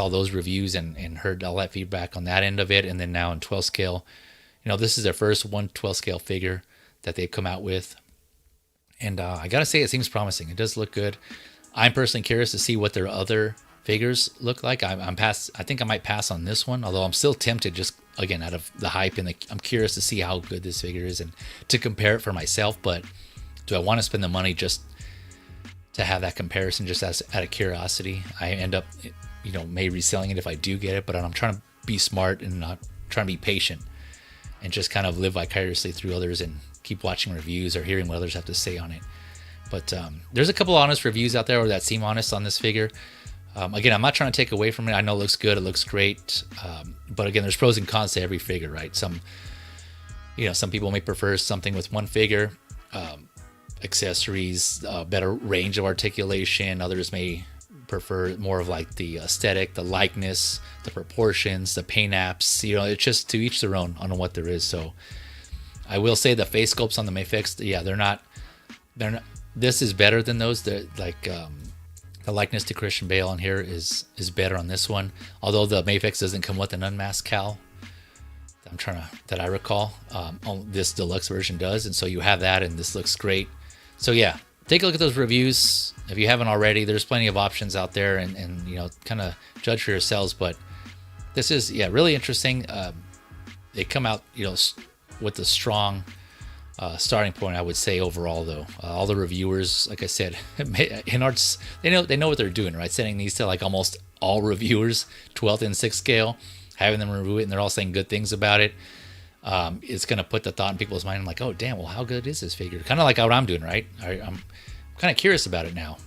those reviews and heard all that feedback on that end of it, and then now in 12 scale, this is their first 1/12 scale figure that they've come out with. And I gotta say, it seems promising. It does look good. I'm personally curious to see what their other figures look like. I think I might pass on this one, although I'm still tempted, just again out of the hype, and I'm curious to see how good this figure is and to compare it for myself. But do I want to spend the money just to have that comparison, just out of curiosity? I end up, maybe reselling it if I do get it. But I'm trying to be smart and not trying to be patient, and just kind of live vicariously through others and keep watching reviews or hearing what others have to say on it. But there's a couple honest reviews out there that seem honest on this figure. Again, I'm not trying to take away from it. I know it looks good, it looks great, but again, there's pros and cons to every figure, right? Some people may prefer something with one figure, accessories, better range of articulation. Others may prefer more of like the aesthetic, the likeness, the proportions, the paint apps. It's just to each their own on what there is. So I will say the face sculpts on the Maverick, yeah, they're not. This is better than those. They're like the likeness to Christian Bale on here is better on this one. Although the Maverick doesn't come with an unmasked cowl, that I recall. This deluxe version does, and so you have that, and this looks great. So yeah, take a look at those reviews if you haven't already. There's plenty of options out there, and kind of judge for yourselves. But this is really interesting. They come out with a strong starting point, I would say, overall, though. All the reviewers, like I said, Inart's, they know what they're doing, right? Sending these to like almost all reviewers, 12th and 6th scale, having them review it, and they're all saying good things about it. It's going to put the thought in people's mind, like, oh, damn, well, how good is this figure? Kind of like what I'm doing, right? I'm kind of curious about it now.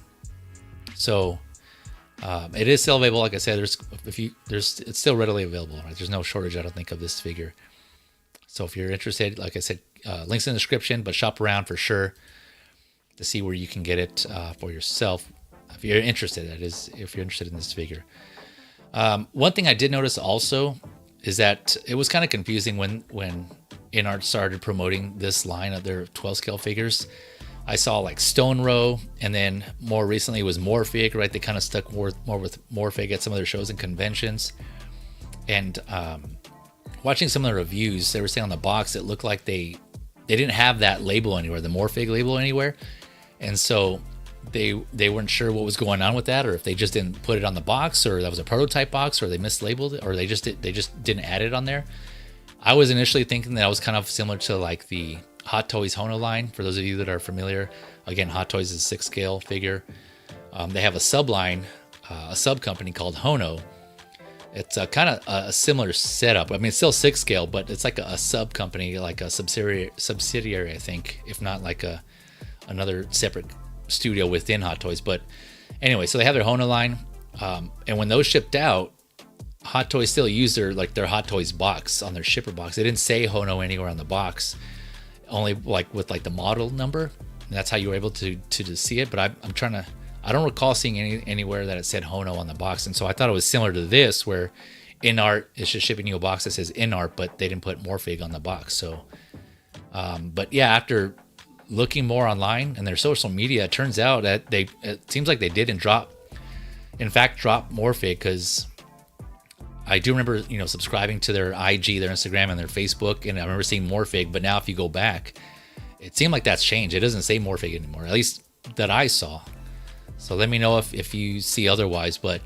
So it is still available. Like I said, it's still readily available, right? There's no shortage, I don't think, of this figure. So if you're interested, like I said, links in the description, but shop around for sure to see where you can get it for yourself. If you're interested, that is, if you're interested in this figure. One thing I did notice also is that it was kind of confusing when Inart started promoting this line of their 12 scale figures. I saw like Stone Row, and then more recently it was Morphig, right? They kind of stuck more with Morphig at some of their shows and conventions. And watching some of the reviews, they were saying on the box, it looked like they didn't have that label anywhere, the Morphig label anywhere. And so they weren't sure what was going on with that, or if they just didn't put it on the box, or that was a prototype box, or they mislabeled it, or they just didn't add it on there. I was initially thinking that was kind of similar to like the Hot Toys Hono line. For those of you that are familiar, again, Hot Toys is a 6 scale figure. They have a subline a sub company called Hono. It's kind of a similar setup. I mean, it's still 6 scale, but it's like a sub company, like a subsidiary, I think, if not like another separate studio within Hot Toys. But anyway, so they have their Hono line, and when those shipped out, Hot Toys still used their Hot Toys box on their shipper box. They didn't say Hono anywhere on the box, only like with like the model number. And that's how you were able to see it. But I don't recall seeing anywhere that it said Hono on the box. And so I thought it was similar to this, where Inart is just shipping you a box that says Inart, but they didn't put Morphig on the box. So, but yeah, after looking more online and their social media, it turns out that it seems like they didn't drop Morphig, because I do remember, subscribing to their IG, their Instagram, and their Facebook, and I remember seeing Morphig. But now if you go back, it seemed like that's changed. It doesn't say Morphig anymore, at least that I saw. So let me know if you see otherwise. But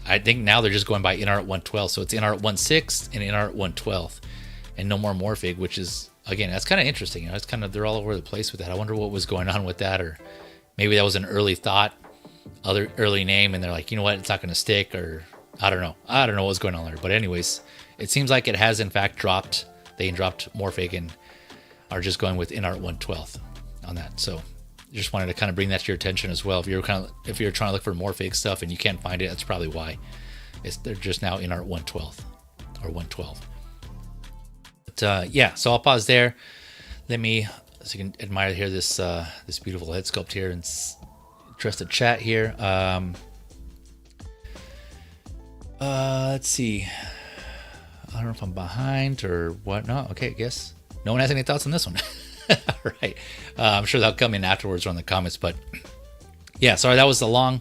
I think now they're just going by Inart 112. So it's Inart 16 and Inart 112, and no more Morphig, which is, again, that's kind of interesting. It's kind of, they're all over the place with that. I wonder what was going on with that, or maybe that was an early thought, early name, and they're like, you know what, it's not going to stick, or I don't know what was going on there. But anyways, it seems like it has in fact dropped. They dropped Morphig and are just going with Inart 112 on that. So just wanted to kind of bring that to your attention as well. If you're trying to look for Morphig stuff and you can't find it, that's probably why. They're just now Inart 112 or 112. But yeah, so I'll pause there. Let me, so you can admire here this beautiful head sculpt here and address the chat here. Let's see. I don't know if I'm behind or whatnot. Okay, I guess no one has any thoughts on this one. All right. I'm sure they'll come in afterwards or in the comments. But yeah, sorry, that was a long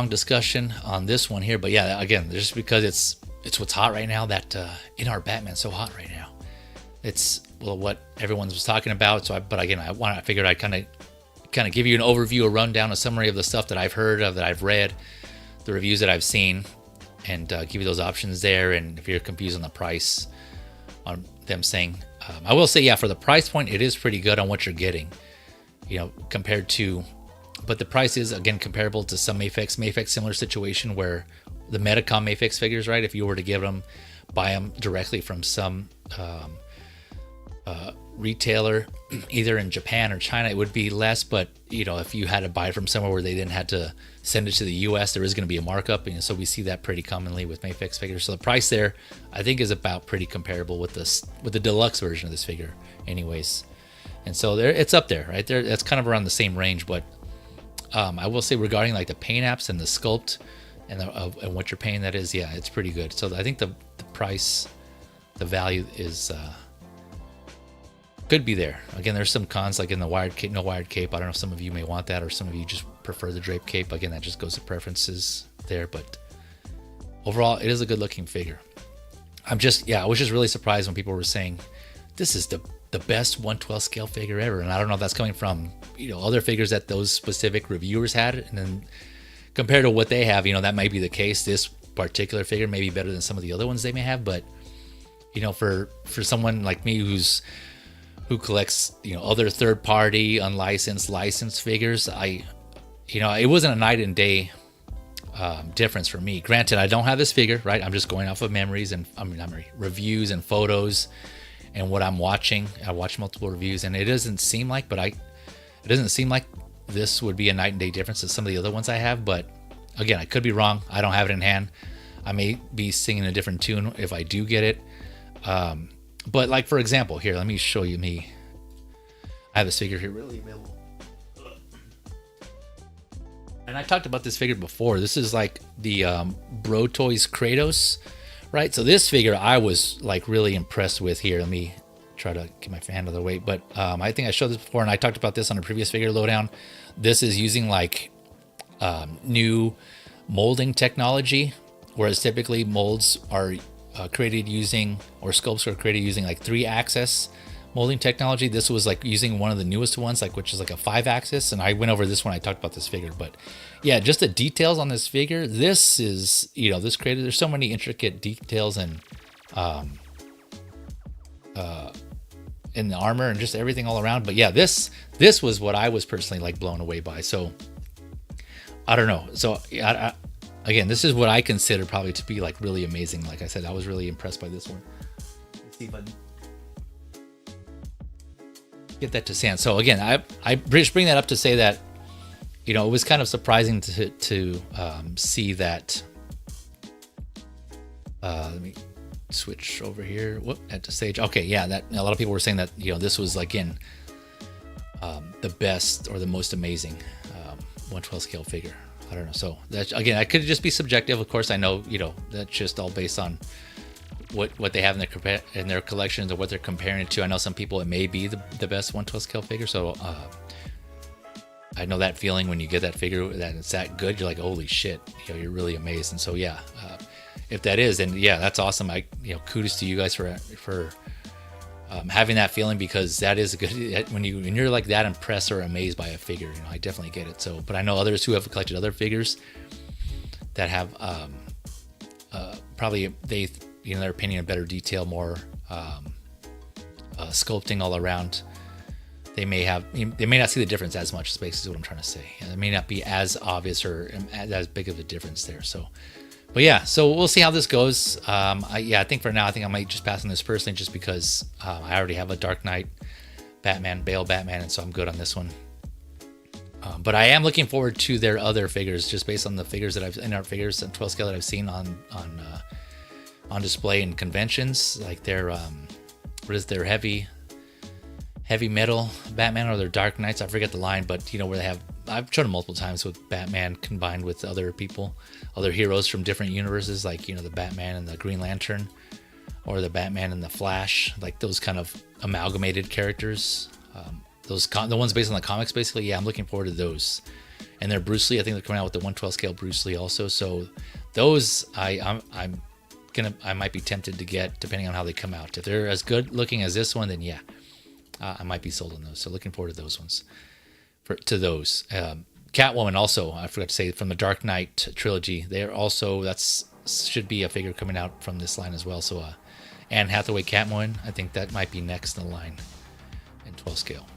discussion on this one here. But yeah, again, just because it's what's hot right now, that Inart Batman's so hot right now. It's what everyone was talking about. So, but again, I figured I'd kind of give you an overview, a rundown, a summary of the stuff that I've heard of, that I've read, the reviews that I've seen, and give you those options there. And if you're confused on the price, on them saying, I will say, yeah, for the price point, it is pretty good on what you're getting, compared to, but the price is, again, comparable to some Mafex similar situation where the Metacom Mafex figures, right? If you were to buy them directly from some retailer, either in Japan or China, it would be less. But if you had to buy it from somewhere where they didn't have to send it to the US, there is going to be a markup, and so we see that pretty commonly with Mafex figures. So the price there, I think, is about pretty comparable with the deluxe version of this figure, anyways. And so it's up there, right there. That's kind of around the same range. But I will say, regarding like the paint apps and the sculpt and what you're paying, that is, yeah, it's pretty good. So I think the price, the value is could be there. Again, there's some cons, like in the wired cape, no wired cape. I don't know if some of you may want that, or some of you just prefer the drape cape. Again, that just goes to preferences there. But overall, it is a good looking figure. I was just really surprised when people were saying this is the best 112 scale figure ever. And I don't know if that's coming from other figures that those specific reviewers had, and then compared to what they have, that might be the case. This particular figure may be better than some of the other ones they may have. But for someone like me who collects other third-party, unlicensed, licensed figures, it wasn't a night and day difference for me. Granted, I don't have this figure, right? I'm just going off of reviews and photos and what I'm watching. I watch multiple reviews, and it doesn't seem like this would be a night and day difference to some of the other ones I have. But again, I could be wrong. I don't have it in hand. I may be singing a different tune if I do get it. But like, for example, here, let me show you me. I have this figure here really available. And I talked about this figure before. This is like the Bro Toys Kratos, right? So this figure I was like really impressed with here. Let me try to get my fan out of the way. But I think I showed this before, and I talked about this on a previous figure lowdown. This is using like new molding technology, whereas typically molds are created using, or sculpts are created using like 3-axis molding technology. This was like using one of the newest ones, which is like a 5-axis, and I went over this when I talked about this figure. But yeah, just the details on this figure, this is, this created, there's so many intricate details and in the armor and just everything all around. But yeah, this was what I was personally like blown away by. So I don't know. So again, this is what I consider probably to be like really amazing. Like I said, I was really impressed by this one. Let's see if I can get that to stand. So again, I just bring that up to say that, you know, it was kind of surprising to see that. Let me switch over here. Whoop, at the stage. Okay, yeah, that a lot of people were saying that, you know, this was again the best or the most amazing 112 scale figure. I don't know. So that again, that could just be subjective. Of course, I know, you know, that's just all based on what they have in their collections or what they're comparing it to. I know some people it may be the best 112 scale figure. So I know that feeling when you get that figure that it's that good. You're like, holy shit, you know, you're really amazed. And so yeah, if that is, then yeah, that's awesome. You know, kudos to you guys for having that feeling, because that is a good when you're like that impressed or amazed by a figure. You know, I definitely get it. So, but I know others who have collected other figures that have probably they, in their opinion, a better detail, more sculpting all around. They may not see the difference as much. Is basically what I'm trying to say. It may not be as obvious or as big of a difference there. So. But yeah, so we'll see how this goes. I think for now, I might just pass on this personally, just because I already have a Dark Knight Bale Batman, and so I'm good on this one. But I am looking forward to their other figures, just based on the figures that Inart figures and 12 scale that I've seen on display in conventions, like their what is their heavy metal Batman or their Dark Knights. I forget the line, but you know where they have. I've shown them multiple times with Batman combined with other people, other heroes from different universes, like, you know, the Batman and the Green Lantern, or the Batman and the Flash, like those kind of amalgamated characters. The ones based on the comics, basically. Yeah, I'm looking forward to those. And they're Bruce Lee. I think they're coming out with the 112 scale Bruce Lee also. So those I might be tempted to get, depending on how they come out. If they're as good looking as this one, then yeah, I might be sold on those. So looking forward to those ones. To those. Catwoman also, I forgot to say, from the Dark Knight trilogy. They're also, should be a figure coming out from this line as well. So Anne Hathaway Catwoman, I think that might be next in the line in 12 scale.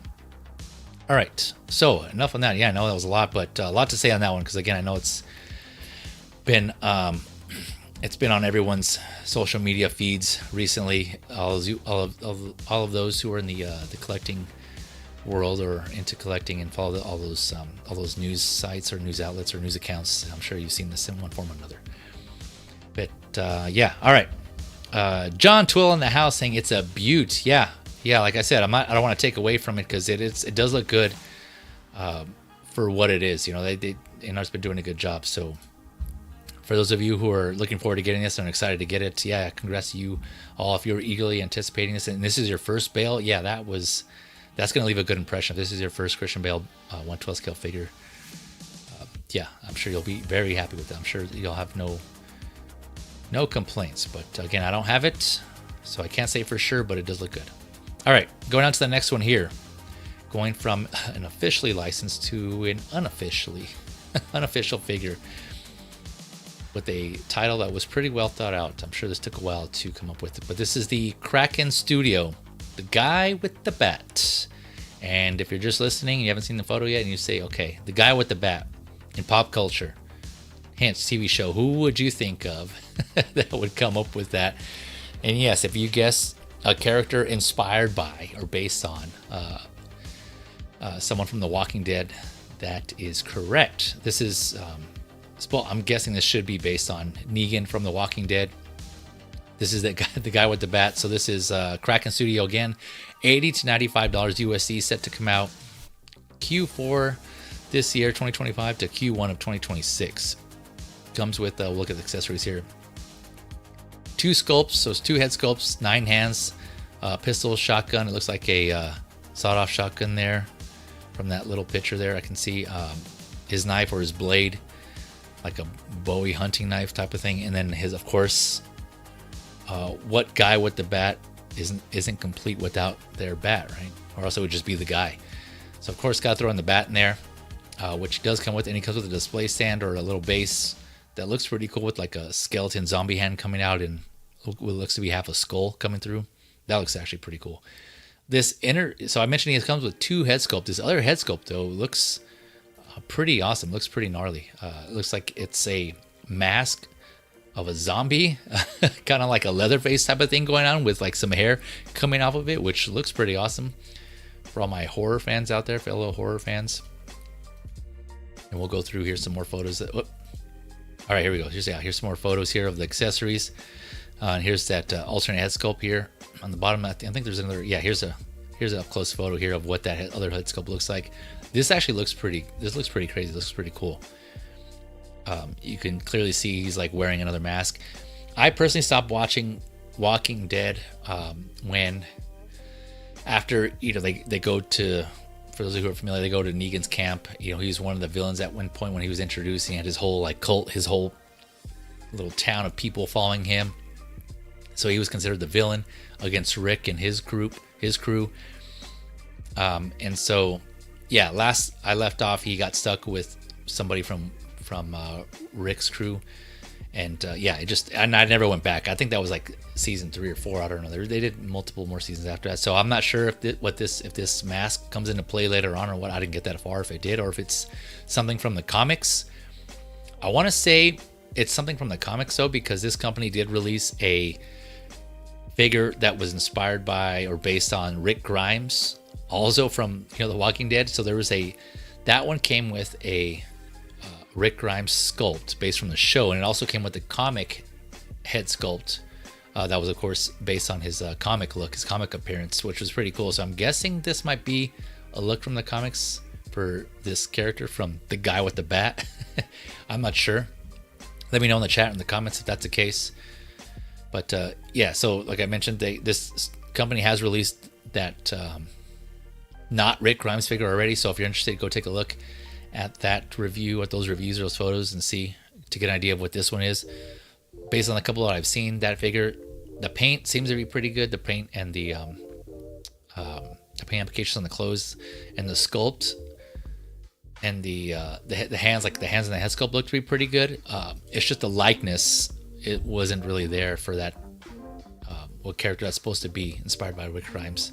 All right, so enough on that. Yeah, I know that was a lot, but a lot to say on that one, because again, I know it's been on everyone's social media feeds recently. All of those who are in the collecting world or into collecting and follow all those news sites or news outlets or news accounts. I'm sure you've seen this in one form or another. But yeah, all right. John Twill in the house saying it's a beaut. Yeah. Like I said, I don't want to take away from it, because it does look good for what it is. You know, Inart's been doing a good job. So for those of you who are looking forward to getting this and excited to get it, yeah, congrats to you all if you're eagerly anticipating this and this is your first Bale. Yeah, that's going to leave a good impression. If this is your first Christian Bale 112 scale figure, yeah, I'm sure you'll be very happy with it. I'm sure you'll have no complaints. But again, I don't have it, so I can't say for sure, but it does look good. All right, going on to the next one here. Going from an officially licensed to an unofficial figure with a title that was pretty well thought out. I'm sure this took a while to come up with it, but this is the Kraken Studio. The guy with the bat. And if you're just listening and you haven't seen the photo yet, and you say, okay, the guy with the bat in pop culture, hence TV show, who would you think of that would come up with that? And yes, if you guess a character inspired by or based on someone from The Walking Dead, that is correct. This is, I'm guessing this should be based on Negan from The Walking Dead. This is the guy with the bat. So this is Kraken Studio again, $80 to $95 USD, set to come out Q4 this year, 2025 to Q1 of 2026. Comes with, we'll look at the accessories here. 2 sculpts, so it's 2 head sculpts, 9 hands, pistol, shotgun. It looks like a sawed-off shotgun there from that little picture there. I can see his knife or his blade, like a Bowie hunting knife type of thing. And then his, of course, what guy with the bat isn't complete without their bat, right? Or else it would just be the guy. So of course, got to throw in the bat in there, which does come with, and he comes with a display stand or a little base that looks pretty cool with like a skeleton zombie hand coming out and what looks to be half a skull coming through. That looks actually pretty cool. So I mentioned he comes with 2 head sculpt. This other head sculpt though looks Pretty awesome. Looks pretty gnarly. It looks like it's a mask of a zombie, kind of like a Leatherface type of thing going on with like some hair coming off of it, which looks pretty awesome for all my horror fans out there, fellow horror fans. And we'll go through here some more photos. All right, here we go. Here's some more photos here of the accessories. And here's that alternate head sculpt here on the bottom. I think there's another. Yeah, here's a up close photo here of what that other head sculpt looks like. This actually looks pretty. This looks pretty crazy. This looks pretty cool. You can clearly see he's like wearing another mask. I personally stopped watching Walking Dead when after they go to, for those who are familiar, they go to Negan's camp. He was one of the villains at one point when he was introduced. He had his whole like cult, his whole little town of people following him. So he was considered the villain against Rick and his crew. And so, yeah, last I left off, he got stuck with somebody from Rick's crew, and I never went back. I think that was like season 3 or 4. I don't know. They did multiple more seasons after that, so I'm not sure if this mask comes into play later on or what. I didn't get that far if it did, or if it's something from the comics. I want to say it's something from the comics though, because this company did release a figure that was inspired by or based on Rick Grimes, also from The Walking Dead. So there was that one came with a Rick Grimes sculpt based from the show, and it also came with the comic head sculpt that was of course based on his comic look, his comic appearance, which was pretty cool. So I'm guessing this might be a look from the comics for this character from the guy with the bat. I'm not sure. Let me know in the chat in the comments if that's the case. But yeah, so like I mentioned, this company has released that not Rick Grimes figure already. So if you're interested, go take a look at that review, at those reviews or those photos, and see to get an idea of what this one is. Based on a couple that I've seen, that figure, the paint seems to be pretty good. The paint and the paint applications on the clothes and the sculpt and the hands, like the hands and the head sculpt looked to be pretty good. It's just the likeness, it wasn't really there for that what character that's supposed to be inspired by Rick Grimes.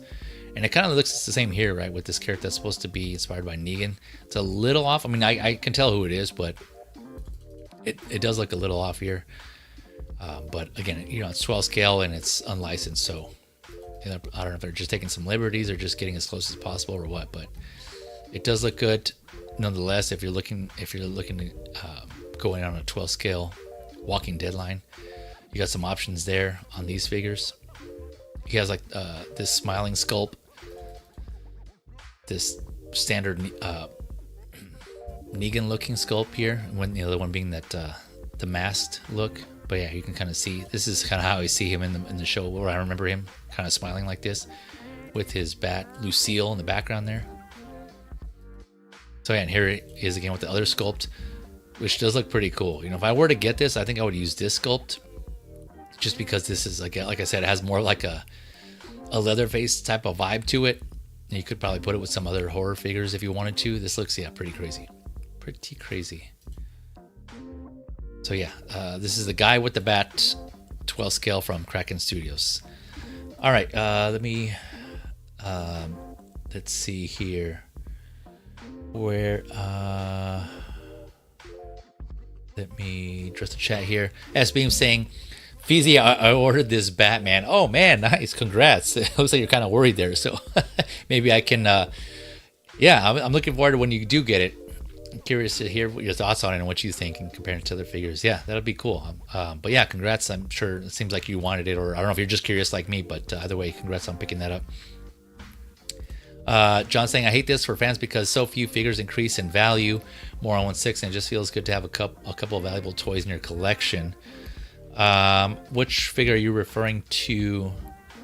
And it kind of looks the same here, right, with this character that's supposed to be inspired by Negan. It's a little off. I mean, I can tell who it is, but it does look a little off here. But again, it's 12 scale and it's unlicensed, so I don't know if they're just taking some liberties or just getting as close as possible or what. But it does look good, nonetheless. If you're looking to go in on a 12 scale Walking Dead line, you got some options there on these figures. He has like this smiling sculpt, this standard Negan looking sculpt here, when the other one being that the masked look. But yeah, you can kind of see, this is kind of how I see him in the show, where I remember him kind of smiling like this with his bat Lucille in the background there. So yeah, and here it is again with the other sculpt, which does look pretty cool. If I were to get this, I think I would use this sculpt, just because this is like I said, it has more like a Leatherface type of vibe to it. And you could probably put it with some other horror figures if you wanted to. This looks, yeah, pretty crazy. Pretty crazy. So yeah, this is the guy with the bat 12 scale from Kraken Studios. All right, let me, let's see here. Where, let me address the chat here. SBeam saying, Feezy, I ordered this Batman. Oh man, nice, congrats. It looks like you're kind of worried there, so maybe I can, yeah, I'm looking forward to when you do get it. I'm curious to hear what your thoughts on it and what you think and comparing it to other figures. Yeah, that'll be cool. But yeah, congrats. I'm sure it seems like you wanted it, or I don't know if you're just curious like me, but either way, congrats on picking that up. John saying, I hate this for fans because so few figures increase in value more on 1/6, and it just feels good to have a couple of valuable toys in your collection. Which figure are you referring to?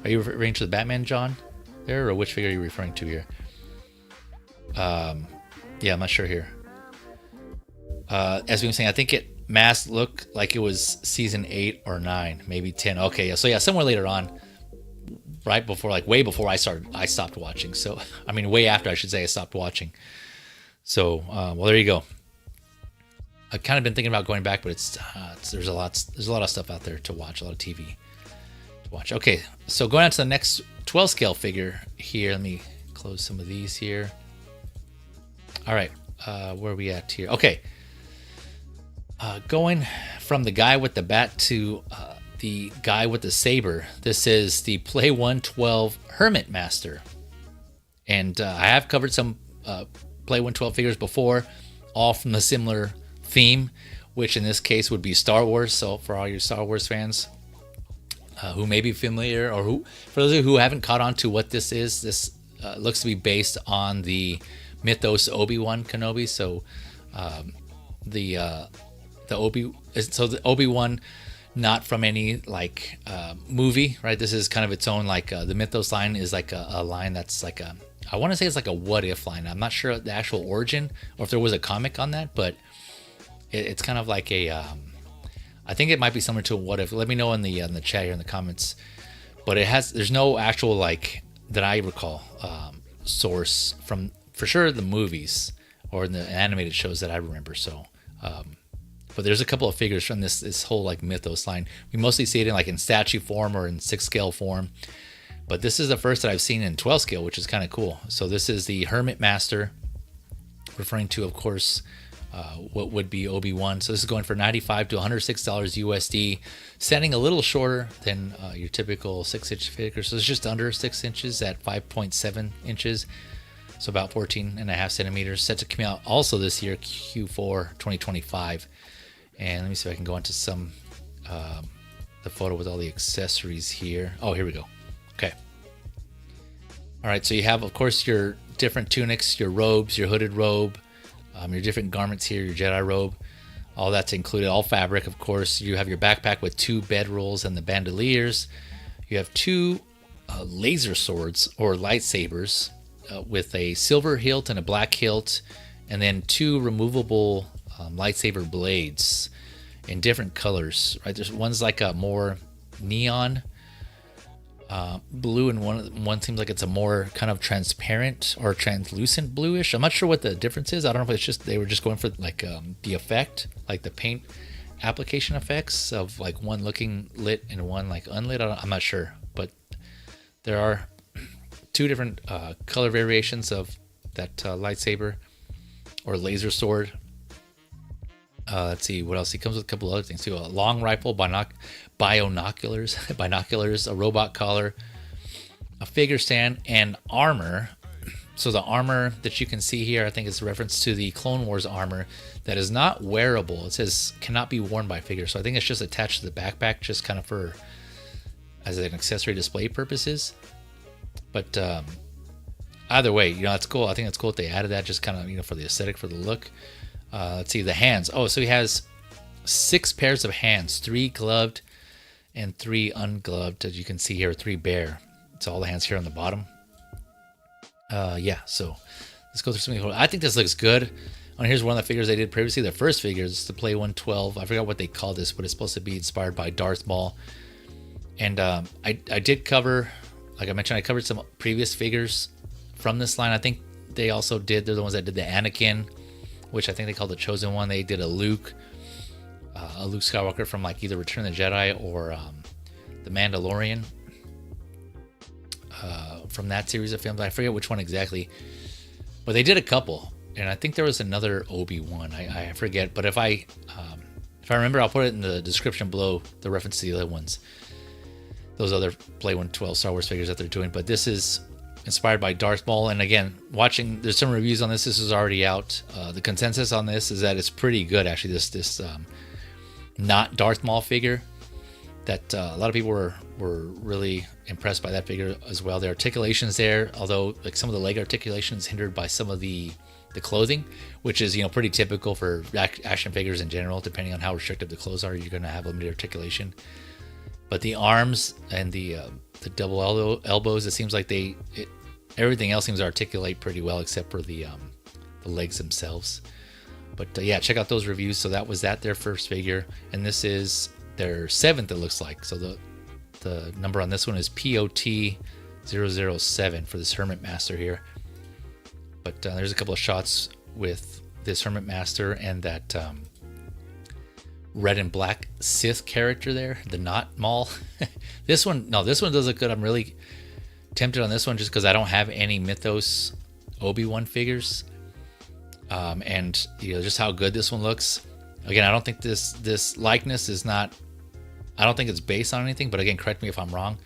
Are you referring to the Batman, John, there, or which figure are you referring to here? Yeah, I'm not sure here. As we were saying, I think it mask looked like it was season 8 or 9, maybe 10. Okay, yeah. So yeah, somewhere later on, right before, like way before I stopped watching. So I mean, way after, I should say, I stopped watching. So well, there you go. I've kind of been thinking about going back, but there's a lot of stuff out there to watch, a lot of TV to watch. Okay, so going on to the next 12 scale figure here. Let me close some of these here. All right. where are we at here? Okay. Going from the guy with the bat to the guy with the saber. This is the Play 112 Hermit Master. And I have covered some Play 112 figures before, all from the similar theme, which in this case would be Star Wars. So for all your Star Wars fans who may be familiar, or who, for those of you who haven't caught on to what this is, this looks to be based on the mythos Obi-Wan Kenobi. So the Obi-Wan, not from any like movie, right? This is kind of its own, like the mythos line is like a line that's like a, I want to say it's like a what if line. I'm not sure the actual origin or if there was a comic on that, but it's kind of like a I think it might be similar to a what if. Let me know in the chat here in the comments. But there's no actual, like, that I recall, source from, for sure, the movies or in the animated shows that I remember. So but there's a couple of figures from this whole like mythos line. We mostly see it in like in statue form or in 6 scale form, but this is the first that I've seen in 12 scale, which is kind of cool. So this is the Hermit Master, referring to, of course, what would be Obi-Wan. So this is going for $95 to $106 USD, setting a little shorter than your typical 6-inch figure. So it's just under 6 inches at 5.7 inches. So about 14.5 centimeters. Set to come out also this year, Q4 2025. And let me see if I can go into some the photo with all the accessories here. Oh, here we go. Okay. All right, so you have, of course, your different tunics, your robes, your hooded robe, your different garments here, your Jedi robe. All that's included, all fabric, of course. You have your backpack with 2 bedrolls and the bandoliers. You have 2 laser swords or lightsabers with a silver hilt and a black hilt, and then 2 removable lightsaber blades in different colors. Right, there's one's like a more neon blue, and one seems like it's a more kind of transparent or translucent bluish. I'm not sure what the difference is. I don't know if it's just they were just going for like the effect, like the paint application effects of like one looking lit and one like unlit. I'm not sure, but there are 2 different color variations of that lightsaber or laser sword. Let's see what else. He comes with a couple other things too: a long rifle, binoculars, a robot collar, a figure stand, and armor. So the armor that you can see here, I think is a reference to the Clone Wars armor that is not wearable. It says cannot be worn by figures. So I think it's just attached to the backpack, just kind of for as an accessory display purposes. But either way, it's cool. I think it's cool that they added that, just kind of for the aesthetic, for the look. Let's see the hands. Oh, so he has 6 pairs of hands, 3 gloved and 3 ungloved, as you can see here, 3 bare. It's all the hands here on the bottom. Yeah, so let's go through something. I think this looks good. And here's one of the figures they did previously. The first figures, the Play 112. I forgot what they call this, but it's supposed to be inspired by Darth Maul. And I did cover, like I mentioned, I covered some previous figures from this line. I think they also they're the ones that did the Anakin, which I think they called the Chosen One. They did a Luke Skywalker from like either Return of the Jedi or the Mandalorian from that series of films. I forget which one exactly, but they did a couple, and I think there was another Obi-Wan. I forget, but if I remember, I'll put it in the description below, the reference to the other ones, those other Play 112 Star Wars figures that they're doing. But this is inspired by Darth Maul, and again, there's some reviews on this. This is already out. The consensus on this is that it's pretty good, actually. This not Darth Maul figure, that a lot of people were really impressed by that figure as well. The articulations there, although like some of the leg articulation is hindered by some of the clothing, which is pretty typical for action figures in general. Depending on how restrictive the clothes are, you're going to have limited articulation. But the arms and the double elbows, it seems like everything else seems to articulate pretty well except for the legs themselves. But yeah, check out those reviews. So that was their first figure, and this is their 7th, it looks like. So the number on this one is POT 007 for this Hermit Master here. But there's a couple of shots with this Hermit Master and that red and black Sith character there, the not Maul. This one does look good. I'm really tempted on this one just because I don't have any Mythos Obi-Wan figures. and just how good this one looks. Again, I don't think this likeness is not. I don't think it's based on anything, but again, correct me if I'm wrong.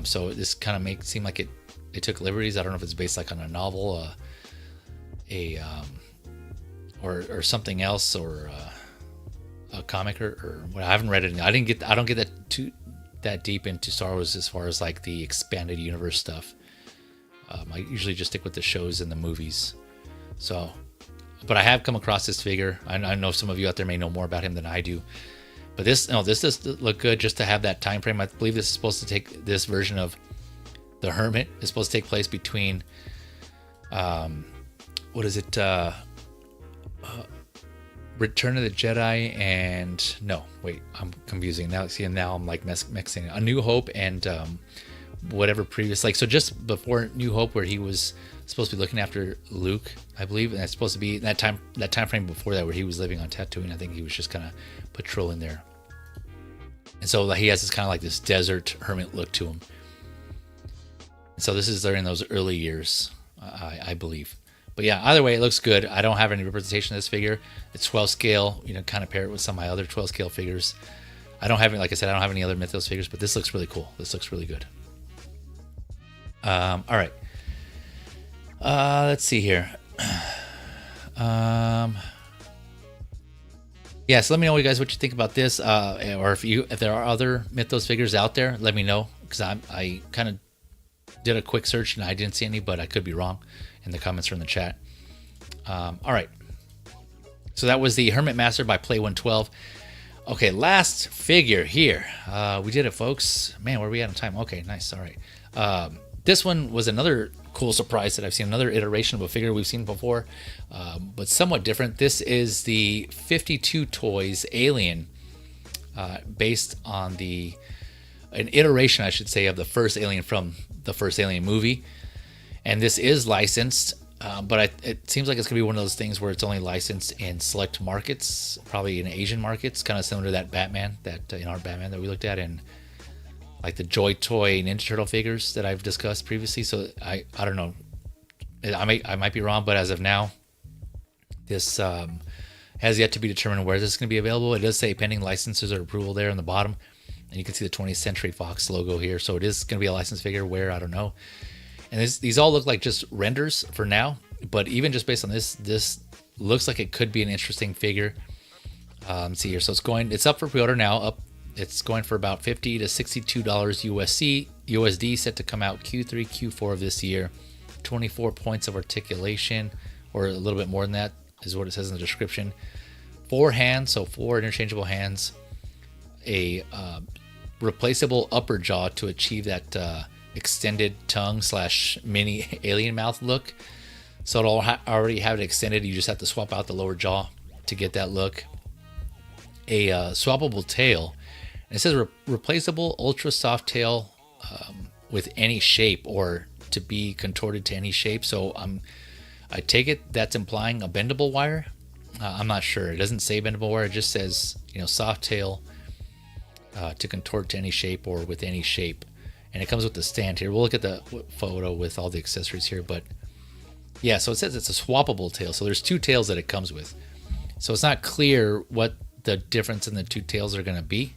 So this kind of seem like it took liberties. I don't know if it's based like on a novel, or something else, or a comic, or what. I haven't read it. I don't get that deep into Star Wars as far as like the expanded universe stuff. I usually just stick with the shows and the movies. So, but I have come across this figure. I know some of you out there may know more about him than I do. But this does look good just to have that time frame. I believe this is supposed to take, this version of the Hermit is supposed to take place between, what is it? Return of the Jedi and no, wait, I'm confusing now. See, and now I'm like mixing A New Hope and whatever previous, like, so just before New Hope, where he was supposed to be looking after Luke, I believe, and that's supposed to be that time frame before that, where he was living on Tatooine. I think he was just kind of patrolling there, and so he has this kind of like this desert hermit look to him. And so this is during those early years, I believe. But yeah, either way, it looks good. I don't have any representation of this figure. It's 12 scale. Kind of pair it with some of my other 12 scale figures. I don't have any, like I said, I don't have any other Mythos figures, but this looks really cool. This looks really good. All right. Let's see here. Yeah, so let me know, you guys, what you think about this, or if there are other Mythos figures out there, let me know, because I kind of did a quick search and I didn't see any, but I could be wrong in the comments or in the chat. All right. So that was the Hermit Master by Play 112. Okay, last figure here. We did it, folks. Man, where are we at on time? Okay, nice. All right. This one was another cool surprise that I've seen, another iteration of a figure we've seen before, but somewhat different. This is the 52 Toys Alien, based on an iteration, I should say, of the first Alien from the first Alien movie. And this is licensed, but it seems like it's going to be one of those things where it's only licensed in select markets, probably in Asian markets, kind of similar to that Batman, that Inart Batman that we looked at, and like the Joy Toy Ninja Turtle figures that I've discussed previously. So I don't know. I might be wrong, but as of now, this has yet to be determined where this is going to be available. It does say pending licenses or approval there on the bottom, and you can see the 20th Century Fox logo here. So it is going to be a licensed figure. Where, I don't know. And these all look like just renders for now, but even just based on this looks like it could be an interesting figure. Let's see here. So it's up for pre-order now. It's going for about $50 to $62 USD, set to come out Q3, Q4 of this year. 24 points of articulation, or a little bit more than that, is what it says in the description. 4 hands, so 4 interchangeable hands. A replaceable upper jaw to achieve that extended tongue / mini alien mouth look. So it'll already have it extended. You just have to swap out the lower jaw to get that look. A swappable tail. And it says replaceable ultra soft tail with any shape, or to be contorted to any shape. So I take it that's implying a bendable wire. I'm not sure. It doesn't say bendable wire. It just says soft tail to contort to any shape or with any shape. And it comes with the stand here. We'll look at the photo with all the accessories here. But yeah, so it says it's a swappable tail. So there's 2 tails that it comes with. So it's not clear what the difference in the 2 tails are going to be.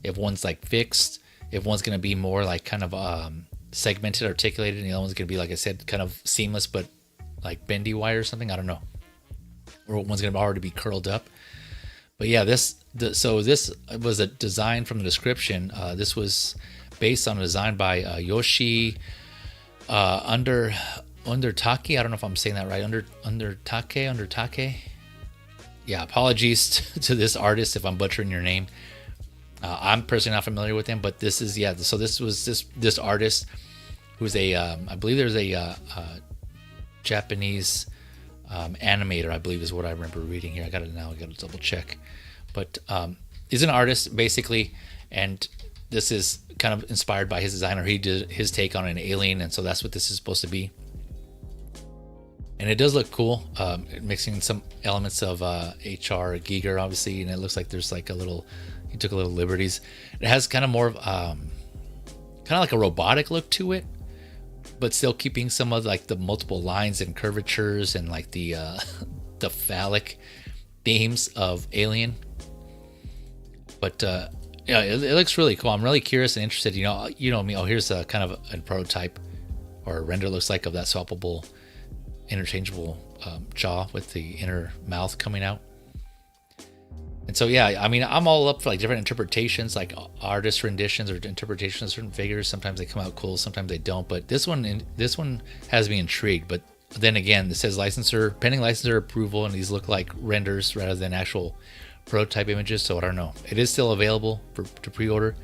If one's like fixed, if one's going to be more like kind of segmented, articulated, and the other one's going to be, like I said, kind of seamless, but like bendy wire or something. I don't know. Or one's going to already be curled up. But yeah, so this was a design from the description. This was based on a design by Yoshi Undertake. I don't know if I'm saying that right. Undertake. Yeah, apologies to this artist if I'm butchering your name. I'm personally not familiar with him, but this is, yeah. So this was this artist who's I believe there's a Japanese animator, I believe is what I remember reading here. I got to double check. But he's an artist basically, and this is kind of inspired by his designer. He did his take on an alien, and so that's what this is supposed to be. And it does look cool, mixing some elements of HR Giger, obviously, and it looks like there's like he took a little liberties. It has kind of more of kind of like a robotic look to it, but still keeping some of like the multiple lines and curvatures and like the the phallic themes of Alien. But yeah, it looks really cool. I'm really curious and interested. You know me. Oh, here's a kind of a prototype or a render looks like of that swappable, interchangeable jaw with the inner mouth coming out. And so yeah, I mean, I'm all up for like different interpretations, like artist renditions or interpretations of certain figures. Sometimes they come out cool, sometimes they don't. But this one has me intrigued. But then again, it says pending licensor approval, and these look like renders rather than actual prototype images. So I don't know. It is still available to pre-order.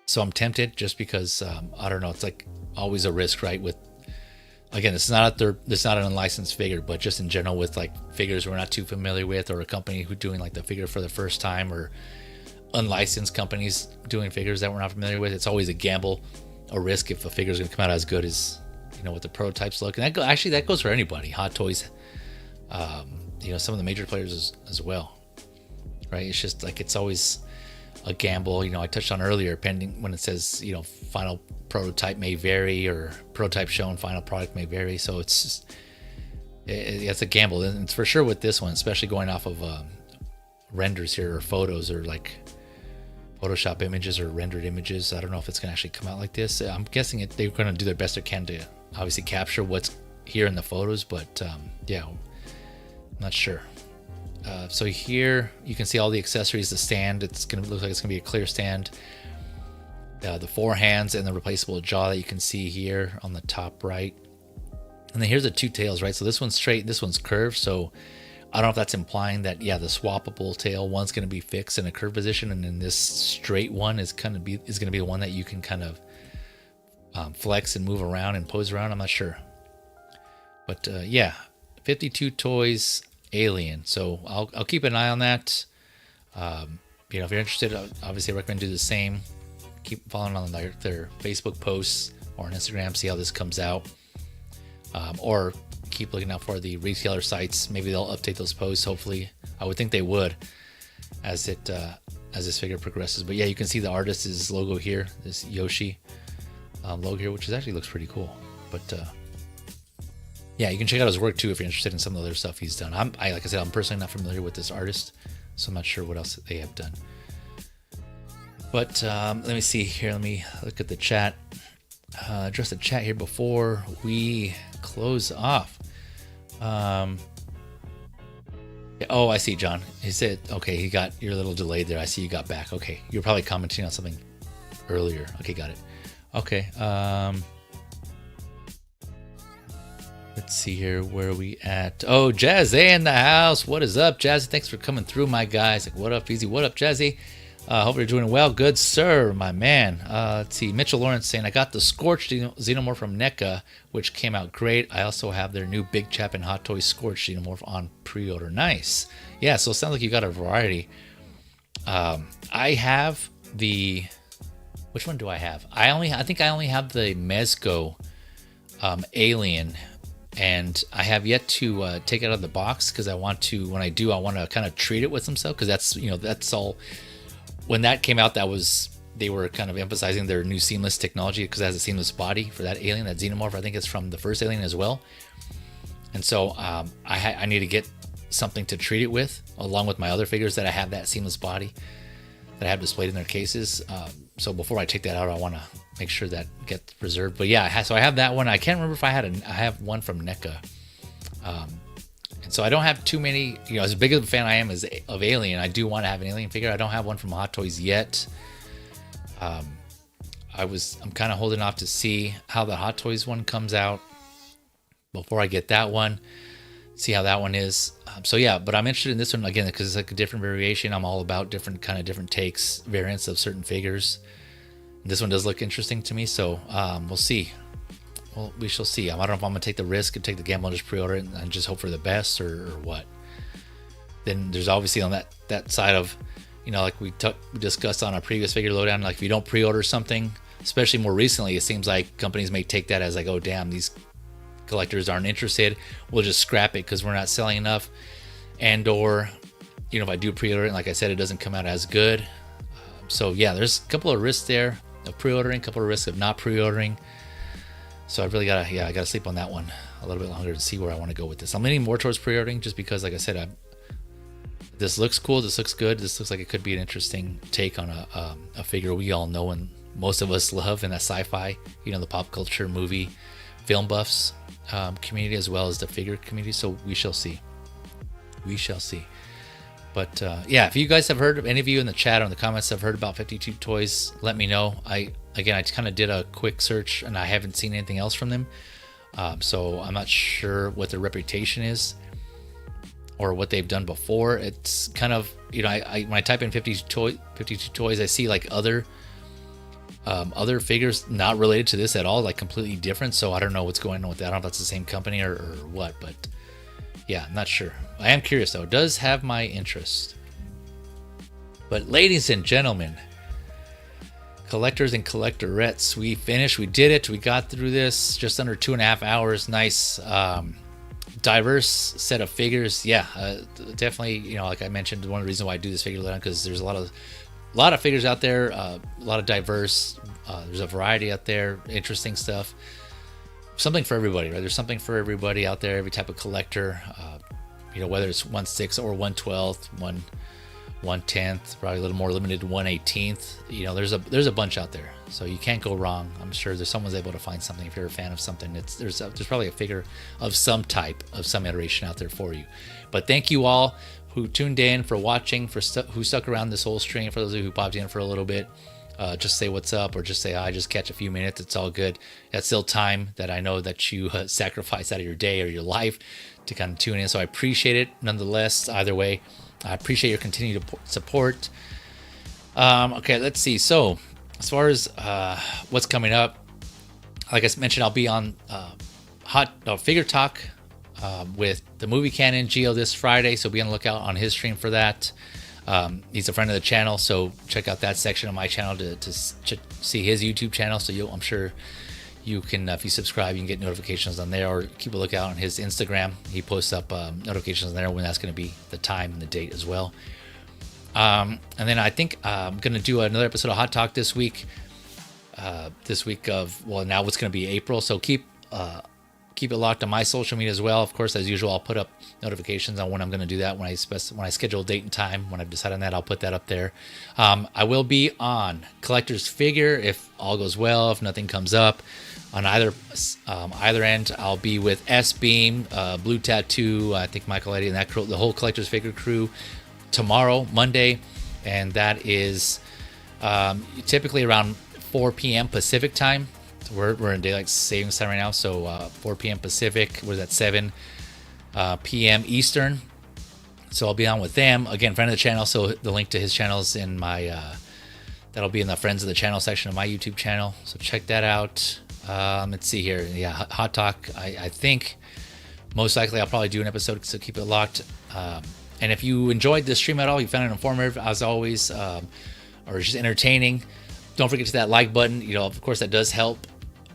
So I'm tempted just because I don't know. It's like always a risk, right? With again, it's not an unlicensed figure, but just in general with like figures we're not too familiar with, or a company who's doing like the figure for the first time, or unlicensed companies doing figures that we're not familiar with. It's always a gamble, a risk if a figure is going to come out as good as what the prototypes look. And that goes for anybody. Hot Toys, some of the major players as well, right? It's just like it's always a gamble. I touched on earlier, pending when it says final prototype may vary, or prototype shown, final product may vary. So it's just it's a gamble, and it's for sure with this one, especially going off of renders here, or photos, or like Photoshop images or rendered images. I don't know if it's gonna actually come out like this. I'm guessing they're gonna do their best they can to obviously capture what's here in the photos, but yeah, I'm not sure. So here you can see all the accessories, the stand. It's gonna look like it's gonna be a clear stand. The four hands and the replaceable jaw that you can see here on the top right. And then here's the two tails, right? So this one's straight, this one's curved. So I don't know if that's implying that, yeah, the swappable tail one's going to be fixed in a curved position, and then this straight one is going to be the one that you can kind of flex and move around and pose around. I'm not sure, but yeah, 52 toys Alien. So I'll keep an eye on that. If you're interested, obviously I recommend do the same. Keep following on their Facebook posts or on Instagram, see how this comes out, or keep looking out for the retailer sites. Maybe they'll update those posts. Hopefully, I would think they would as this figure progresses. But yeah, you can see the artist's logo here, this Yoshi logo here, which actually looks pretty cool. But yeah, you can check out his work too if you're interested in some of the other stuff he's done. Like I said, I'm personally not familiar with this artist, so I'm not sure what else they have done. But let me see here. Let me look at the chat. Address the chat here before we close off. Oh, I see, John. He said, okay, you're a little delayed there. I see you got back. Okay, you were probably commenting on something earlier. Okay, got it. Okay. Let's see here. Where are we at? Oh, Jazzy in the house. What is up, Jazzy? Thanks for coming through, my guys. Like, what up, Easy? What up, Jazzy? Hope you're doing well. Good, sir, my man. Let's see. Mitchell Lawrence saying, I got the Scorched Xenomorph from NECA, which came out great. I also have their new Big Chap and Hot Toys Scorched Xenomorph on pre-order. Nice. Yeah, so it sounds like you got a variety. I have the... Which one do I have? I think I only have the Mezco Alien, and I have yet to take it out of the box, because I want to, when I do, I want to kind of treat it with some stuff, because that's all... When that came out, they were kind of emphasizing their new seamless technology, because it has a seamless body for that alien, that Xenomorph. I think it's from the first Alien as well. And so I need to get something to treat it with, along with my other figures that I have that seamless body that I have displayed in their cases. So before I take that out, I want to make sure that gets preserved. But yeah, so I have that one. I can't remember if I have one from NECA. And so I don't have too many, as big of a fan I am of Alien, I do want to have an Alien figure. I don't have one from Hot Toys yet. I'm kind of holding off to see how the Hot Toys one comes out before I get that one, see how that one is. So yeah, but I'm interested in this one again, because it's like a different variation. I'm all about different takes, variants of certain figures. This one does look interesting to me, so we'll see. Well, we shall see. I don't know if I'm going to take the risk and take the gamble and just pre-order it and just hope for the best, or what. Then there's obviously on that side of, like we discussed on our previous figure lowdown, like if you don't pre-order something, especially more recently, it seems like companies may take that as like, oh, damn, these collectors aren't interested. We'll just scrap it because we're not selling enough. And or, if I do pre-order it, like I said, it doesn't come out as good. So yeah, there's a couple of risks there of pre-ordering, a couple of risks of not pre-ordering. So I really gotta sleep on that one. a little bit longer to see where I want to go with this. I'm leaning more towards pre-ordering just because, like I said, this looks cool. This looks good. This looks like it could be an interesting take on a figure we all know and most of us love in that sci-fi, the pop culture, movie, film buffs community, as well as the figure community. So we shall see. We shall see. But yeah, if you guys have heard, any of you in the chat or in the comments have heard about 52 Toys, let me know. I kind of did a quick search and I haven't seen anything else from them. So I'm not sure what their reputation is or what they've done before. It's kind of, when I type in 52 Toys, I see like other figures not related to this at all, like completely different. So I don't know what's going on with that. I don't know if that's the same company or what, but yeah, I'm not sure. I am curious though. It does have my interest. But ladies and gentlemen, collectors and collectorettes, we finished. We did it. We got through this just under 2.5 hours. Nice, diverse set of figures. Yeah, definitely. Like I mentioned, one of the reasons why I do this figure Lowdown, because there's a lot of figures out there, a lot of diverse. There's a variety out there, interesting stuff. Something for everybody, right? There's something for everybody out there. Every type of collector, whether it's 1/6 or 1/12, 1/10, probably a little more limited to 1/18. There's a bunch out there, so you can't go wrong. I'm sure someone's able to find something. If you're a fan of something, there's probably a figure of some type, of some iteration out there for you. But thank you all who tuned in, for watching, who stuck around this whole stream. For those of you who popped in for a little bit, just say what's up or just say hi, just catch a few minutes. It's all good. That's still time that I know that you sacrifice out of your day or your life to kind of tune in. So I appreciate it nonetheless. Either way, I appreciate your continued support. Okay, let's see. So as far as what's coming up, like I mentioned, I'll be on Figure Talk with the movie canon Geo this Friday, so be on the lookout on his stream for that. He's a friend of the channel, so check out that section of my channel to see his YouTube channel. So I'm sure you can, if you subscribe, you can get notifications on there, or keep a lookout on his Instagram. He posts up notifications on there when that's going to be, the time and the date as well. And then I think I'm going to do another episode of Hot Talk this week. Now it's going to be April, so keep it locked on my social media as well. Of course, as usual, I'll put up notifications on when I'm going to do that. When I schedule a date and time, when I've decided on that, I'll put that up there. I will be on Collector's Figure if all goes well, if nothing comes up. On either end, I'll be with S-Beam, Blue Tattoo, I think Michael Eddy, and that crew, the whole Collector's Figure crew, tomorrow, Monday. And that is typically around 4 p.m. Pacific time. We're in daylight savings time right now, so 4 p.m. Pacific. We're at 7 p.m. Eastern. So I'll be on with them. Again, friend of the channel, so the link to his channel is in my that'll be in the friends of the channel section of my YouTube channel. So check that out. Let's see here. Yeah, Hot Talk. I think most likely I'll probably do an episode, so keep it locked. And if you enjoyed this stream at all, you found it informative as always, or just entertaining, don't forget to that like button. Of course, that does help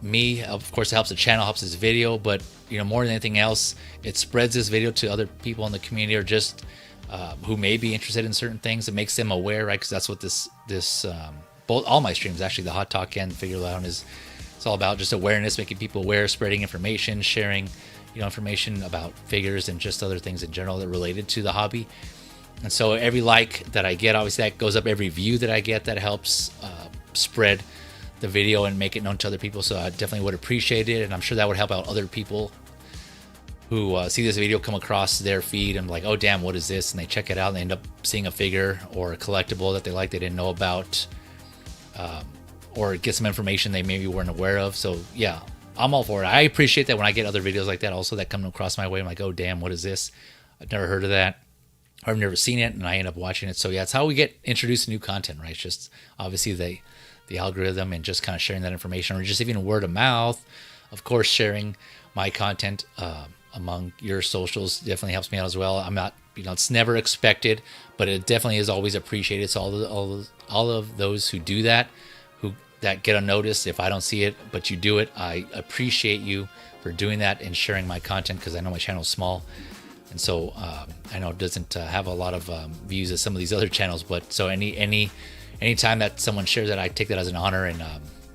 me. Of course, it helps the channel, helps this video, but more than anything else, it spreads this video to other people in the community, or just who may be interested in certain things. It makes them aware, right? Because that's what this both all my streams, actually, the Hot Talk and Figure Lowdown, it's all about, just awareness, making people aware, spreading information, sharing information about figures and just other things in general that are related to the hobby. And so every like that I get, obviously that goes up. Every view that I get, that helps spread the video and make it known to other people. So I definitely would appreciate it, and I'm sure that would help out other people who see this video come across their feed and like, oh damn, what is this? And they check it out and they end up seeing a figure or a collectible that they didn't know about, or get some information they maybe weren't aware of. So yeah, I'm all for it. I appreciate that when I get other videos like that also that come across my way. I'm like, oh damn, what is this? I've never heard of that. I've never seen it, and I end up watching it. So yeah, it's how we get introduced to new content, right? It's just obviously the algorithm and just kind of sharing that information, or just even word of mouth. Of course, sharing my content among your socials definitely helps me out as well. I'm not, it's never expected, but it definitely is always appreciated. So all of those who do that, that get unnoticed, if I don't see it, but you do it, I appreciate you for doing that and sharing my content, because I know my channel is small. And so I know it doesn't have a lot of views as some of these other channels, but so any time that someone shares that, I take that as an honor, and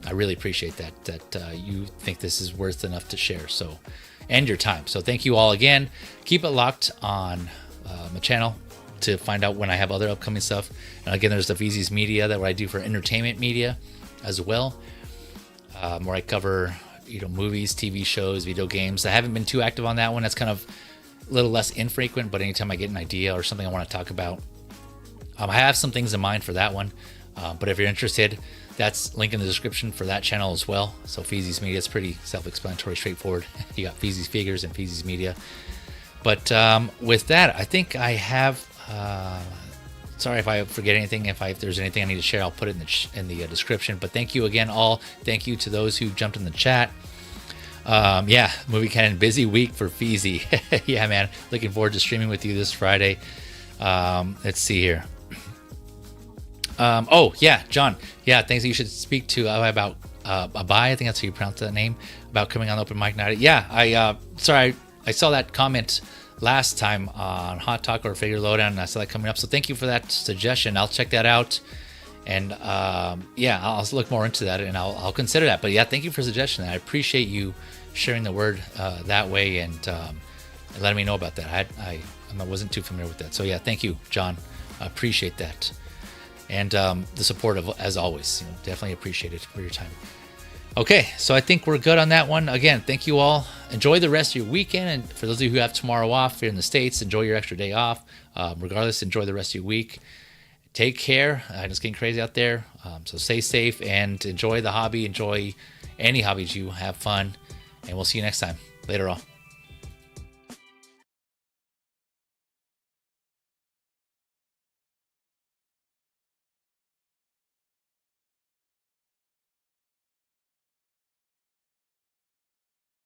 I really appreciate that you think this is worth enough to share. So and your time. So thank you all again. Keep it locked on my channel to find out when I have other upcoming stuff. And again, there's the VZ's Media that I do for entertainment media as well, where I cover movies, TV shows, video games. I haven't been too active on that one. That's kind of a little less infrequent, but anytime I get an idea or something I want to talk about, I have some things in mind for that one. But if you're interested, that's link in the description for that channel as well. So Feezy's Media is pretty self-explanatory, straightforward. You got Feezy's Figures and Feezy's Media. But with that, I think I have. Sorry if I forget anything. If there's anything I need to share, I'll put it in the description. But thank you again, all. Thank you to those who jumped in the chat. Yeah, Movie Canon, busy week for Feezy. Yeah, man. Looking forward to streaming with you this Friday. Let's see here. Oh, yeah, John. Yeah, thanks. You should speak to about Abai. I think that's how you pronounce that name. About coming on open mic night. Yeah, sorry, I saw that comment last time on Hot Talk or Figure Lowdown, and I saw that coming up. So thank you for that suggestion. I'll check that out, and yeah, I'll look more into that, and I'll consider that. But yeah, thank you for the suggestion. I appreciate you sharing the word that way and letting me know about that. I wasn't too familiar with that. So yeah, thank you, John. I appreciate that. And the support of, as always, definitely appreciate it for your time. Okay, so I think we're good on that one. Again, thank you all. Enjoy the rest of your weekend. And for those of you who have tomorrow off here in the States, enjoy your extra day off. Regardless, enjoy the rest of your week. Take care. It's getting crazy out there. So stay safe and enjoy the hobby. Enjoy any hobbies you have fun. And we'll see you next time. Later on.